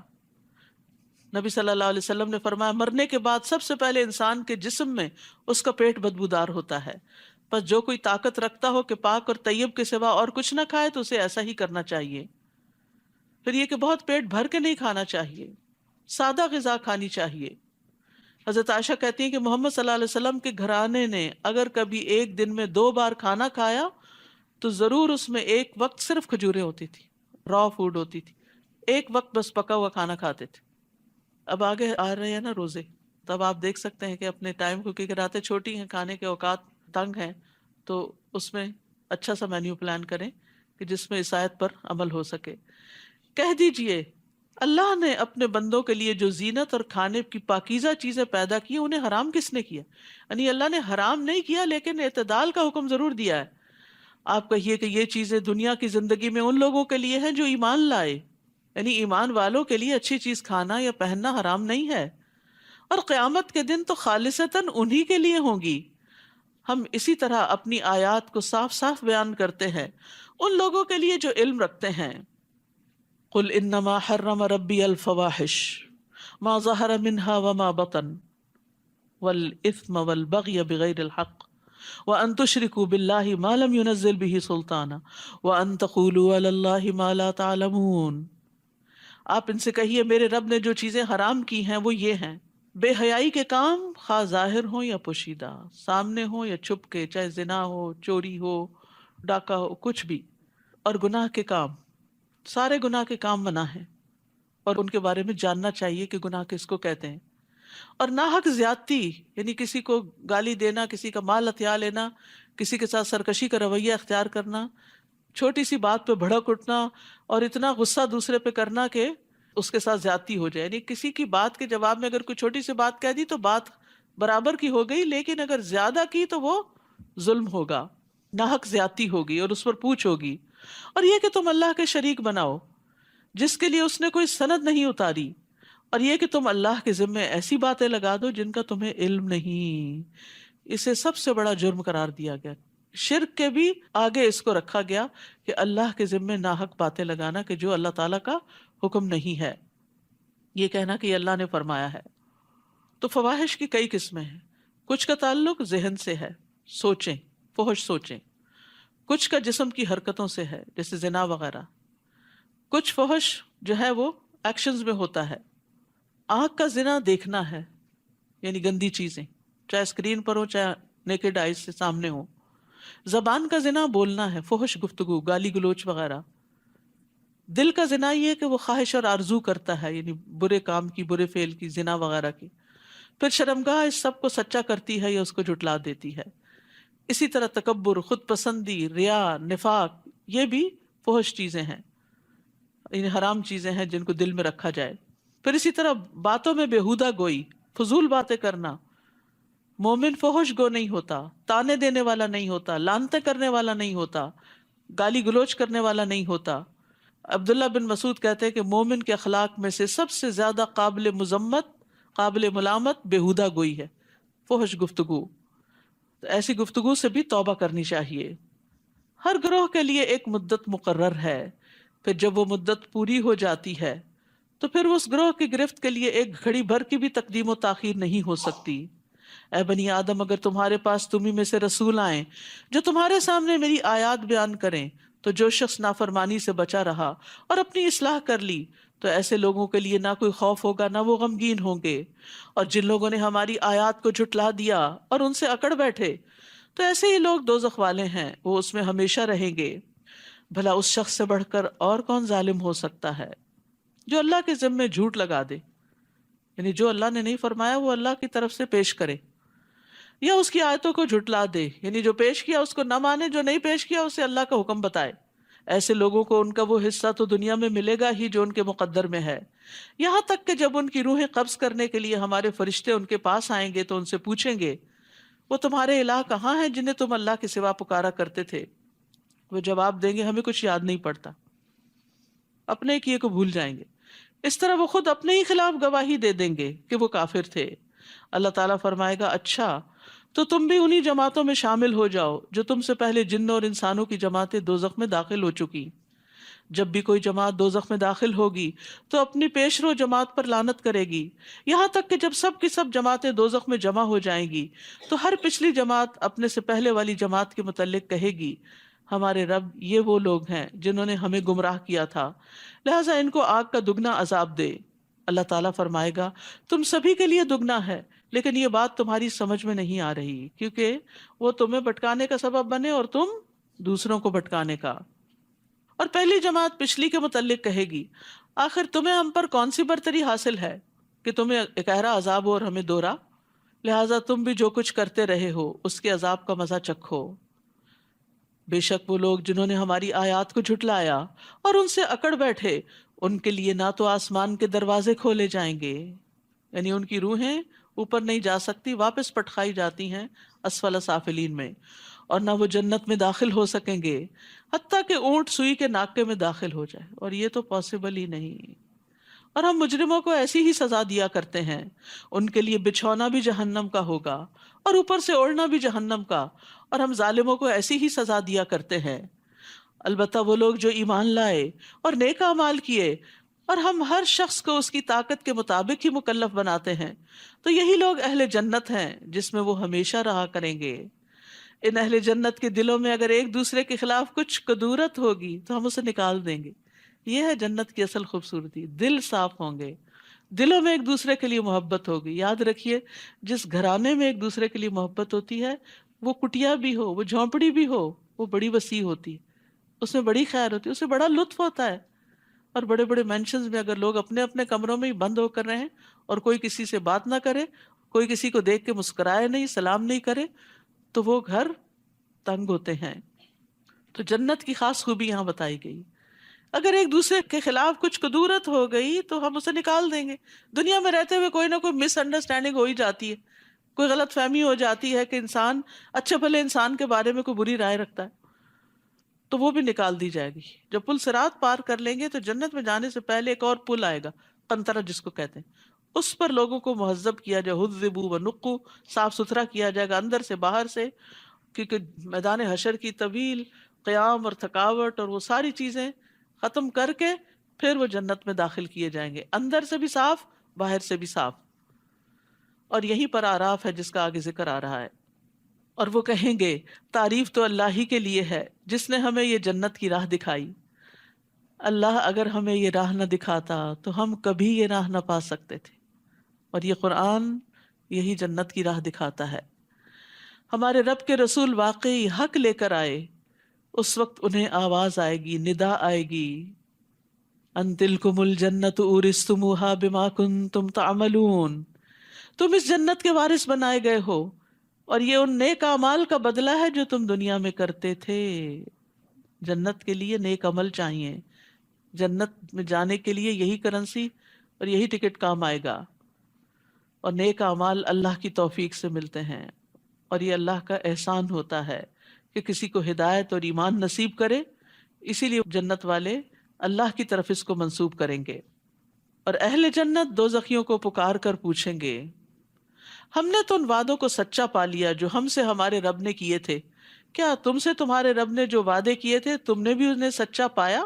نبی صلی اللہ علیہ وسلم نے فرمایا مرنے کے بعد سب سے پہلے انسان کے جسم میں اس کا پیٹ بدبودار ہوتا ہے، بس جو کوئی طاقت رکھتا ہو کہ پاک اور طیب کے سوا اور کچھ نہ کھائے تو اسے ایسا ہی کرنا چاہیے. پھر یہ کہ بہت پیٹ بھر کے نہیں کھانا چاہیے، سادہ غذا کھانی چاہیے. حضرت عائشہ کہتی ہیں کہ محمد صلی اللہ علیہ وسلم کے گھرانے نے اگر کبھی ایک دن میں 2 بار کھانا کھایا تو ضرور اس میں ایک وقت صرف کھجوریں ہوتی تھی، را فوڈ ہوتی تھی، ایک وقت بس پکا ہوا کھانا کھاتے تھے. اب آگے آ رہے ہیں نا روزے، تب آپ دیکھ سکتے ہیں کہ اپنے ٹائم کو، کیونکہ راتیں چھوٹی ہیں، کھانے کے اوقات تنگ ہیں، تو اس میں اچھا سا مینیو پلان کریں کہ جس میں اس آیت پر عمل ہو سکے. کہہ دیجئے اللہ نے اپنے بندوں کے لیے جو زینت اور کھانے کی پاکیزہ چیزیں پیدا کی انہیں حرام کس نے کیا؟ یعنی اللہ نے حرام نہیں کیا لیکن اعتدال کا حکم ضرور دیا ہے. آپ کہیے کہ یہ چیزیں دنیا کی زندگی میں ان لوگوں کے لیے ہیں جو ایمان لائے، یعنی ایمان والوں کے لیے اچھی چیز کھانا یا پہننا حرام نہیں ہے، اور قیامت کے دن تو خالصتاً انہی کے لیے ہوں گی. ہم اسی طرح اپنی آیات کو صاف صاف بیان کرتے ہیں ان لوگوں کے لیے جو علم رکھتے ہیں. قل انما حرم ربی الفواحش ما ظہر منها وما بطن والاثم والبغی بغیر الحق وان تشرکوا باللہ ما لم ينزل به سلطانا وان تقولوا علی اللہ ما لا تعلمون. آپ ان سے کہیے میرے رب نے جو چیزیں حرام کی ہیں وہ یہ ہیں: بے حیائی کے کام، خواہ ظاہر ہوں یا پوشیدہ، سامنے ہوں یا چھپ کے، چاہے زنا ہو، چوری ہو، ڈاکہ ہو، کچھ بھی، اور گناہ کے کام. سارے گناہ کے کام منع ہیں اور ان کے بارے میں جاننا چاہیے کہ گناہ کس کو کہتے ہیں. اور ناحق زیادتی، یعنی کسی کو گالی دینا، کسی کا مال ہتھیا لینا، کسی کے ساتھ سرکشی کا رویہ اختیار کرنا، چھوٹی سی بات پہ بھڑک اٹھنا اور اتنا غصہ دوسرے پہ کرنا کہ اس کے ساتھ زیادتی ہو جائے. یعنی کسی کی بات کے جواب میں اگر کوئی چھوٹی سی بات کہہ دی تو بات برابر کی ہو گئی، لیکن اگر زیادہ کی تو وہ ظلم ہوگا، ناحق زیادتی ہوگی اور اس پر پوچھ ہوگی. اور یہ کہ تم اللہ کے شریک بناؤ جس کے لیے اس نے کوئی سند نہیں اتاری، اور یہ کہ تم اللہ کے ذمے ایسی باتیں لگا دو جن کا تمہیں علم نہیں. اسے سب سے بڑا جرم قرار دیا گیا. شرک کے بھی آگے اس کو رکھا گیا کہ اللہ کے ذمے ناحق باتیں لگانا کہ جو اللہ تعالیٰ کا حکم نہیں ہے، یہ کہنا کہ یہ اللہ نے فرمایا ہے. تو فواحش کی کئی قسمیں ہیں. کچھ کا تعلق ذہن سے ہے، سوچیں، فحش سوچیں. کچھ کا جسم کی حرکتوں سے ہے، جیسے زنا وغیرہ. کچھ فحش جو ہے وہ ایکشنز میں ہوتا ہے. آنکھ کا زنا دیکھنا ہے، یعنی گندی چیزیں، چاہے اسکرین پر ہو چاہے نیکڈ آئیز سے سامنے ہو. زبان کا زنا بولنا ہے، فحش گفتگو، گالی گلوچ وغیرہ. دل کا زنا یہ کہ وہ خواہش اور آرزو کرتا ہے، یعنی برے کام کی، برے فعل کی، زنا وغیرہ کی. پھر شرمگاہ اس سب کو سچا کرتی ہے یا اس کو جھٹلا دیتی ہے. اسی طرح تکبر، خود پسندی، ریا، نفاق، یہ بھی فحش چیزیں ہیں، یعنی حرام چیزیں ہیں جن کو دل میں رکھا جائے. پھر اسی طرح باتوں میں بےہودہ گوئی، فضول باتیں کرنا. مومن فحش گو نہیں ہوتا، تانے دینے والا نہیں ہوتا، لعنتیں کرنے والا نہیں ہوتا، گالی گلوچ کرنے والا نہیں ہوتا. عبداللہ بن مسعود کہتے ہیں کہ مومن کے اخلاق میں سے سب سے زیادہ قابل مذمت، قابل ملامت بےہودہ گوئی ہے، فحش گفتگو. تو ایسی گفتگو سے بھی توبہ کرنی چاہیے. ہر گروہ کے لیے ایک مدت مقرر ہے، پھر جب وہ مدت پوری ہو جاتی ہے تو پھر اس گروہ کی گرفت کے لیے ایک گھڑی بھر کی بھی تقدیم و تاخیر نہیں ہو سکتی. اے بنی آدم، اگر تمہارے پاس تمہیں میں سے رسول آئیں جو تمہارے سامنے میری آیات بیان کریں، تو جو شخص نافرمانی سے بچا رہا اور اپنی اصلاح کر لی تو ایسے لوگوں کے لیے نہ کوئی خوف ہوگا نہ وہ غمگین ہوں گے. اور جن لوگوں نے ہماری آیات کو جھٹلا دیا اور ان سے اکڑ بیٹھے تو ایسے ہی لوگ دوزخ والے ہیں، وہ اس میں ہمیشہ رہیں گے. بھلا اس شخص سے بڑھ کر اور کون ظالم ہو سکتا ہے جو اللہ کے ذمے جھوٹ لگا دے، یعنی جو اللہ نے نہیں فرمایا وہ اللہ کی طرف سے پیش کرے، یا اس کی آیتوں کو جھٹلا دے، یعنی جو پیش کیا اس کو نہ مانے، جو نہیں پیش کیا اسے اللہ کا حکم بتائے. ایسے لوگوں کو ان کا وہ حصہ تو دنیا میں ملے گا ہی جو ان کے مقدر میں ہے، یہاں تک کہ جب ان کی روحیں قبض کرنے کے لیے ہمارے فرشتے ان کے پاس آئیں گے تو ان سے پوچھیں گے وہ تمہارے الہ کہاں ہیں جنہیں تم اللہ کے سوا پکارا کرتے تھے؟ وہ جواب دیں گے ہمیں کچھ یاد نہیں پڑتا، اپنے کیے کو بھول جائیں گے. اس طرح وہ خود اپنے ہی خلاف گواہی دے دیں گے کہ وہ کافر تھے. اللہ تعالیٰ فرمائے گا اچھا تو تم بھی انہی جماعتوں میں شامل ہو جاؤ جو تم سے پہلے جنوں اور انسانوں کی جماعتیں دوزخ میں داخل ہو چکی. جب بھی کوئی جماعت دوزخ میں داخل ہوگی تو اپنی پیشرو جماعت پر لعنت کرے گی، یہاں تک کہ جب سب کی سب جماعتیں دوزخ میں جمع ہو جائیں گی تو ہر پچھلی جماعت اپنے سے پہلے والی جماعت کے متعلق کہے گی ہمارے رب یہ وہ لوگ ہیں جنہوں نے ہمیں گمراہ کیا تھا، لہٰذا ان کو آگ کا دگنا عذاب دے. اللہ تعالیٰ فرمائے گا تم سبھی کے لیے دگنا ہے، لیکن یہ بات تمہاری سمجھ میں نہیں آ رہی کیونکہ وہ تمہیں بھٹکانے کا سبب بنے اور تم دوسروں کو بھٹکانے کا. اور پہلی جماعت پچھلی کے متعلق کہے گی آخر تمہیں ہم پر کون سی برتری حاصل ہے کہ تمہیں اکہرا عذاب ہو اور ہمیں دوہرا، لہٰذا تم بھی جو کچھ کرتے رہے ہو اس کے عذاب کا مزہ چکھو. بے شک وہ لوگ جنہوں نے ہماری آیات کو جھٹلایا اور ان سے اکڑ بیٹھے ان کے لیے نہ تو آسمان کے دروازے کھولے جائیں گے، یعنی ان کی روحیں اوپر نہیں جا سکتی، واپس پٹخائی جاتی ہیں اسفل سافلین میں، اور نہ وہ جنت میں داخل ہو سکیں گے حتیٰ کہ اونٹ سوئی کے ناکے میں داخل ہو جائے، اور یہ تو پاسبل ہی نہیں. اور ہم مجرموں کو ایسی ہی سزا دیا کرتے ہیں، ان کے لیے بچھونا بھی جہنم کا ہوگا اور اوپر سے اوڑھنا بھی جہنم کا، اور ہم ظالموں کو ایسی ہی سزا دیا کرتے ہیں. البتہ وہ لوگ جو ایمان لائے اور نیک اعمال کیے اور ہم ہر شخص کو اس کی طاقت کے مطابق ہی مکلف بناتے ہیں تو یہی لوگ اہل جنت ہیں جس میں وہ ہمیشہ رہا کریں گے. ان اہل جنت کے دلوں میں اگر ایک دوسرے کے خلاف کچھ کدورت ہوگی تو ہم اسے نکال دیں گے. یہ ہے جنت کی اصل خوبصورتی، دل صاف ہوں گے، دلوں میں ایک دوسرے کے لیے محبت ہوگی. یاد رکھیے جس گھرانے میں ایک دوسرے کے لیے محبت ہوتی ہے وہ کٹیا بھی ہو، وہ جھونپڑی بھی ہو، وہ بڑی وسیع ہوتی ہے، اس میں بڑی خیر ہوتی ہے، اس میں بڑا لطف ہوتا ہے. اور بڑے بڑے مینشنز میں اگر لوگ اپنے اپنے کمروں میں ہی بند ہو کر رہیں اور کوئی کسی سے بات نہ کرے، کوئی کسی کو دیکھ کے مسکرائے نہیں، سلام نہیں کرے، تو وہ گھر تنگ ہوتے ہیں. تو جنت کی خاص خوبی یہاں بتائی گئی. اگر ایک دوسرے کے خلاف کچھ کدورت ہو گئی تو ہم اسے نکال دیں گے. دنیا میں رہتے ہوئے کوئی نہ کوئی مس انڈرسٹینڈنگ ہو ہی جاتی ہے، کوئی غلط فہمی ہو جاتی ہے کہ انسان اچھے بھلے انسان کے بارے میں کوئی بری رائے رکھتا ہے، تو وہ بھی نکال دی جائے گی. جب پل صراط پار کر لیں گے تو جنت میں جانے سے پہلے ایک اور پل آئے گا، قنطرہ جس کو کہتے ہیں، اس پر لوگوں کو مہذب کیا جائے، حذبوا ونقوا، صاف ستھرا کیا جائے گا اندر سے باہر سے، کیونکہ میدان حشر کی طویل قیام اور تھکاوٹ اور وہ ساری چیزیں ختم کر کے پھر وہ جنت میں داخل کیے جائیں گے، اندر سے بھی صاف باہر سے بھی صاف. اور یہیں پر آراف ہے جس کا آگے ذکر آ رہا ہے. اور وہ کہیں گے تعریف تو اللہ ہی کے لیے ہے جس نے ہمیں یہ جنت کی راہ دکھائی. اللہ اگر ہمیں یہ راہ نہ دکھاتا تو ہم کبھی یہ راہ نہ پا سکتے تھے. اور یہ قرآن یہی جنت کی راہ دکھاتا ہے. ہمارے رب کے رسول واقعی حق لے کر آئے، اس وقت انہیں آواز آئے گی، ندا آئے گی، ان تلکم الجنت اورثتموها بما کنتم تعملون، تم اس جنت کے وارث بنائے گئے ہو اور یہ ان نیک اعمال کا بدلہ ہے جو تم دنیا میں کرتے تھے. جنت کے لیے نیک عمل چاہیے، جنت میں جانے کے لیے یہی کرنسی اور یہی ٹکٹ کام آئے گا. اور نیک اعمال اللہ کی توفیق سے ملتے ہیں، اور یہ اللہ کا احسان ہوتا ہے کہ کسی کو ہدایت اور ایمان نصیب کرے، اسی لیے جنت والے اللہ کی طرف اس کو منسوب کریں گے. اور اہل جنت دوزخیوں کو پکار کر پوچھیں گے ہم نے تو ان وعدوں کو سچا پا لیا جو ہم سے ہمارے رب نے کیے تھے، کیا تم سے تمہارے رب نے جو وعدے کیے تھے تم نے بھی انہیں سچا پایا؟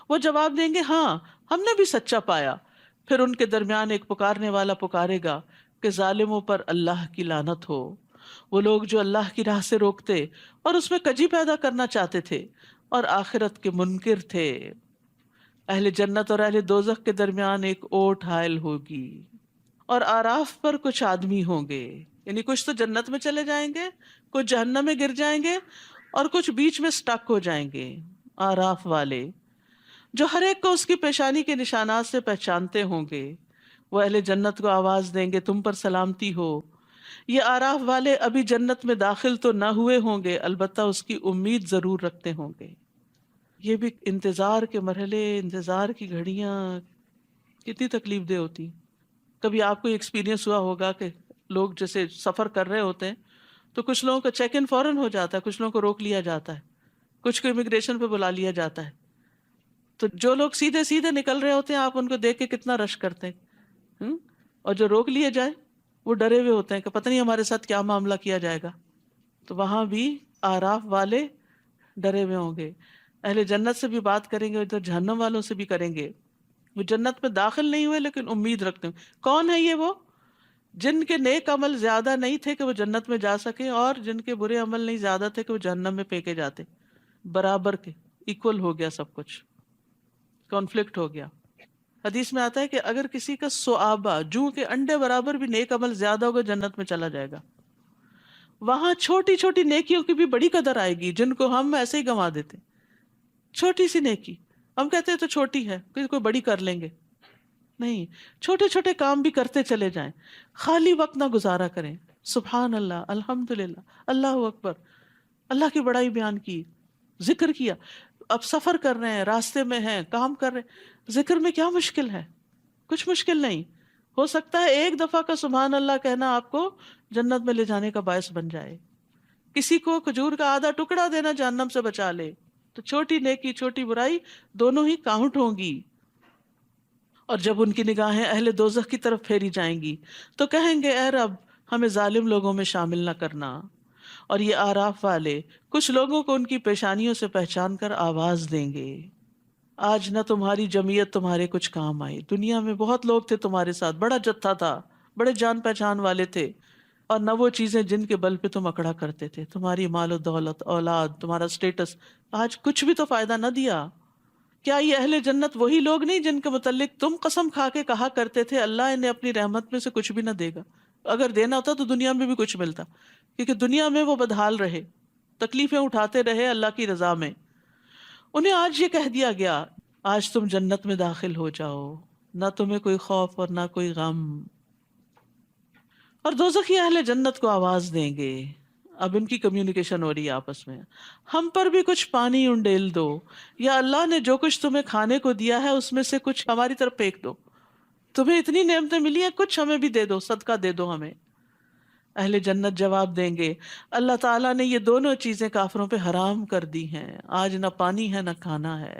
وہ جواب دیں گے ہاں ہم نے بھی سچا پایا. پھر ان کے درمیان ایک پکارنے والا پکارے گا کہ ظالموں پر اللہ کی لعنت ہو، وہ لوگ جو اللہ کی راہ سے روکتے اور اس میں کجی پیدا کرنا چاہتے تھے اور آخرت کے منکر تھے. اہل جنت اور اہل دوزخ کے درمیان ایک اوٹ حائل ہوگی، اور آراف پر کچھ آدمی ہوں گے، یعنی کچھ تو جنت میں چلے جائیں گے، کچھ جہنم میں گر جائیں گے، اور کچھ بیچ میں سٹک ہو جائیں گے. آراف والے جو ہر ایک کو اس کی پیشانی کے نشانات سے پہچانتے ہوں گے، وہ اہل جنت کو آواز دیں گے تم پر سلامتی ہو. یہ آراف والے ابھی جنت میں داخل تو نہ ہوئے ہوں گے، البتہ اس کی امید ضرور رکھتے ہوں گے. یہ بھی انتظار کے مرحلے، انتظار کی گھڑیاں کتنی تکلیف دہ ہوتی. کبھی آپ کو ایکسپیرینس ہوا ہوگا کہ لوگ جیسے سفر کر رہے ہوتے ہیں تو کچھ لوگوں کا چیک ان فوراً ہو جاتا ہے، کچھ لوگوں کو روک لیا جاتا ہے، کچھ کو امیگریشن پہ بلا لیا جاتا ہے، تو جو لوگ سیدھے سیدھے نکل رہے ہوتے ہیں آپ ان کو دیکھ کے کتنا رش کرتے ہیں، اور جو روک لیے جائے وہ ڈرے ہوئے ہوتے ہیں کہ پتہ نہیں ہمارے ساتھ کیا معاملہ کیا جائے گا. تو وہاں بھی آراف والے ڈرے ہوئے ہوں گے. اہل جنت سے بھی بات کریں گے، ادھر جہنم والوں سے بھی کریں گے. وہ جنت میں داخل نہیں ہوئے لیکن امید رکھتے ہیں. کون ہے یہ؟ وہ جن کے نیک عمل زیادہ نہیں تھے کہ وہ جنت میں جا سکیں، اور جن کے برے عمل نہیں زیادہ تھے کہ وہ جہنم میں پھینکے جاتے. برابر کے، ایکول ہو گیا سب کچھ، کانفلکٹ ہو گیا. حدیث میں آتا ہے کہ اگر کسی کا صحابہ جوں کے انڈے برابر بھی نیک عمل زیادہ ہوگا جنت میں چلا جائے گا. وہاں چھوٹی چھوٹی نیکیوں کی بھی بڑی قدر آئے گی جن کو ہم ایسے ہی گنوا دیتے. چھوٹی سی نیکی ہم کہتے ہیں تو چھوٹی ہے، کوئی بڑی کر لیں گے. نہیں، چھوٹے چھوٹے کام بھی کرتے چلے جائیں. خالی وقت نہ گزارا کریں. سبحان اللہ، الحمدللہ، اللہ اکبر، اللہ کی بڑائی بیان کی، ذکر کیا. اب سفر کر رہے ہیں، راستے میں ہیں، کام کر رہے ہیں، ذکر میں کیا مشکل ہے؟ کچھ مشکل نہیں. ہو سکتا ہے ایک دفعہ کا سبحان اللہ کہنا آپ کو جنت میں لے جانے کا باعث بن جائے. کسی کو کھجور کا آدھا ٹکڑا دینا جہنم سے بچا لے. تو چھوٹی نیکی چھوٹی برائی دونوں ہی کاؤنٹ ہوں گی. اور جب ان کی نگاہیں اہل دوزخ کی طرف پھیری جائیں گی تو کہیں گے اے رب ہمیں ظالم لوگوں میں شامل نہ کرنا. اور یہ آراف والے کچھ لوگوں کو ان کی پیشانیوں سے پہچان کر آواز دیں گے، آج نہ تمہاری جمعیت تمہارے کچھ کام آئی. دنیا میں بہت لوگ تھے تمہارے ساتھ، بڑا جتھا تھا، بڑے جان پہچان والے تھے، اور نہ وہ چیزیں جن کے بل پہ تم اکڑا کرتے تھے. تمہاری مال و دولت، اولاد، تمہارا سٹیٹس آج کچھ بھی تو فائدہ نہ دیا. کیا یہ اہل جنت وہی لوگ نہیں جن کے متعلق تم قسم کھا کے کہا کرتے تھے اللہ انہیں اپنی رحمت میں سے کچھ بھی نہ دے گا؟ اگر دینا ہوتا تو دنیا میں بھی کچھ ملتا، کیونکہ دنیا میں وہ بدحال رہے، تکلیفیں اٹھاتے رہے اللہ کی رضا میں. انہیں آج یہ کہہ دیا گیا آج تم جنت میں داخل ہو جاؤ، نہ تمہیں کوئی خوف اور نہ کوئی غم. اور دوزخی اہل جنت کو آواز دیں گے، اب ان کی کمیونیکیشن ہو رہی ہے آپس میں، ہم پر بھی کچھ پانی انڈیل دو، یا اللہ نے جو کچھ تمہیں کھانے کو دیا ہے اس میں سے کچھ ہماری طرف پھینک دو. تمہیں اتنی نعمتیں ملی ہیں، کچھ ہمیں بھی دے دو، صدقہ دے دو ہمیں. اہل جنت جواب دیں گے اللہ تعالیٰ نے یہ دونوں چیزیں کافروں پہ حرام کر دی ہیں، آج نہ پانی ہے نہ کھانا ہے.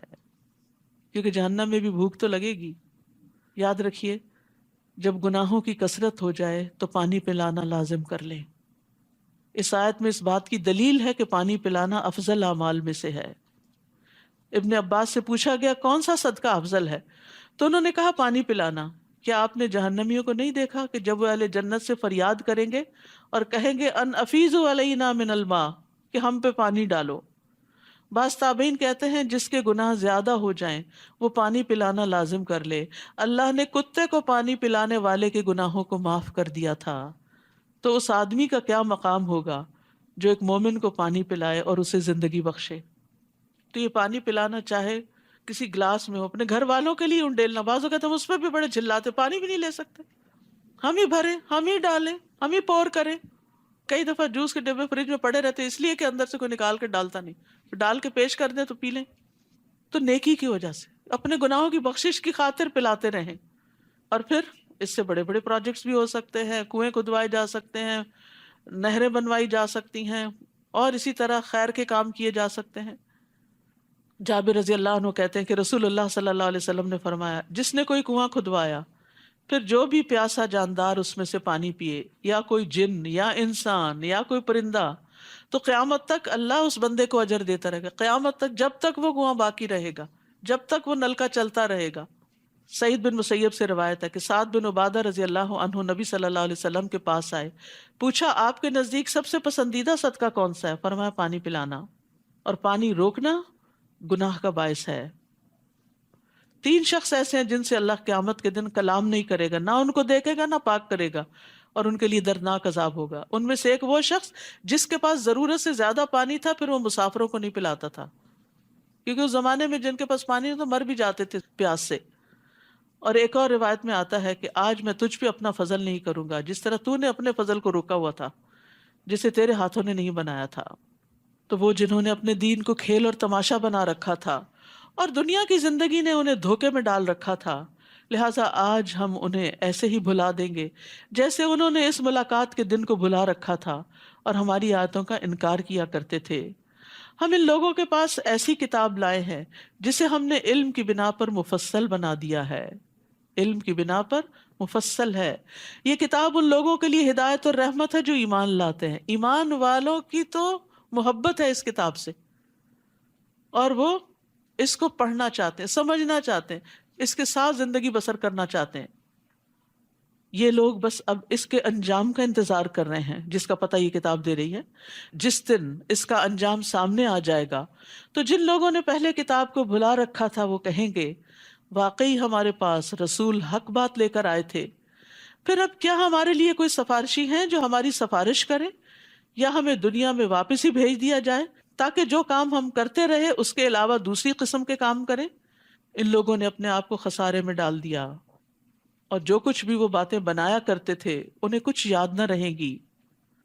کیونکہ جہنم میں بھی بھوک تو لگے گی. یاد رکھیے جب گناہوں کی کثرت ہو جائے تو پانی پلانا لازم کر لیں. اس آیت میں اس بات کی دلیل ہے کہ پانی پلانا افضل اعمال میں سے ہے. ابن عباس سے پوچھا گیا کون سا صدقہ افضل ہے، تو انہوں نے کہا پانی پلانا. کیا آپ نے جہنمیوں کو نہیں دیکھا کہ جب وہ اہل جنت سے فریاد کریں گے اور کہیں گے ان افیضوا علینا من الماء، کہ ہم پہ پانی ڈالو. بعض تابعین کہتے ہیں جس کے گناہ زیادہ ہو جائیں وہ پانی پلانا لازم کر لے. اللہ نے کتے کو پانی پلانے والے کے گناہوں کو معاف کر دیا تھا، تو اس آدمی کا کیا مقام ہوگا جو ایک مومن کو پانی پلائے اور اسے زندگی بخشے. تو یہ پانی پلانا چاہے کسی گلاس میں ہو، اپنے گھر والوں کے لیے انڈیلنا. بعض اوقات ہم اس پہ بھی بڑے جھلاتے، پانی بھی نہیں لے سکتے، ہم ہی بھریں، ہم ہی ڈالیں، ہم ہی پور کریں. کئی دفعہ جوس کے ڈبے فریج میں پڑے رہتے اس لیے کہ اندر سے کوئی نکال کے ڈالتا نہیں، ڈال کے پیش کر دیں تو پی لیں. تو نیکی کی وجہ سے اپنے گناہوں کی بخشش کی خاطر پلاتے رہیں. اور پھر اس سے بڑے بڑے پروجیکٹس بھی ہو سکتے ہیں، کنویں کھدوائے جا سکتے ہیں، نہریں بنوائی جا سکتی ہیں، اور اسی طرح خیر کے کام کیے جا سکتے ہیں. جابر رضی اللہ عنہ کہتے ہیں کہ رسول اللہ صلی اللہ علیہ وسلم نے فرمایا جس نے کوئی کنواں کھدوایا پھر جو بھی پیاسا جاندار اس میں سے پانی پیے، یا کوئی جن یا انسان یا کوئی پرندہ، تو قیامت تک اللہ اس بندے کو اجر دیتا رہے گا. قیامت تک، جب تک وہ کنواں باقی رہے گا، جب تک وہ نلکا چلتا رہے گا. سعید بن مسیب سے روایت ہے کہ سعد بن عبادہ رضی اللہ عنہ نبی صلی اللہ علیہ وسلم کے پاس آئے، پوچھا آپ کے نزدیک سب سے پسندیدہ صدقہ کون سا ہے؟ فرمایا پانی پلانا، اور پانی روکنا گناہ کا باعث ہے. 3 شخص ایسے ہیں جن سے اللہ قیامت کے دن کلام نہیں کرے گا، نہ ان کو دیکھے گا نہ پاک کرے گا، اور ان کے لیے دردناک عذاب ہوگا. ان میں سے ایک وہ شخص جس کے پاس ضرورت سے زیادہ پانی تھا پھر وہ مسافروں کو نہیں پلاتا تھا، کیونکہ اس زمانے میں جن کے پاس پانی تو مر بھی جاتے تھے پیاس سے. اور ایک اور روایت میں آتا ہے کہ آج میں تجھ پہ اپنا فضل نہیں کروں گا جس طرح تو نے اپنے فضل کو روکا ہوا تھا جسے تیرے ہاتھوں نے نہیں بنایا تھا. تو وہ جنہوں نے اپنے دین کو کھیل اور تماشا بنا رکھا تھا اور دنیا کی زندگی نے انہیں دھوکے میں ڈال رکھا تھا، لہٰذا آج ہم انہیں ایسے ہی بھلا دیں گے جیسے انہوں نے اس ملاقات کے دن کو بھلا رکھا تھا اور ہماری آیتوں کا انکار کیا کرتے تھے. ہم ان لوگوں کے پاس ایسی کتاب لائے ہیں جسے ہم نے علم کی بنا پر مفصل بنا دیا ہے، علم کی بنا پر مفصل ہے۔ یہ کتاب ان لوگوں کے لیے ہدایت اور رحمت ہے جو ایمان لاتے ہیں۔ ایمان والوں کی تو محبت ہے اس کتاب سے، اور وہ اس کو پڑھنا چاہتے ہیں، سمجھنا چاہتے ہیں، اس کے ساتھ زندگی بسر کرنا چاہتے ہیں۔ یہ لوگ بس اب اس کے انجام کا انتظار کر رہے ہیں جس کا پتہ یہ کتاب دے رہی ہے۔ جس دن اس کا انجام سامنے آ جائے گا تو جن لوگوں نے پہلے کتاب کو بھلا رکھا تھا وہ کہیں گے واقعی ہمارے پاس رسول حق بات لے کر آئے تھے، پھر اب کیا ہمارے لیے کوئی سفارشی ہیں جو ہماری سفارش کریں، یا ہمیں دنیا میں واپس ہی بھیج دیا جائے تاکہ جو کام ہم کرتے رہے اس کے علاوہ دوسری قسم کے کام کریں۔ ان لوگوں نے اپنے آپ کو خسارے میں ڈال دیا، اور جو کچھ بھی وہ باتیں بنایا کرتے تھے انہیں کچھ یاد نہ رہیں گی۔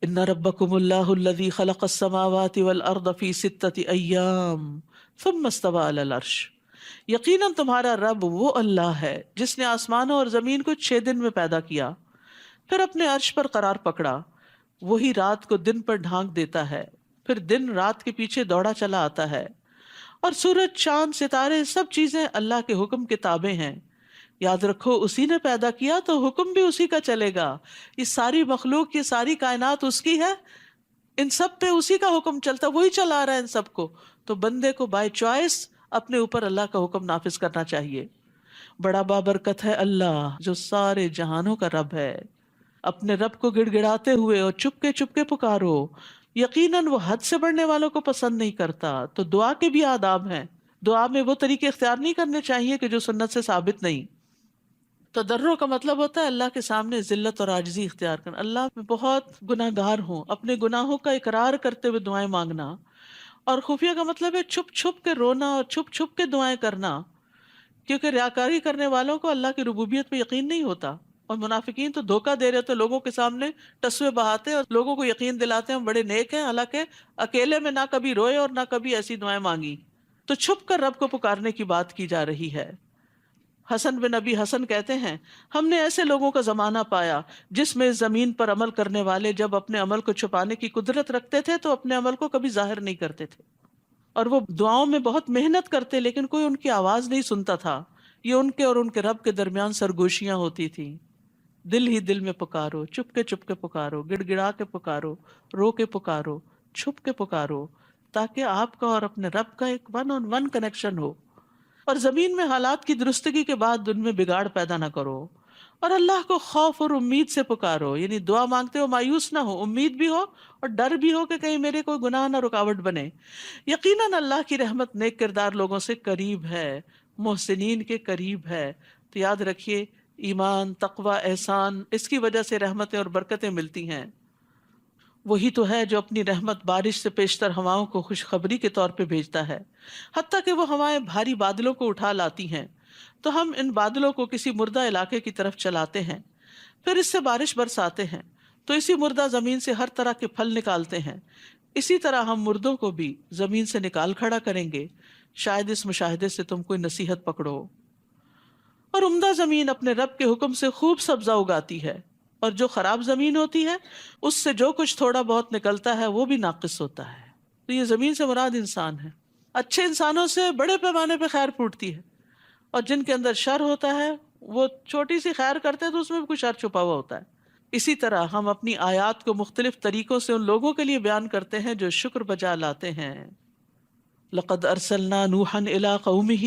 ان ربکم اللہ الذی خلق السماوات والارض فی ستۃ ایام ثم استوى علی العرش، یقیناً تمہارا رب وہ اللہ ہے جس نے آسمانوں اور زمین کو 6 دن میں پیدا کیا، پھر اپنے عرش پر قرار پکڑا۔ وہی رات کو دن پر ڈھانک دیتا ہے، پھر دن رات کے پیچھے دوڑا چلا آتا ہے، اور سورج، چاند، ستارے، سب چیزیں اللہ کے حکم کے تابع ہیں۔ یاد رکھو اسی نے پیدا کیا تو حکم بھی اسی کا چلے گا۔ یہ ساری مخلوق، یہ ساری کائنات اس کی ہے، ان سب پہ اسی کا حکم چلتا، وہی چلا رہا ہے ان سب کو۔ تو بندے کو بائی چوائس اپنے اوپر اللہ کا حکم نافذ کرنا چاہیے۔ بڑا بابرکت ہے اللہ جو سارے جہانوں کا رب ہے۔ اپنے رب کو گڑ گڑاتے ہوئے اور چپ کے پکارو، یقیناً وہ حد سے بڑھنے والوں کو پسند نہیں کرتا۔ تو دعا کے بھی آداب ہیں، دعا میں وہ طریقے اختیار نہیں کرنے چاہیے کہ جو سنت سے ثابت نہیں۔ تضرع کا مطلب ہوتا ہے اللہ کے سامنے ذلت اور عاجزی اختیار کرنا، اللہ میں بہت گناہ گار ہوں، اپنے گناہوں کا اقرار کرتے ہوئے دعائیں مانگنا۔ اور خفیہ کا مطلب ہے چھپ چھپ کے رونا اور چھپ چھپ کے دعائیں کرنا، کیونکہ ریاکاری کرنے والوں کو اللہ کی ربوبیت پہ یقین نہیں ہوتا، اور منافقین تو دھوکہ دے رہے ہوتے، لوگوں کے سامنے ٹسوے بہاتے اور لوگوں کو یقین دلاتے ہیں ہم بڑے نیک ہیں، حالانکہ اکیلے میں نہ کبھی روئے اور نہ کبھی ایسی دعائیں مانگی۔ تو چھپ کر رب کو پکارنے کی بات کی جا رہی ہے۔ حسن بن نبی حسن کہتے ہیں ہم نے ایسے لوگوں کا زمانہ پایا جس میں زمین پر عمل کرنے والے جب اپنے عمل کو چھپانے کی قدرت رکھتے تھے تو اپنے عمل کو کبھی ظاہر نہیں کرتے تھے، اور وہ دعاؤں میں بہت محنت کرتے لیکن کوئی ان کی آواز نہیں سنتا تھا۔ یہ ان کے اور ان کے رب کے درمیان سرگوشیاں ہوتی تھیں۔ دل ہی دل میں پکارو، چپ کے پکارو، گڑ گڑا کے پکارو، رو کے پکارو، چھپ کے پکارو، تاکہ آپ کا اور اپنے رب کا ایک ون آن ون کنیکشن ہو۔ اور زمین میں حالات کی درستگی کے بعد ان میں بگاڑ پیدا نہ کرو، اور اللہ کو خوف اور امید سے پکارو، یعنی دعا مانگتے ہو مایوس نہ ہو، امید بھی ہو اور ڈر بھی ہو کہ کہیں میرے کوئی گناہ نہ رکاوٹ بنے۔ یقیناً اللہ کی رحمت نیک کردار لوگوں سے قریب ہے، محسنین کے قریب ہے۔ تو یاد رکھیے ایمان، تقوی، احسان، اس کی وجہ سے رحمتیں اور برکتیں ملتی ہیں۔ وہی تو ہے جو اپنی رحمت بارش سے پیشتر ہواؤں کو خوشخبری کے طور پہ بھیجتا ہے، حتیٰ کہ وہ ہوائیں بھاری بادلوں کو اٹھا لاتی ہیں تو ہم ان بادلوں کو کسی مردہ علاقے کی طرف چلاتے ہیں، پھر اس سے بارش برساتے ہیں تو اسی مردہ زمین سے ہر طرح کے پھل نکالتے ہیں۔ اسی طرح ہم مردوں کو بھی زمین سے نکال کھڑا کریں گے، شاید اس مشاہدے سے تم کوئی نصیحت پکڑو۔ اور عمدہ زمین اپنے رب کے حکم سے خوب سبزہ اگاتی ہے، اور جو خراب زمین ہوتی ہے اس سے جو کچھ تھوڑا بہت نکلتا ہے وہ بھی ناقص ہوتا ہے۔ تو یہ زمین سے مراد انسان ہے۔ اچھے انسانوں سے بڑے پیمانے پہ خیر پھوٹتی ہے، اور جن کے اندر شر ہوتا ہے وہ چھوٹی سی خیر کرتے ہیں تو اس میں بھی کچھ شر چھپا ہوا ہوتا ہے۔ اسی طرح ہم اپنی آیات کو مختلف طریقوں سے ان لوگوں کے لیے بیان کرتے ہیں جو شکر بجا لاتے ہیں۔ لقد ارسلنا نوحا الی قومہ،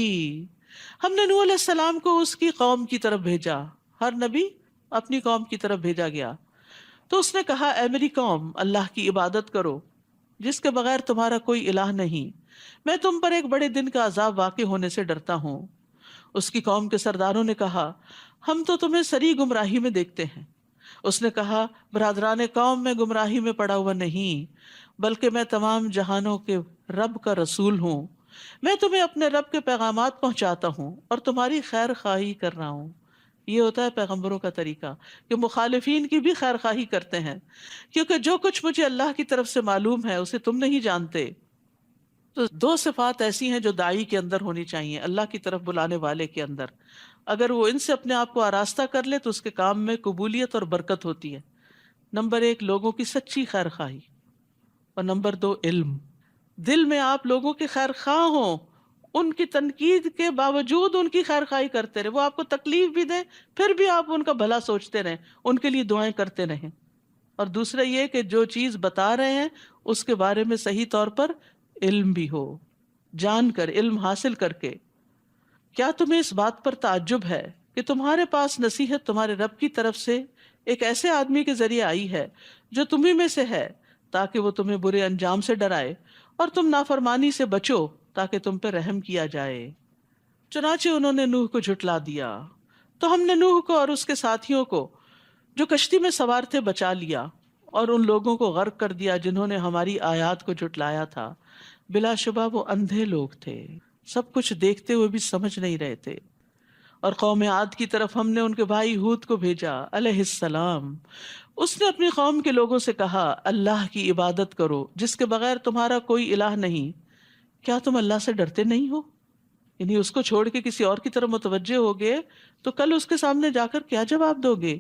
ہم نے نوح علیہ السلام کو اس کی قوم کی طرف بھیجا۔ ہر نبی اپنی قوم کی طرف بھیجا گیا تو اس نے کہا اے میری قوم، اللہ کی عبادت کرو جس کے بغیر تمہارا کوئی الہ نہیں، میں تم پر ایک بڑے دن کا عذاب واقع ہونے سے ڈرتا ہوں۔ اس کی قوم کے سرداروں نے کہا ہم تو تمہیں سری گمراہی میں دیکھتے ہیں۔ اس نے کہا برادران قوم، میں گمراہی میں پڑا ہوا نہیں، بلکہ میں تمام جہانوں کے رب کا رسول ہوں۔ میں تمہیں اپنے رب کے پیغامات پہنچاتا ہوں اور تمہاری خیر خواہی کر رہا ہوں۔ یہ ہوتا ہے پیغمبروں کا طریقہ کہ مخالفین کی بھی خیر خواہی کرتے ہیں، کیونکہ جو کچھ مجھے اللہ کی طرف سے معلوم ہے اسے تم نہیں جانتے۔ تو 2 صفات ایسی ہیں جو داعی کے اندر ہونی چاہیے، اللہ کی طرف بلانے والے کے اندر۔ اگر وہ ان سے اپنے آپ کو آراستہ کر لے تو اس کے کام میں قبولیت اور برکت ہوتی ہے۔ نمبر 1 لوگوں کی سچی خیر خواہی، اور نمبر 2 علم۔ دل میں آپ لوگوں کے خیر خواہ ہوں، ان کی تنقید کے باوجود ان کی خیر خواہی کرتے رہیں، وہ آپ کو تکلیف بھی دیں پھر بھی آپ ان کا بھلا سوچتے رہیں، ان کے لیے دعائیں کرتے رہیں۔ اور دوسرا یہ کہ جو چیز بتا رہے ہیں اس کے بارے میں صحیح طور پر علم بھی ہو، جان کر، علم حاصل کر کے۔ کیا تمہیں اس بات پر تعجب ہے کہ تمہارے پاس نصیحت تمہارے رب کی طرف سے ایک ایسے آدمی کے ذریعے آئی ہے جو تمہیں میں سے ہے، تاکہ وہ تمہیں برے انجام سے ڈرائے اور تم نافرمانی سے بچو، تاکہ تم پہ رحم کیا جائے۔ چنانچہ انہوں نے نوح کو جھٹلا دیا، تو ہم نے نوح کو اور اس کے ساتھیوں کو جو کشتی میں سوار تھے بچا لیا، اور ان لوگوں کو غرق کر دیا جنہوں نے ہماری آیات کو جھٹلایا تھا۔ بلا شبہ وہ اندھے لوگ تھے، سب کچھ دیکھتے ہوئے بھی سمجھ نہیں رہے تھے۔ اور قوم عاد کی طرف ہم نے ان کے بھائی ہود کو بھیجا علیہ السلام۔ اس نے اپنی قوم کے لوگوں سے کہا، اللہ کی عبادت کرو جس کے بغیر تمہارا کوئی الہ نہیں۔ کیا تم اللہ سے ڈرتے نہیں ہو؟ یعنی اس کو چھوڑ کے کسی اور کی طرف متوجہ ہوگے تو کل اس کے سامنے جا کر کیا جواب دو گے؟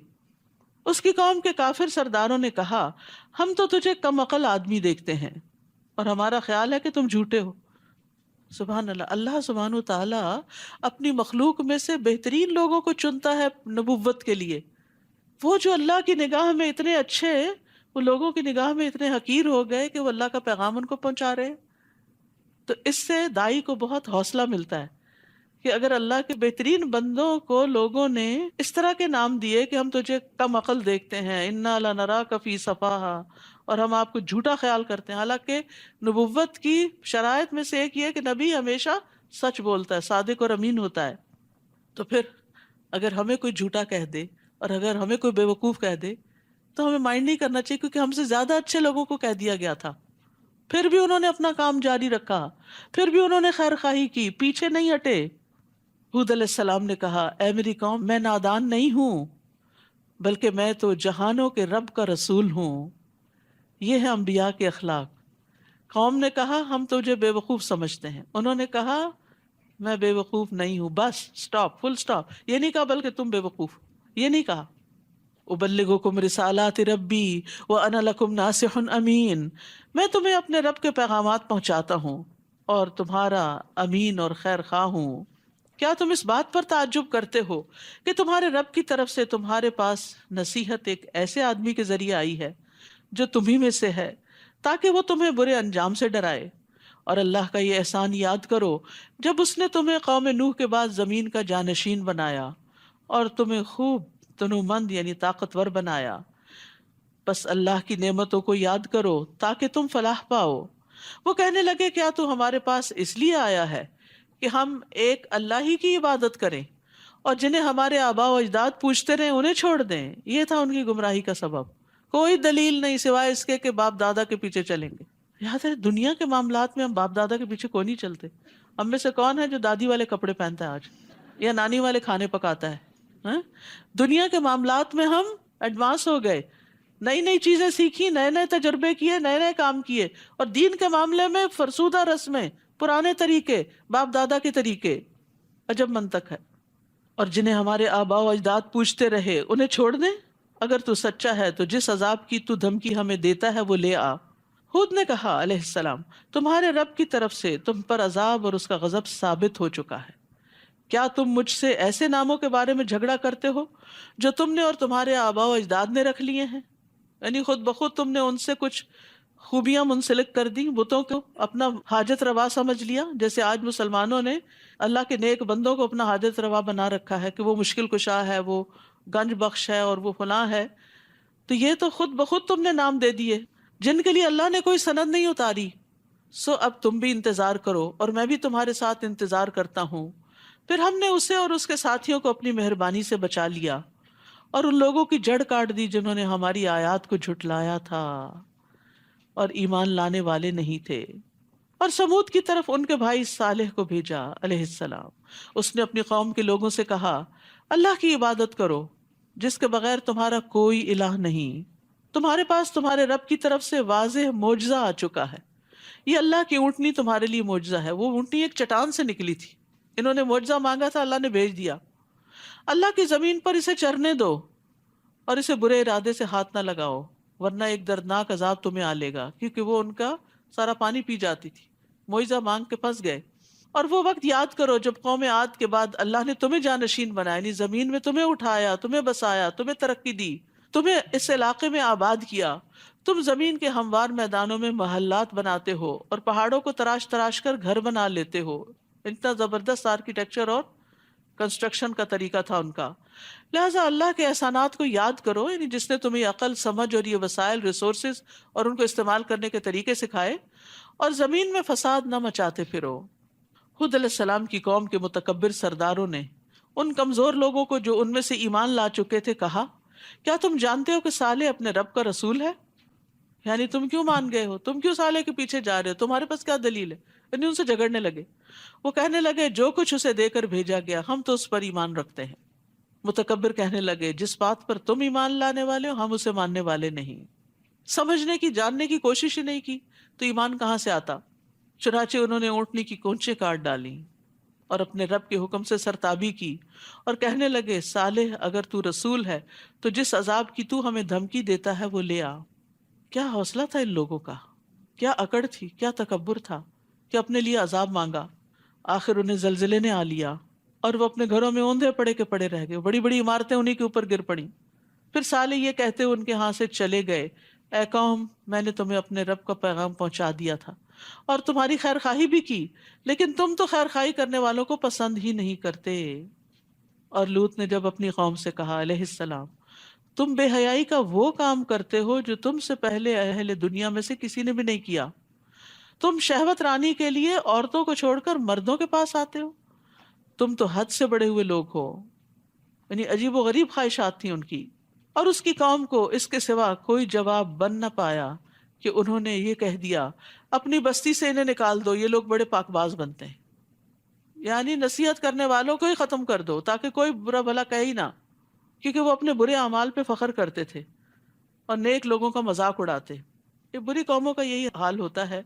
اس کی قوم کے کافر سرداروں نے کہا، ہم تو تجھے کم عقل آدمی دیکھتے ہیں اور ہمارا خیال ہے کہ تم جھوٹے ہو۔ سبحان اللہ، اللہ سبحانہ تعالیٰ اپنی مخلوق میں سے بہترین لوگوں کو چنتا ہے نبوت کے لیے۔ وہ جو اللہ کی نگاہ میں اتنے اچھے، وہ لوگوں کی نگاہ میں اتنے حقیر ہو گئے کہ وہ اللہ کا پیغام ان کو پہنچا رہے ہیں۔ تو اس سے دائی کو بہت حوصلہ ملتا ہے کہ اگر اللہ کے بہترین بندوں کو لوگوں نے اس طرح کے نام دیے کہ ہم تجھے کم عقل دیکھتے ہیں، انا لنراک فی صفاہا، اور ہم آپ کو جھوٹا خیال کرتے ہیں، حالانکہ نبوت کی شرائط میں سے ایک یہ ہے کہ نبی ہمیشہ سچ بولتا ہے، صادق اور امین ہوتا ہے۔ تو پھر اگر ہمیں کوئی جھوٹا کہہ دے اور اگر ہمیں کوئی بے وقوف کہہ دے تو ہمیں مائنڈ نہیں کرنا چاہیے، کیونکہ ہم سے زیادہ اچھے لوگوں کو کہہ دیا گیا تھا، پھر بھی انہوں نے اپنا کام جاری رکھا، پھر بھی انہوں نے خیر خواہی کی، پیچھے نہیں ہٹے۔ ہود علیہ السلام نے کہا، اے میری قوم، میں نادان نہیں ہوں، بلکہ میں تو جہانوں کے رب کا رسول ہوں۔ یہ ہے انبیاء کے اخلاق۔ قوم نے کہا، ہم تجھے بے وقوف سمجھتے ہیں۔ انہوں نے کہا، میں بے وقوف نہیں ہوں، بس سٹاپ، فل سٹاپ۔ یہ نہیں کہا بلکہ تم بے وقوف، یہ نہیں کہا۔ ابلغکم رسالات ربی وانا لکم ناصح امین، میں تمہیں اپنے رب کے پیغامات پہنچاتا ہوں اور تمہارا امین اور خیر خواہ ہوں۔ کیا تم اس بات پر تعجب کرتے ہو کہ تمہارے رب کی طرف سے تمہارے پاس نصیحت ایک ایسے آدمی کے ذریعے آئی ہے جو تمہیں میں سے ہے، تاکہ وہ تمہیں برے انجام سے ڈرائے؟ اور اللہ کا یہ احسان یاد کرو جب اس نے تمہیں قوم نوح کے بعد زمین کا جانشین بنایا اور تمہیں خوب تنومند یعنی طاقتور بنایا۔ بس اللہ کی نعمتوں کو یاد کرو تاکہ تم فلاح پاؤ۔ وہ کہنے لگے، کیا تو ہمارے پاس اس لیے آیا ہے کہ ہم ایک اللہ ہی کی عبادت کریں اور جنہیں ہمارے آباء و اجداد پوچھتے رہے انہیں چھوڑ دیں؟ یہ تھا ان کی گمراہی کا سبب۔ کوئی دلیل نہیں سوائے اس کے کہ باپ دادا کے پیچھے چلیں گے۔ یاد ہے، دنیا کے معاملات میں ہم باپ دادا کے پیچھے کوئی نہیں چلتے۔ ہم میں سے کون ہے جو دادی والے کپڑے پہنتا ہے آج، یا نانی والے کھانے پکاتا ہے؟ ہاں؟ دنیا کے معاملات میں ہم ایڈوانس ہو گئے، نئی نئی چیزیں سیکھی، نئے نئے تجربے کیے، نئے نئے کام کیے، اور دین کے معاملے میں فرسودہ رسمیں، پرانے طریقے، باپ دادا کے طریقے۔ عجب منطق ہے۔ اور جنہیں ہمارے آباء و اجداد پوچھتے رہے انہیں چھوڑ دیں؟ اگر تو سچا ہے تو جس عذاب کی تو دھمکی ہمیں دیتا ہے وہ لے آ۔ ہود نے کہا علیہ السلام، تمہارے رب کی طرف سے تم پر عذاب اور اس کا غضب ثابت ہو چکا ہے۔ کیا تم مجھ سے ایسے ناموں کے بارے میں جھگڑا کرتے ہو جو تم نے اور تمہارے آباء و اجداد نے رکھ لیے ہیں؟ یعنی خود بخود تم نے ان سے کچھ خوبیاں منسلک کر دی، بتوں کو اپنا حاجت روا سمجھ لیا، جیسے آج مسلمانوں نے اللہ کے نیک بندوں کو اپنا حاجت روا بنا رکھا ہے کہ وہ مشکل کشا ہے، وہ گنج بخش ہے اور وہ فلاں ہے۔ تو یہ تو خود بخود تم نے نام دے دیے جن کے لیے اللہ نے کوئی سند نہیں اتاری۔ سو اب تم بھی انتظار کرو اور میں بھی تمہارے ساتھ انتظار کرتا ہوں۔ پھر ہم نے اسے اور اس کے ساتھیوں کو اپنی مہربانی سے بچا لیا اور ان لوگوں کی جڑ کاٹ دی جنہوں نے ہماری آیات کو جھٹلایا تھا اور ایمان لانے والے نہیں تھے۔ اور سمود کی طرف ان کے بھائی صالح کو بھیجا علیہ السلام۔ اس نے اپنی قوم کے لوگوں سے کہا، اللہ کی عبادت کرو جس کے بغیر تمہارا کوئی الہ نہیں۔ تمہارے پاس تمہارے رب کی طرف سے واضح معجزہ آ چکا ہے۔ یہ اللہ کی اونٹنی تمہارے لیے معجزہ ہے۔ وہ اونٹنی ایک چٹان سے نکلی تھی، انہوں نے معجزہ مانگا تھا، اللہ نے بھیج دیا۔ اللہ کی زمین پر اسے چرنے دو اور اسے برے ارادے سے ہاتھ نہ لگاؤ، ورنہ ایک دردناک عذاب تمہیں آ لے گا، کیونکہ وہ ان کا سارا پانی پی جاتی تھی، معجزہ مانگ کے پھنس گئے۔ اور وہ وقت یاد کرو جب قوم عاد کے بعد اللہ نے تمہیں جانشین بنایا، یعنی زمین میں تمہیں اٹھایا، تمہیں بسایا، تمہیں ترقی دی، تمہیں اس علاقے میں آباد کیا۔ تم زمین کے ہموار میدانوں میں محلات بناتے ہو اور پہاڑوں کو تراش تراش کر گھر بنا لیتے ہو۔ اتنا زبردست آرکیٹیکچر اور کنسٹرکشن کا طریقہ تھا ان کا۔ لہٰذا اللہ کے احسانات کو یاد کرو، یعنی جس نے تمہیں عقل، سمجھ اور یہ وسائل، ریسورسز اور ان کو استعمال کرنے کے طریقے سکھائے، اور زمین میں فساد نہ مچاتے پھرو۔ ہود علیہ السلام کی قوم کے متکبر سرداروں نے ان کمزور لوگوں کو جو ان میں سے ایمان لا چکے تھے کہا، کیا تم جانتے ہو کہ صالح اپنے رب کا رسول ہے؟ یعنی تم کیوں مان گئے ہو؟ تم کیوں صالح کے پیچھے جا رہے ہو؟ تمہارے پاس کیا دلیل ہے؟ یعنی ان سے جھگڑنے لگے۔ وہ کہنے لگے جو کچھ اسے دے کر بھیجا گیا ہم تو اس پر ایمان رکھتے ہیں۔ متکبر کہنے لگے جس بات پر تم ایمان لانے والے ہو ہم اسے ماننے والے نہیں۔ سمجھنے کی، جاننے کی کوشش ہی نہیں کی تو ایمان کہاں سے آتا؟ چنانچہ انہوں نے اونٹنی کی کونچیں کاٹ ڈالی اور اپنے رب کے حکم سے سرتابی کی اور کہنے لگے صالح اگر تو رسول ہے تو جس عذاب کی تو ہمیں دھمکی دیتا ہے وہ لے آ۔ کیا حوصلہ تھا ان لوگوں کا، کیا اکڑ تھی، کیا تکبر تھا کہ اپنے لیے عذاب مانگا۔ آخر انہیں زلزلے نے آ لیا اور وہ اپنے گھروں میں اوندھے پڑے کے پڑے رہ گئے، بڑی بڑی عمارتیں انہی کے اوپر گر پڑیں۔ پھر صالح یہ کہتے ان کے ہاں سے چلے گئے، اے قوم میں نے تمہیں اپنے رب کا پیغام پہنچا دیا تھا اور تمہاری خیر خواہی بھی کی، لیکن تم تو خیر خواہی کرنے والوں کو پسند ہی نہیں کرتے۔ اور لوط نے جب اپنی قوم سے کہا علیہ السلام، تم بے حیائی کا وہ کام کرتے ہو جو تم سے پہلے اہل دنیا میں سے کسی نے بھی نہیں کیا۔ تم شہوت رانی کے لیے عورتوں کو چھوڑ کر مردوں کے پاس آتے ہو، تم تو حد سے بڑے ہوئے لوگ ہو۔ یعنی عجیب و غریب خواہشات تھیں ان کی۔ اور اس کی قوم کو اس کے سوا کوئی جواب بن نہ پایا کہ انہوں نے یہ کہہ دیا اپنی بستی سے انہیں نکال دو، یہ لوگ بڑے پاک باز بنتے ہیں۔ یعنی نصیحت کرنے والوں کو ہی ختم کر دو تاکہ کوئی برا بھلا کہے ہی نہ، کیونکہ وہ اپنے برے اعمال پہ فخر کرتے تھے اور نیک لوگوں کا مذاق اڑاتے۔ یہ بری قوموں کا یہی حال ہوتا ہے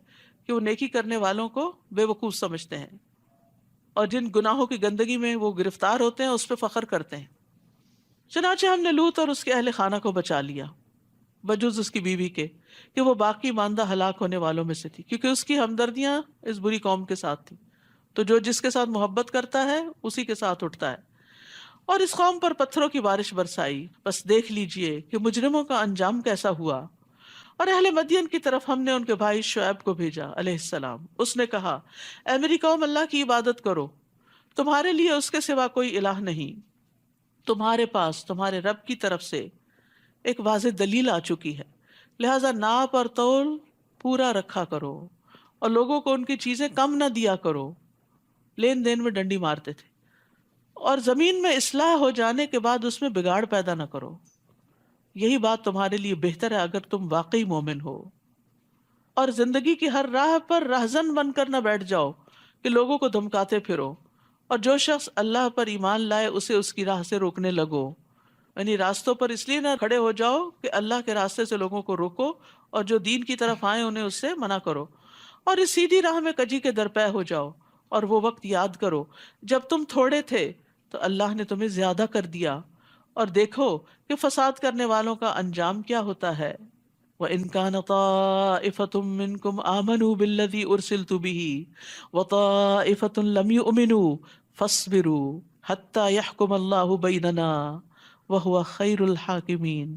کہ وہ نیکی کرنے والوں کو بے وقوف سمجھتے ہیں اور جن گناہوں کی گندگی میں وہ گرفتار ہوتے ہیں اس پہ فخر کرتے ہیں۔ چنانچہ ہم نے لوط اور اس کے اہل خانہ کو بچا لیا بجز اس کی بیوی کے کہ وہ باقی ماندہ ہلاک ہونے والوں میں سے تھی، کیونکہ اس کی ہمدردیاں اس بری قوم کے ساتھ تھی، تو جو جس کے ساتھ محبت کرتا ہے اسی کے ساتھ اٹھتا ہے۔ اور اس قوم پر پتھروں کی بارش برسائی، بس دیکھ لیجئے کہ مجرموں کا انجام کیسا ہوا۔ اور اہل مدین کی طرف ہم نے ان کے بھائی شعیب کو بھیجا علیہ السلام۔ اس نے کہا اے میری قوم اللہ کی عبادت کرو، تمہارے لیے اس کے سوا کوئی الہ نہیں، تمہارے پاس تمہارے رب کی طرف سے ایک واضح دلیل آ چکی ہے، لہٰذا ناپ اور تول پورا رکھا کرو اور لوگوں کو ان کی چیزیں کم نہ دیا کرو۔ لین دین میں ڈنڈی مارتے تھے۔ اور زمین میں اصلاح ہو جانے کے بعد اس میں بگاڑ پیدا نہ کرو، یہی بات تمہارے لیے بہتر ہے اگر تم واقعی مومن ہو۔ اور زندگی کی ہر راہ پر رہزن بن کر نہ بیٹھ جاؤ کہ لوگوں کو دھمکاتے پھرو، اور جو شخص اللہ پر ایمان لائے اسے اس کی راہ سے روکنے لگو۔ یعنی راستوں پر اس لیے نہ کھڑے ہو جاؤ کہ اللہ کے راستے سے لوگوں کو روکو، اور جو دین کی طرف آئے انہیں اس سے منع کرو، اور اس سیدھی راہ میں کجی کے درپے ہو جاؤ۔ اور وہ وقت یاد کرو جب تم تھوڑے تھے تو اللہ نے تمہیں زیادہ کر دیا، اور دیکھو کہ فساد کرنے والوں کا انجام کیا ہوتا ہے۔ وَإِن كَانَ طَائِفَةٌ مِّنكُمْ آمَنُوا بِالَّذِي أُرْسِلْتُ بِهِ وَطَائِفَةٌ لَمْ يُؤْمِنُوا فَاصْبِرُوا حَتَّى يَحْكُمَ اللَّهُ بَيْنَنَا وَهُوَ خَيْرُ الْحَاكِمِينَ۔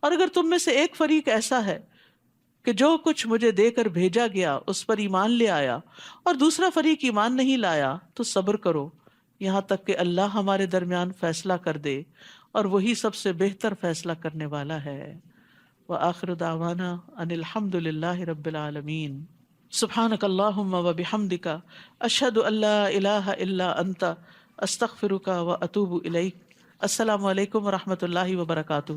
اور اگر تم میں سے ایک فریق ایسا ہے کہ جو کچھ مجھے دے کر بھیجا گیا اس پر ایمان لے آیا، اور دوسرا فریق ایمان نہیں لایا، تو صبر کرو یہاں تک کہ اللہ ہمارے درمیان فیصلہ کر دے، اور وہی سب سے بہتر فیصلہ کرنے والا ہے۔ وآخر دعوانا ان الحمد للہ رب العالمین۔ سبحانک اللہم وبحمدک اشہد ان لا الہ الا انت استغفرک واتوب الیک۔ السلام علیکم ورحمۃ اللہ وبرکاتہ۔